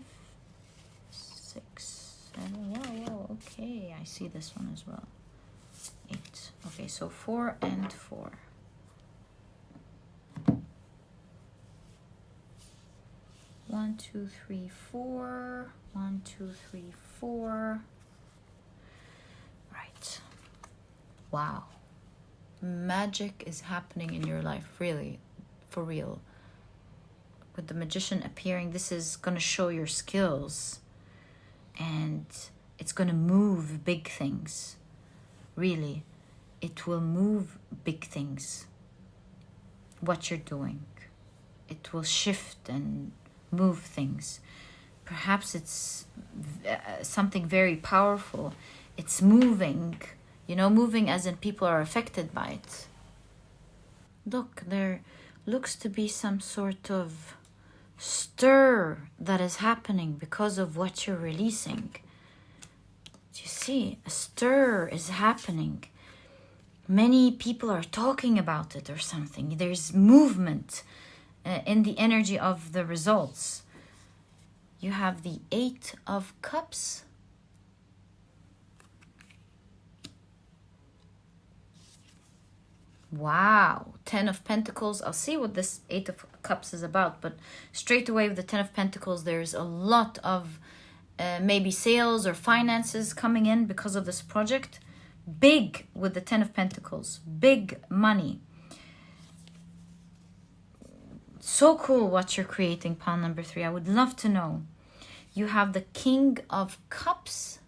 6, 7, whoa, okay, I see this one as well. 8, okay, so 4 and 4. 1, 2, 3, 4. 1, 2, 3, 4. Right. Wow. Magic is happening in your life, really, for real. With the Magician appearing, this is going to show your skills, and it's going to move big things. Really, it will move big things. What you're doing, it will shift and move things. Perhaps it's something very powerful. It's moving, moving as in people are affected by it. Look, there looks to be some sort of stir that is happening because of what you're releasing. Do you see? A stir is happening. Many people are talking about it or something. There's movement in the energy of the results. You have the 8 of Cups. Wow, 10 of Pentacles. I'll see what this 8 of Cups is about, but straight away with the 10 of Pentacles, there's a lot of maybe sales or finances coming in because of this project. Big with the 10 of Pentacles, big money. So cool what you're creating, pile number 3. I would love to know. You have the King of Cups.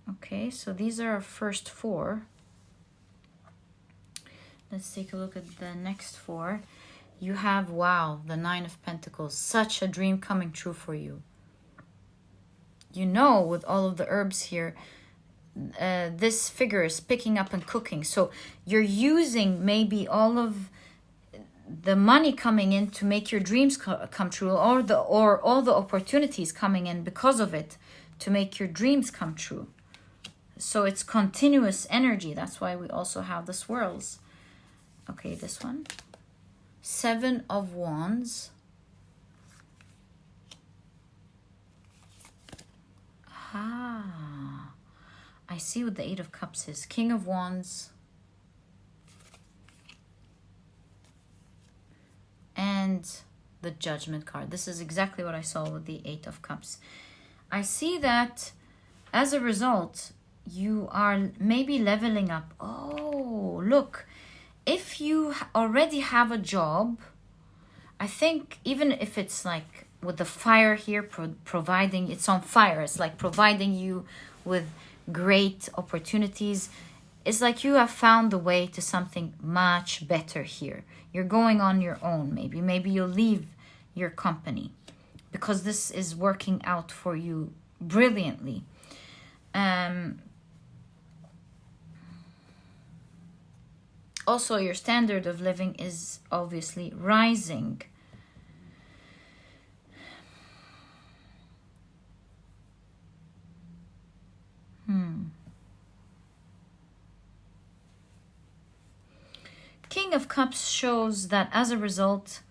Okay, so these are our first 4. Let's take a look at the next 4. You have, wow, the 9 of Pentacles. Such a dream coming true for you. With all of the herbs here, this figure is picking up and cooking. So you're using maybe all of the money coming in to make your dreams come true, or all the opportunities coming in because of it to make your dreams come true. So it's continuous energy. That's why we also have the swirls. Okay, this one. 7 of Wands. Ah, I see what the 8 of Cups is. King of Wands. And the Judgment card. This is exactly what I saw with the 8 of Cups. I see that as a result, you are maybe leveling up. Oh, look. If you already have a job, I think even if it's like with the fire here, providing, it's on fire. It's like providing you with great opportunities. It's like you have found the way to something much better here. You're going on your own, maybe. Maybe you'll leave your company because this is working out for you brilliantly. Also, your standard of living is obviously rising. King of Cups shows that as a result,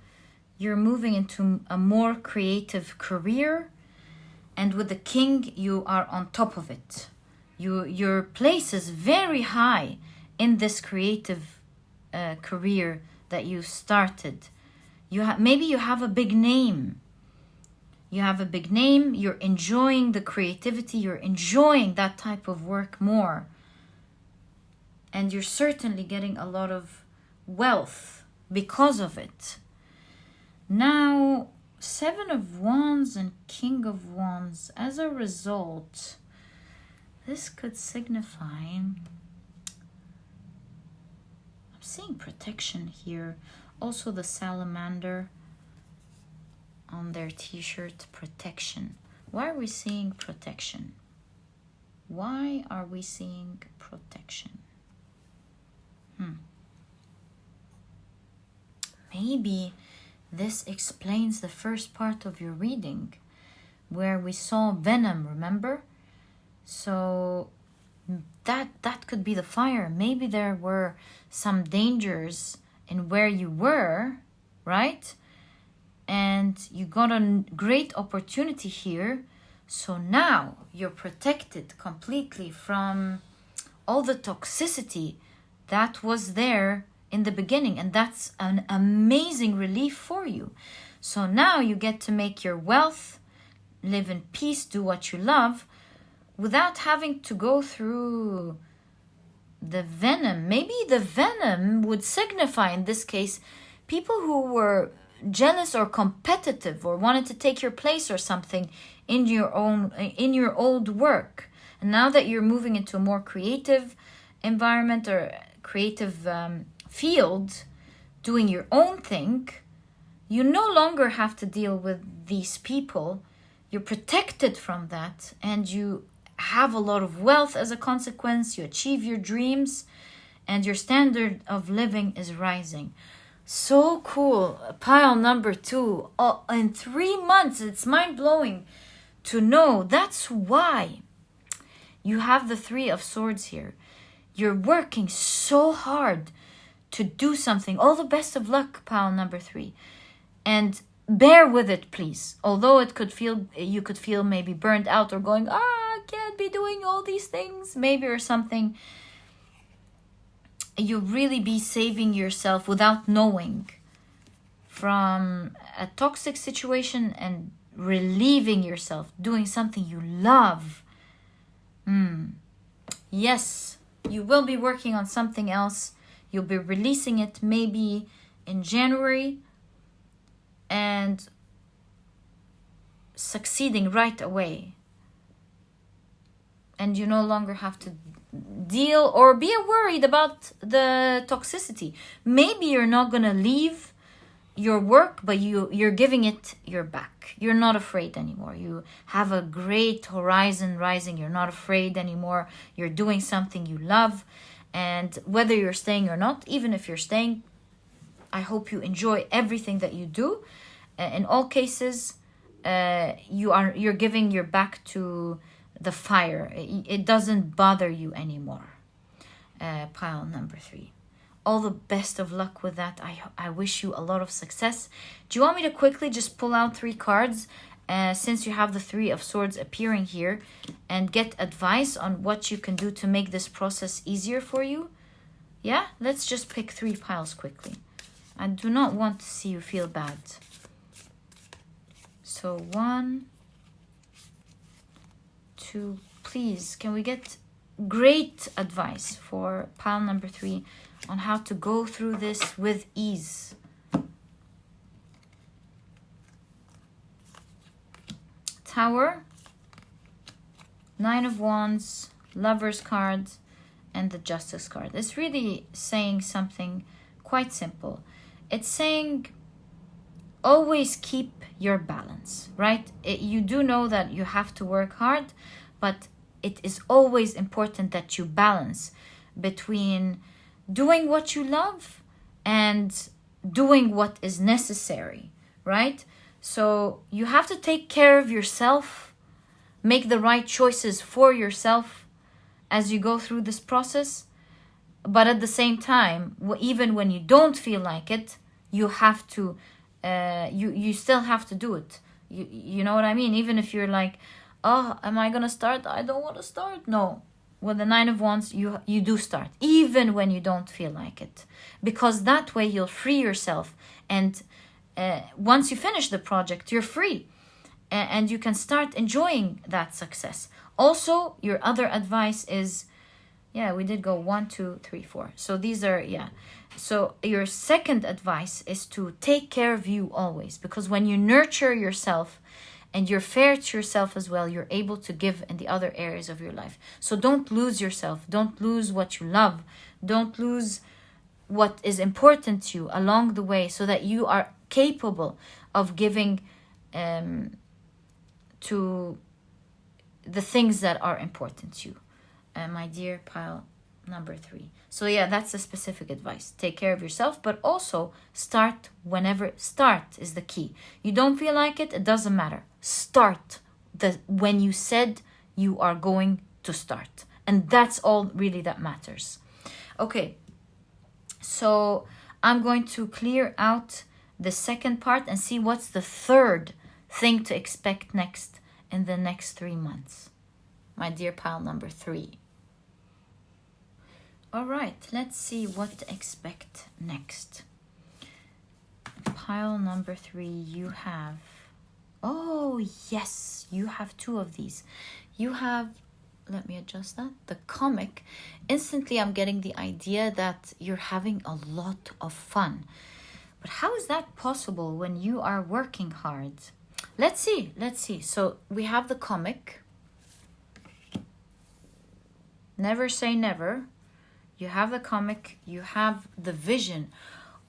you're moving into a more creative career. And with the King, you are on top of it. Your place is very high in this creative career that you started. Maybe you have a big name. You have a big name. You're enjoying the creativity. You're enjoying that type of work more. And you're certainly getting a lot of wealth because of it. Now, Seven of Wands and King of Wands. As a result, this could signify... I'm seeing protection here. Also the salamander on their t-shirt, protection. Why are we seeing protection? Why are we seeing protection? Maybe this explains the first part of your reading where we saw venom, remember? So that could be the fire. Maybe there were some dangers in where you were, right? And you got a great opportunity here. So now you're protected completely from all the toxicity that was there in the beginning. And that's an amazing relief for you. So now you get to make your wealth, live in peace, do what you love, without having to go through the venom. Maybe the venom would signify, in this case, people who were jealous or competitive or wanted to take your place or something in your old work. And now that you're moving into a more creative environment or creative field, doing your own thing, you no longer have to deal with these people. You're protected from that, and you have a lot of wealth as a consequence. You achieve your dreams, and your standard of living is rising. So cool. Pile number 2. Oh, in 3 months, it's mind-blowing to know. That's why you have the 3 of Swords here. You're working so hard to do something. All the best of luck, pile number 3. And bear with it, please. Although you could feel maybe burnt out or going, I can't be doing all these things, maybe, or something. You really be saving yourself without knowing from a toxic situation and relieving yourself, doing something you love. Yes, you will be working on something else. You'll be releasing it maybe in January and succeeding right away. And you no longer have to deal or be worried about the toxicity. Maybe you're not going to leave your work, but you're giving it your back. You're not afraid anymore. You have a great horizon rising. You're not afraid anymore. You're doing something you love. And whether you're staying or not, even if you're staying, I hope you enjoy everything that you do. In all cases, you're giving your back to the fire. It doesn't bother you anymore. Pile number 3. All the best of luck with that. I wish you a lot of success. Do you want me to quickly just pull out 3 cards since you have the 3 of Swords appearing here and get advice on what you can do to make this process easier for you? Yeah, let's just pick 3 piles quickly. I do not want to see you feel bad. So 1, 2, please, can we get great advice for pile number 3 on how to go through this with ease? Tower, 9 of Wands, Lover's card, and the Justice card. It's really saying something quite simple. It's saying always keep your balance, right? You do know that you have to work hard, but it is always important that you balance between doing what you love and doing what is necessary, right? So you have to take care of yourself, make the right choices for yourself as you go through this process. But at the same time, even when you don't feel like it, you have to, you still have to do it. You know what I mean? Even if you're like, oh, am I going to start? I don't want to start. No. With the 9 of Wands, you do start, even when you don't feel like it. Because that way you'll free yourself. And once you finish the project, you're free. and you can start enjoying that success. Also, your other advice is, yeah, we did go 1, 2, 3, 4. So these are, yeah. So your second advice is to take care of you always, because when you nurture yourself and you're fair to yourself as well, you're able to give in the other areas of your life. So don't lose yourself. Don't lose what you love. Don't lose what is important to you along the way, so that you are capable of giving to the things that are important to you. My dear pile number 3. So yeah, that's a specific advice. Take care of yourself, but also start whenever. Start is the key. You don't feel like it doesn't matter. Start when you said you are going to start. And that's all really that matters. Okay, so I'm going to clear out the second part and see what's the third thing to expect next in the next 3 months. My dear pile number 3. All right, let's see what to expect next. Pile number 3, you have... Oh, yes, you have 2 of these. You have... Let me adjust that. The comic. Instantly, I'm getting the idea that you're having a lot of fun. But how is that possible when you are working hard? Let's see. So we have the comic. Never say never. You have the comic. You have the vision.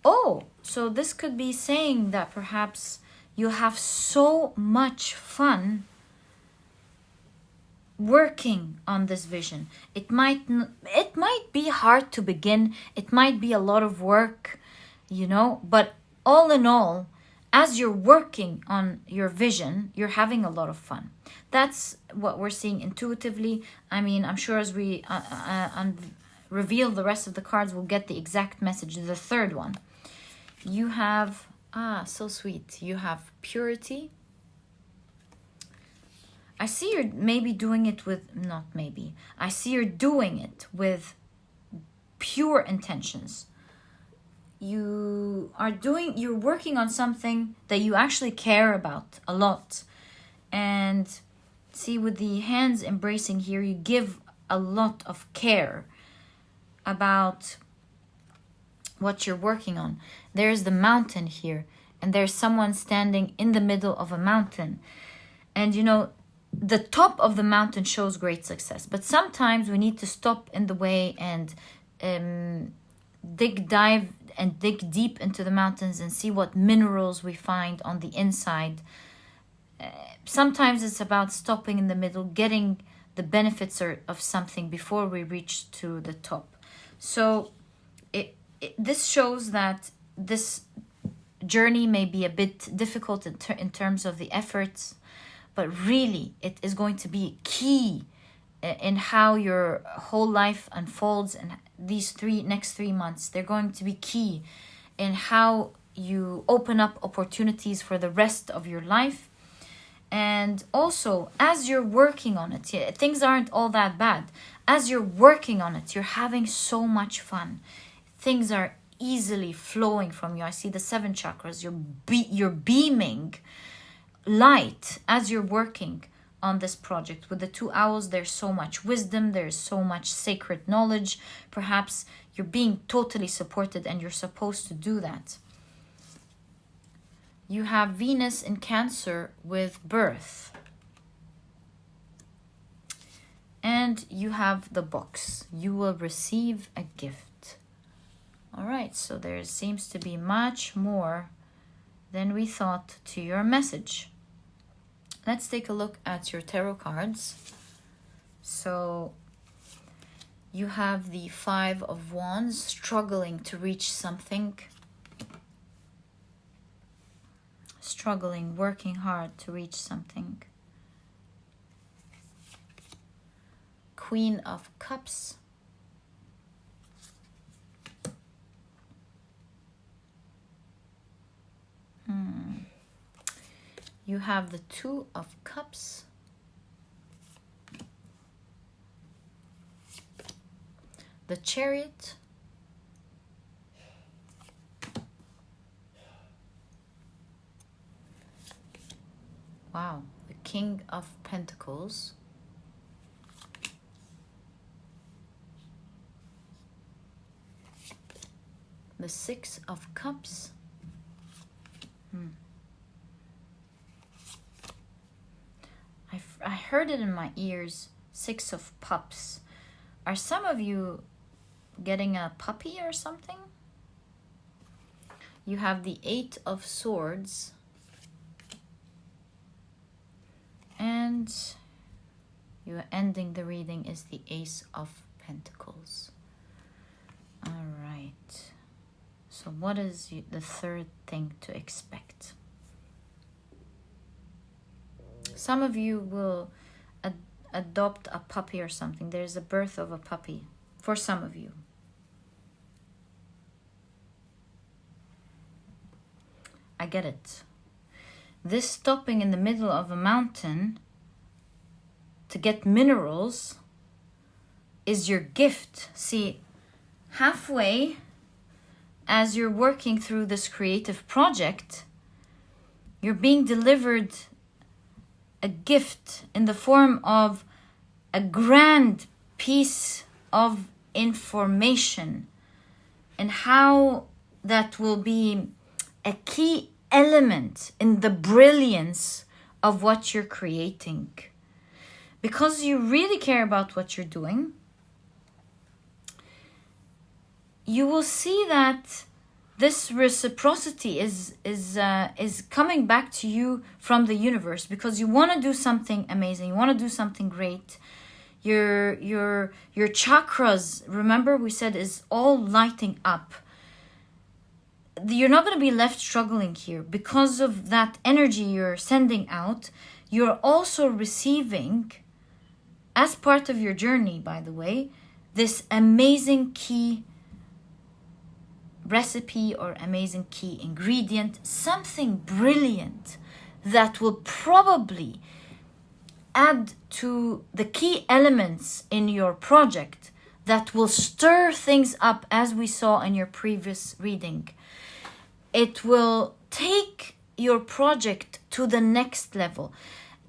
Oh, so this could be saying that perhaps you have so much fun working on this vision. It might be hard to begin. It might be a lot of work, but all in all, as you're working on your vision, you're having a lot of fun. That's what we're seeing intuitively. I mean, I'm sure as we reveal the rest of the cards, we'll get the exact message. The third one, you have, so sweet. You have purity. I see you're maybe doing it with, not maybe, I see you're doing it with pure intentions. You're working on something that you actually care about a lot. And see, with the hands embracing here, you give a lot of care about what you're working on. There's the mountain here, and there's someone standing in the middle of a mountain. And the top of the mountain shows great success, but sometimes we need to stop in the way and dig deep into the mountains and see what minerals we find on the inside. Sometimes it's about stopping in the middle, getting the benefits of something before we reach to the top. So this shows that this journey may be a bit difficult in terms of the efforts, but really it is going to be key in how your whole life unfolds. And these next 3 months, they're going to be key in how you open up opportunities for the rest of your life. And also, as you're working on it, things aren't all that bad. As you're working on it, you're having so much fun. Things are easily flowing from you. I see the 7 chakras. You're beaming light as you're working on this project. With the 2 owls, there's so much wisdom, there's so much sacred knowledge. Perhaps you're being totally supported and you're supposed to do that. You have Venus in Cancer with birth. And you have the box. You will receive a gift. All right, so there seems to be much more than we thought to your message. Let's take a look at your tarot cards. So you have the 5 of Wands, struggling to reach something. Struggling, working hard to reach something. Queen of Cups. You have the 2 of Cups. The Chariot. Wow, the King of Pentacles. The Six of Cups. I heard it in my ears. Six of Pups. Are some of you getting a puppy or something? You have the Eight of Swords. And you're ending the reading is the Ace of Pentacles. All right. So what is the third thing to expect? Some of you will adopt a puppy or something. There's a birth of a puppy for some of you. I get it. This stopping in the middle of a mountain to get minerals is your gift. See, halfway as you're working through this creative project, you're being delivered a gift in the form of a grand piece of information, and how that will be a key element in the brilliance of what you're creating. Because you really care about what you're doing, you will see that this reciprocity is coming back to you from the universe, because you want to do something amazing, you want to do something great. Your chakras, remember we said, is all lighting up. You're not going to be left struggling here. Because of that energy you're sending out, you're also receiving, as part of your journey, by the way, this amazing key recipe or amazing key ingredient, something brilliant that will probably add to the key elements in your project, that will stir things up, as we saw in your previous reading. It will take your project to the next level.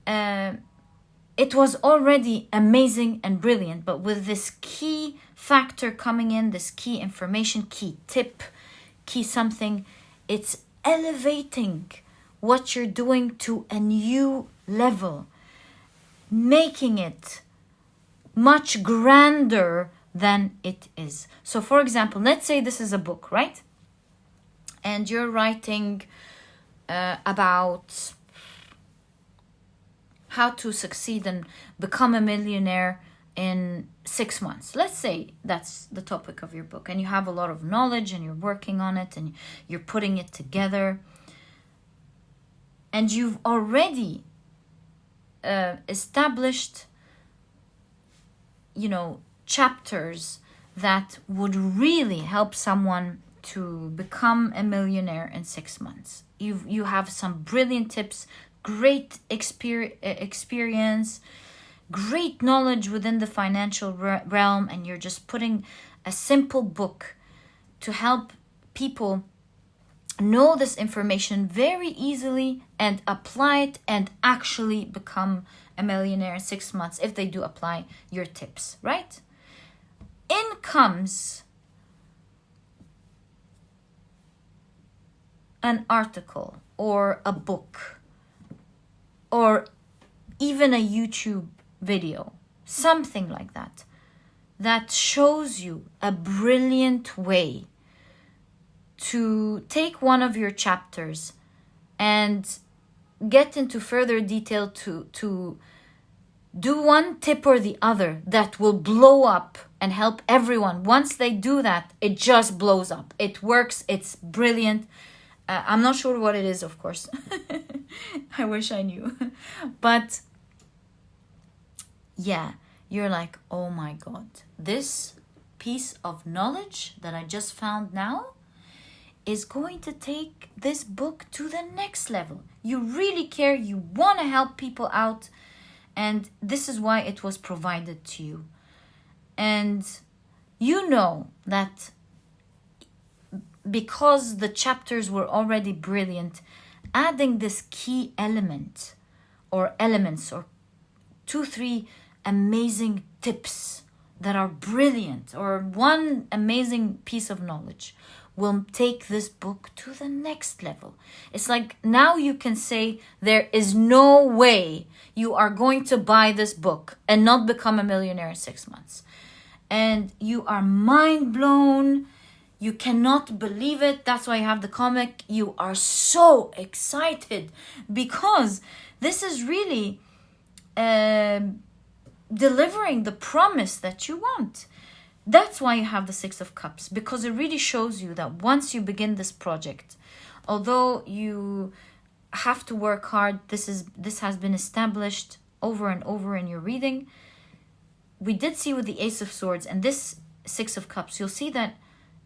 It was already amazing and brilliant, but with this key factor coming in, this key information, key tip, key something, it's elevating what you're doing to a new level, making it much grander than it is. So for example, let's say this is a book, right? And you're writing about how to succeed and become a millionaire in 6 months. Let's say that's the topic of your book, and you have a lot of knowledge and you're working on it and you're putting it together, and you've already established, chapters that would really help someone to become a millionaire in 6 months. You have some brilliant tips, great experience, great knowledge within the financial realm, and you're just putting a simple book to help people know this information very easily and apply it and actually become a millionaire in 6 months if they do apply your tips, right? In comes an article or a book or even a YouTube video, something like that, that shows you a brilliant way to take one of your chapters and get into further detail to do one tip or the other that will blow up and help everyone. Once they do that, it just blows up. It works. It's brilliant. I'm not sure what it is, of course. I wish I knew. But yeah, you're like, oh my God, this piece of knowledge that I just found now is going to take this book to the next level. You really care. You want to help people out. And this is why it was provided to you. And you know that because the chapters were already brilliant, adding this key element or elements or 2-3 amazing tips that are brilliant, or one amazing piece of knowledge will take this book to the next level. It's like now you can say there is no way you are going to buy this book and not become a millionaire in 6 months. And you are mind blown. You cannot believe it. That's why you have the comic. You are so excited because this is really delivering the promise that you want. That's why you have the Six of Cups, because it really shows you that once you begin this project, although you have to work hard, this has been established over and over in your reading. We did see with the Ace of Swords and this Six of Cups, you'll see that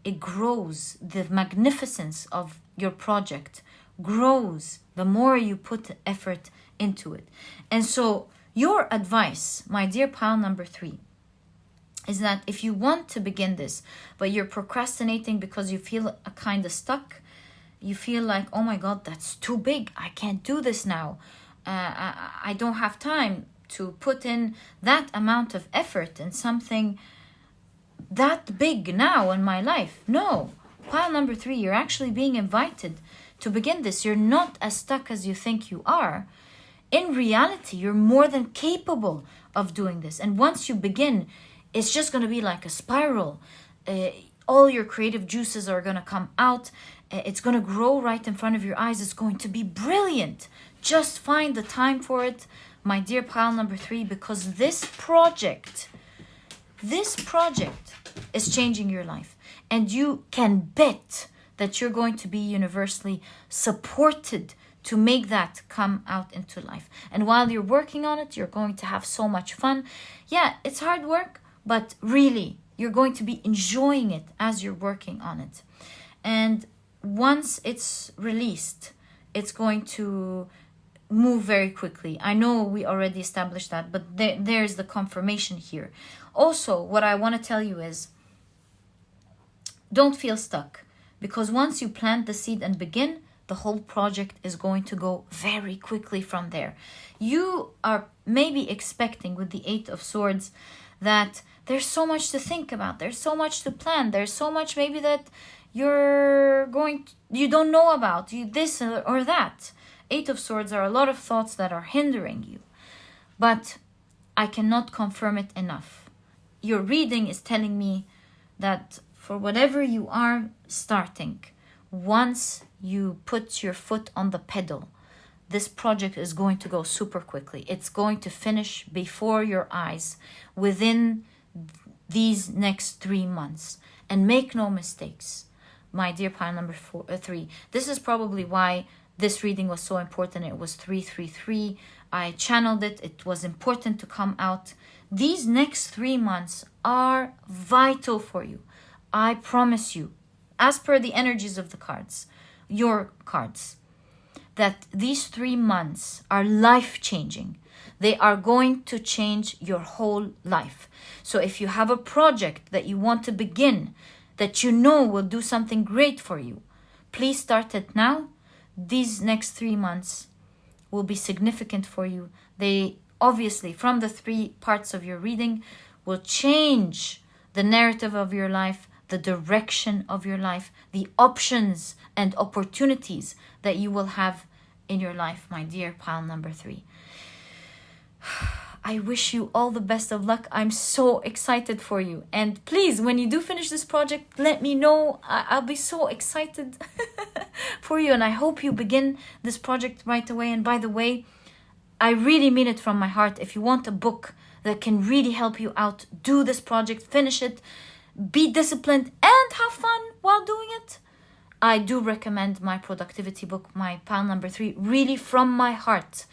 it grows. The magnificence of your project grows the more you put effort into it. And so your advice, my dear pile number 3, is that if you want to begin this, but you're procrastinating because you feel a kind of stuck, you feel like, oh my God, that's too big. I can't do this now. I don't have time to put in that amount of effort in something that big now in my life. No, pile number 3, you're actually being invited to begin this. You're not as stuck as you think you are. In reality, you're more than capable of doing this. And once you begin, it's just going to be like a spiral. All your creative juices are going to come out. It's going to grow right in front of your eyes. It's going to be brilliant. Just find the time for it, my dear pile number 3, because this project is changing your life. And you can bet that you're going to be universally supported to make that come out into life. And while you're working on it, you're going to have so much fun. Yeah, it's hard work, but really, you're going to be enjoying it as you're working on it. And once it's released, it's going to move very quickly. I know we already established that, but there's the confirmation here. Also, what I want to tell you is, don't feel stuck, because once you plant the seed and begin, the whole project is going to go very quickly from there. You are maybe expecting with the Eight of Swords that there's so much to think about, there's so much to plan, there's so much maybe that you don't know about, this or that. Eight of Swords are a lot of thoughts that are hindering you, but I cannot confirm it enough. Your reading is telling me that for whatever you are starting, once you put your foot on the pedal, this project is going to go super quickly. It's going to finish before your eyes within these next 3 months. And make no mistakes, my dear pile number 3. This is probably why this reading was so important. It was 333. I channeled it. It was important to come out. These next 3 months are vital for you. I promise you, as per the energies of the cards, your cards, that these 3 months are life-changing. They are going to change your whole life. So if you have a project that you want to begin, that you know will do something great for you, please start it now. These next 3 months will be significant for you. They obviously, from the 3 parts of your reading, will change the narrative of your life, the direction of your life, the options and opportunities that you will have in your life, my dear pile number 3. I wish you all the best of luck. I'm so excited for you. And please, when you do finish this project, let me know. I'll be so excited for you. And I hope you begin this project right away. And by the way, I really mean it from my heart. If you want a book that can really help you out, do this project, finish it, be disciplined, and have fun while doing it. I do recommend my productivity book, my pile number 3, really from my heart.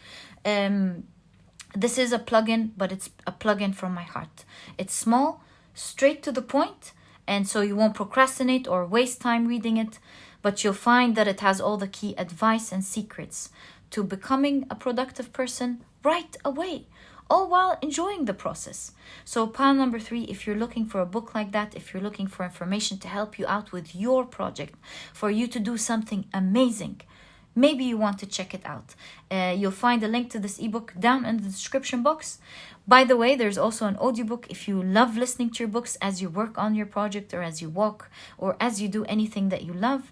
This is a plugin, but it's a plugin from my heart. It's small, straight to the point, and so you won't procrastinate or waste time reading it, but you'll find that it has all the key advice and secrets to becoming a productive person right away, all while enjoying the process. So pile number 3, if you're looking for a book like that, if you're looking for information to help you out with your project, for you to do something amazing, maybe you want to check it out. You'll find a link to this ebook down in the description box. By the way, there's also an audiobook if you love listening to your books as you work on your project, or as you walk, or as you do anything that you love,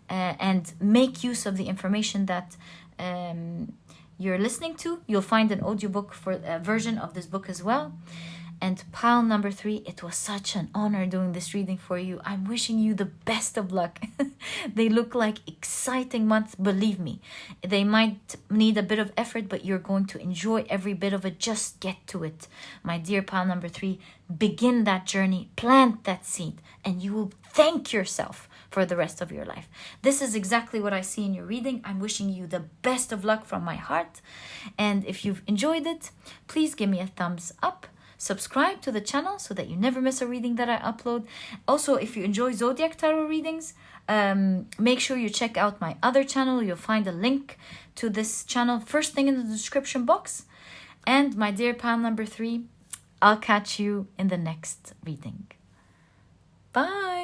and make use of the information that you're listening to. You'll find an audiobook for a version of this book as well. And pile number 3, it was such an honor doing this reading for you. I'm wishing you the best of luck. They look like exciting months, believe me. They might need a bit of effort, but you're going to enjoy every bit of it. Just get to it. My dear pile number 3, begin that journey, plant that seed, and you will thank yourself for the rest of your life. This is exactly what I see in your reading. I'm wishing you the best of luck from my heart. And if you've enjoyed it, please give me a thumbs up. Subscribe to the channel so that you never miss a reading that I upload. Also, if you enjoy Zodiac Tarot readings, make sure you check out my other channel. You'll find a link to this channel first thing in the description box. And my dear pile number 3, I'll catch you in the next reading. Bye!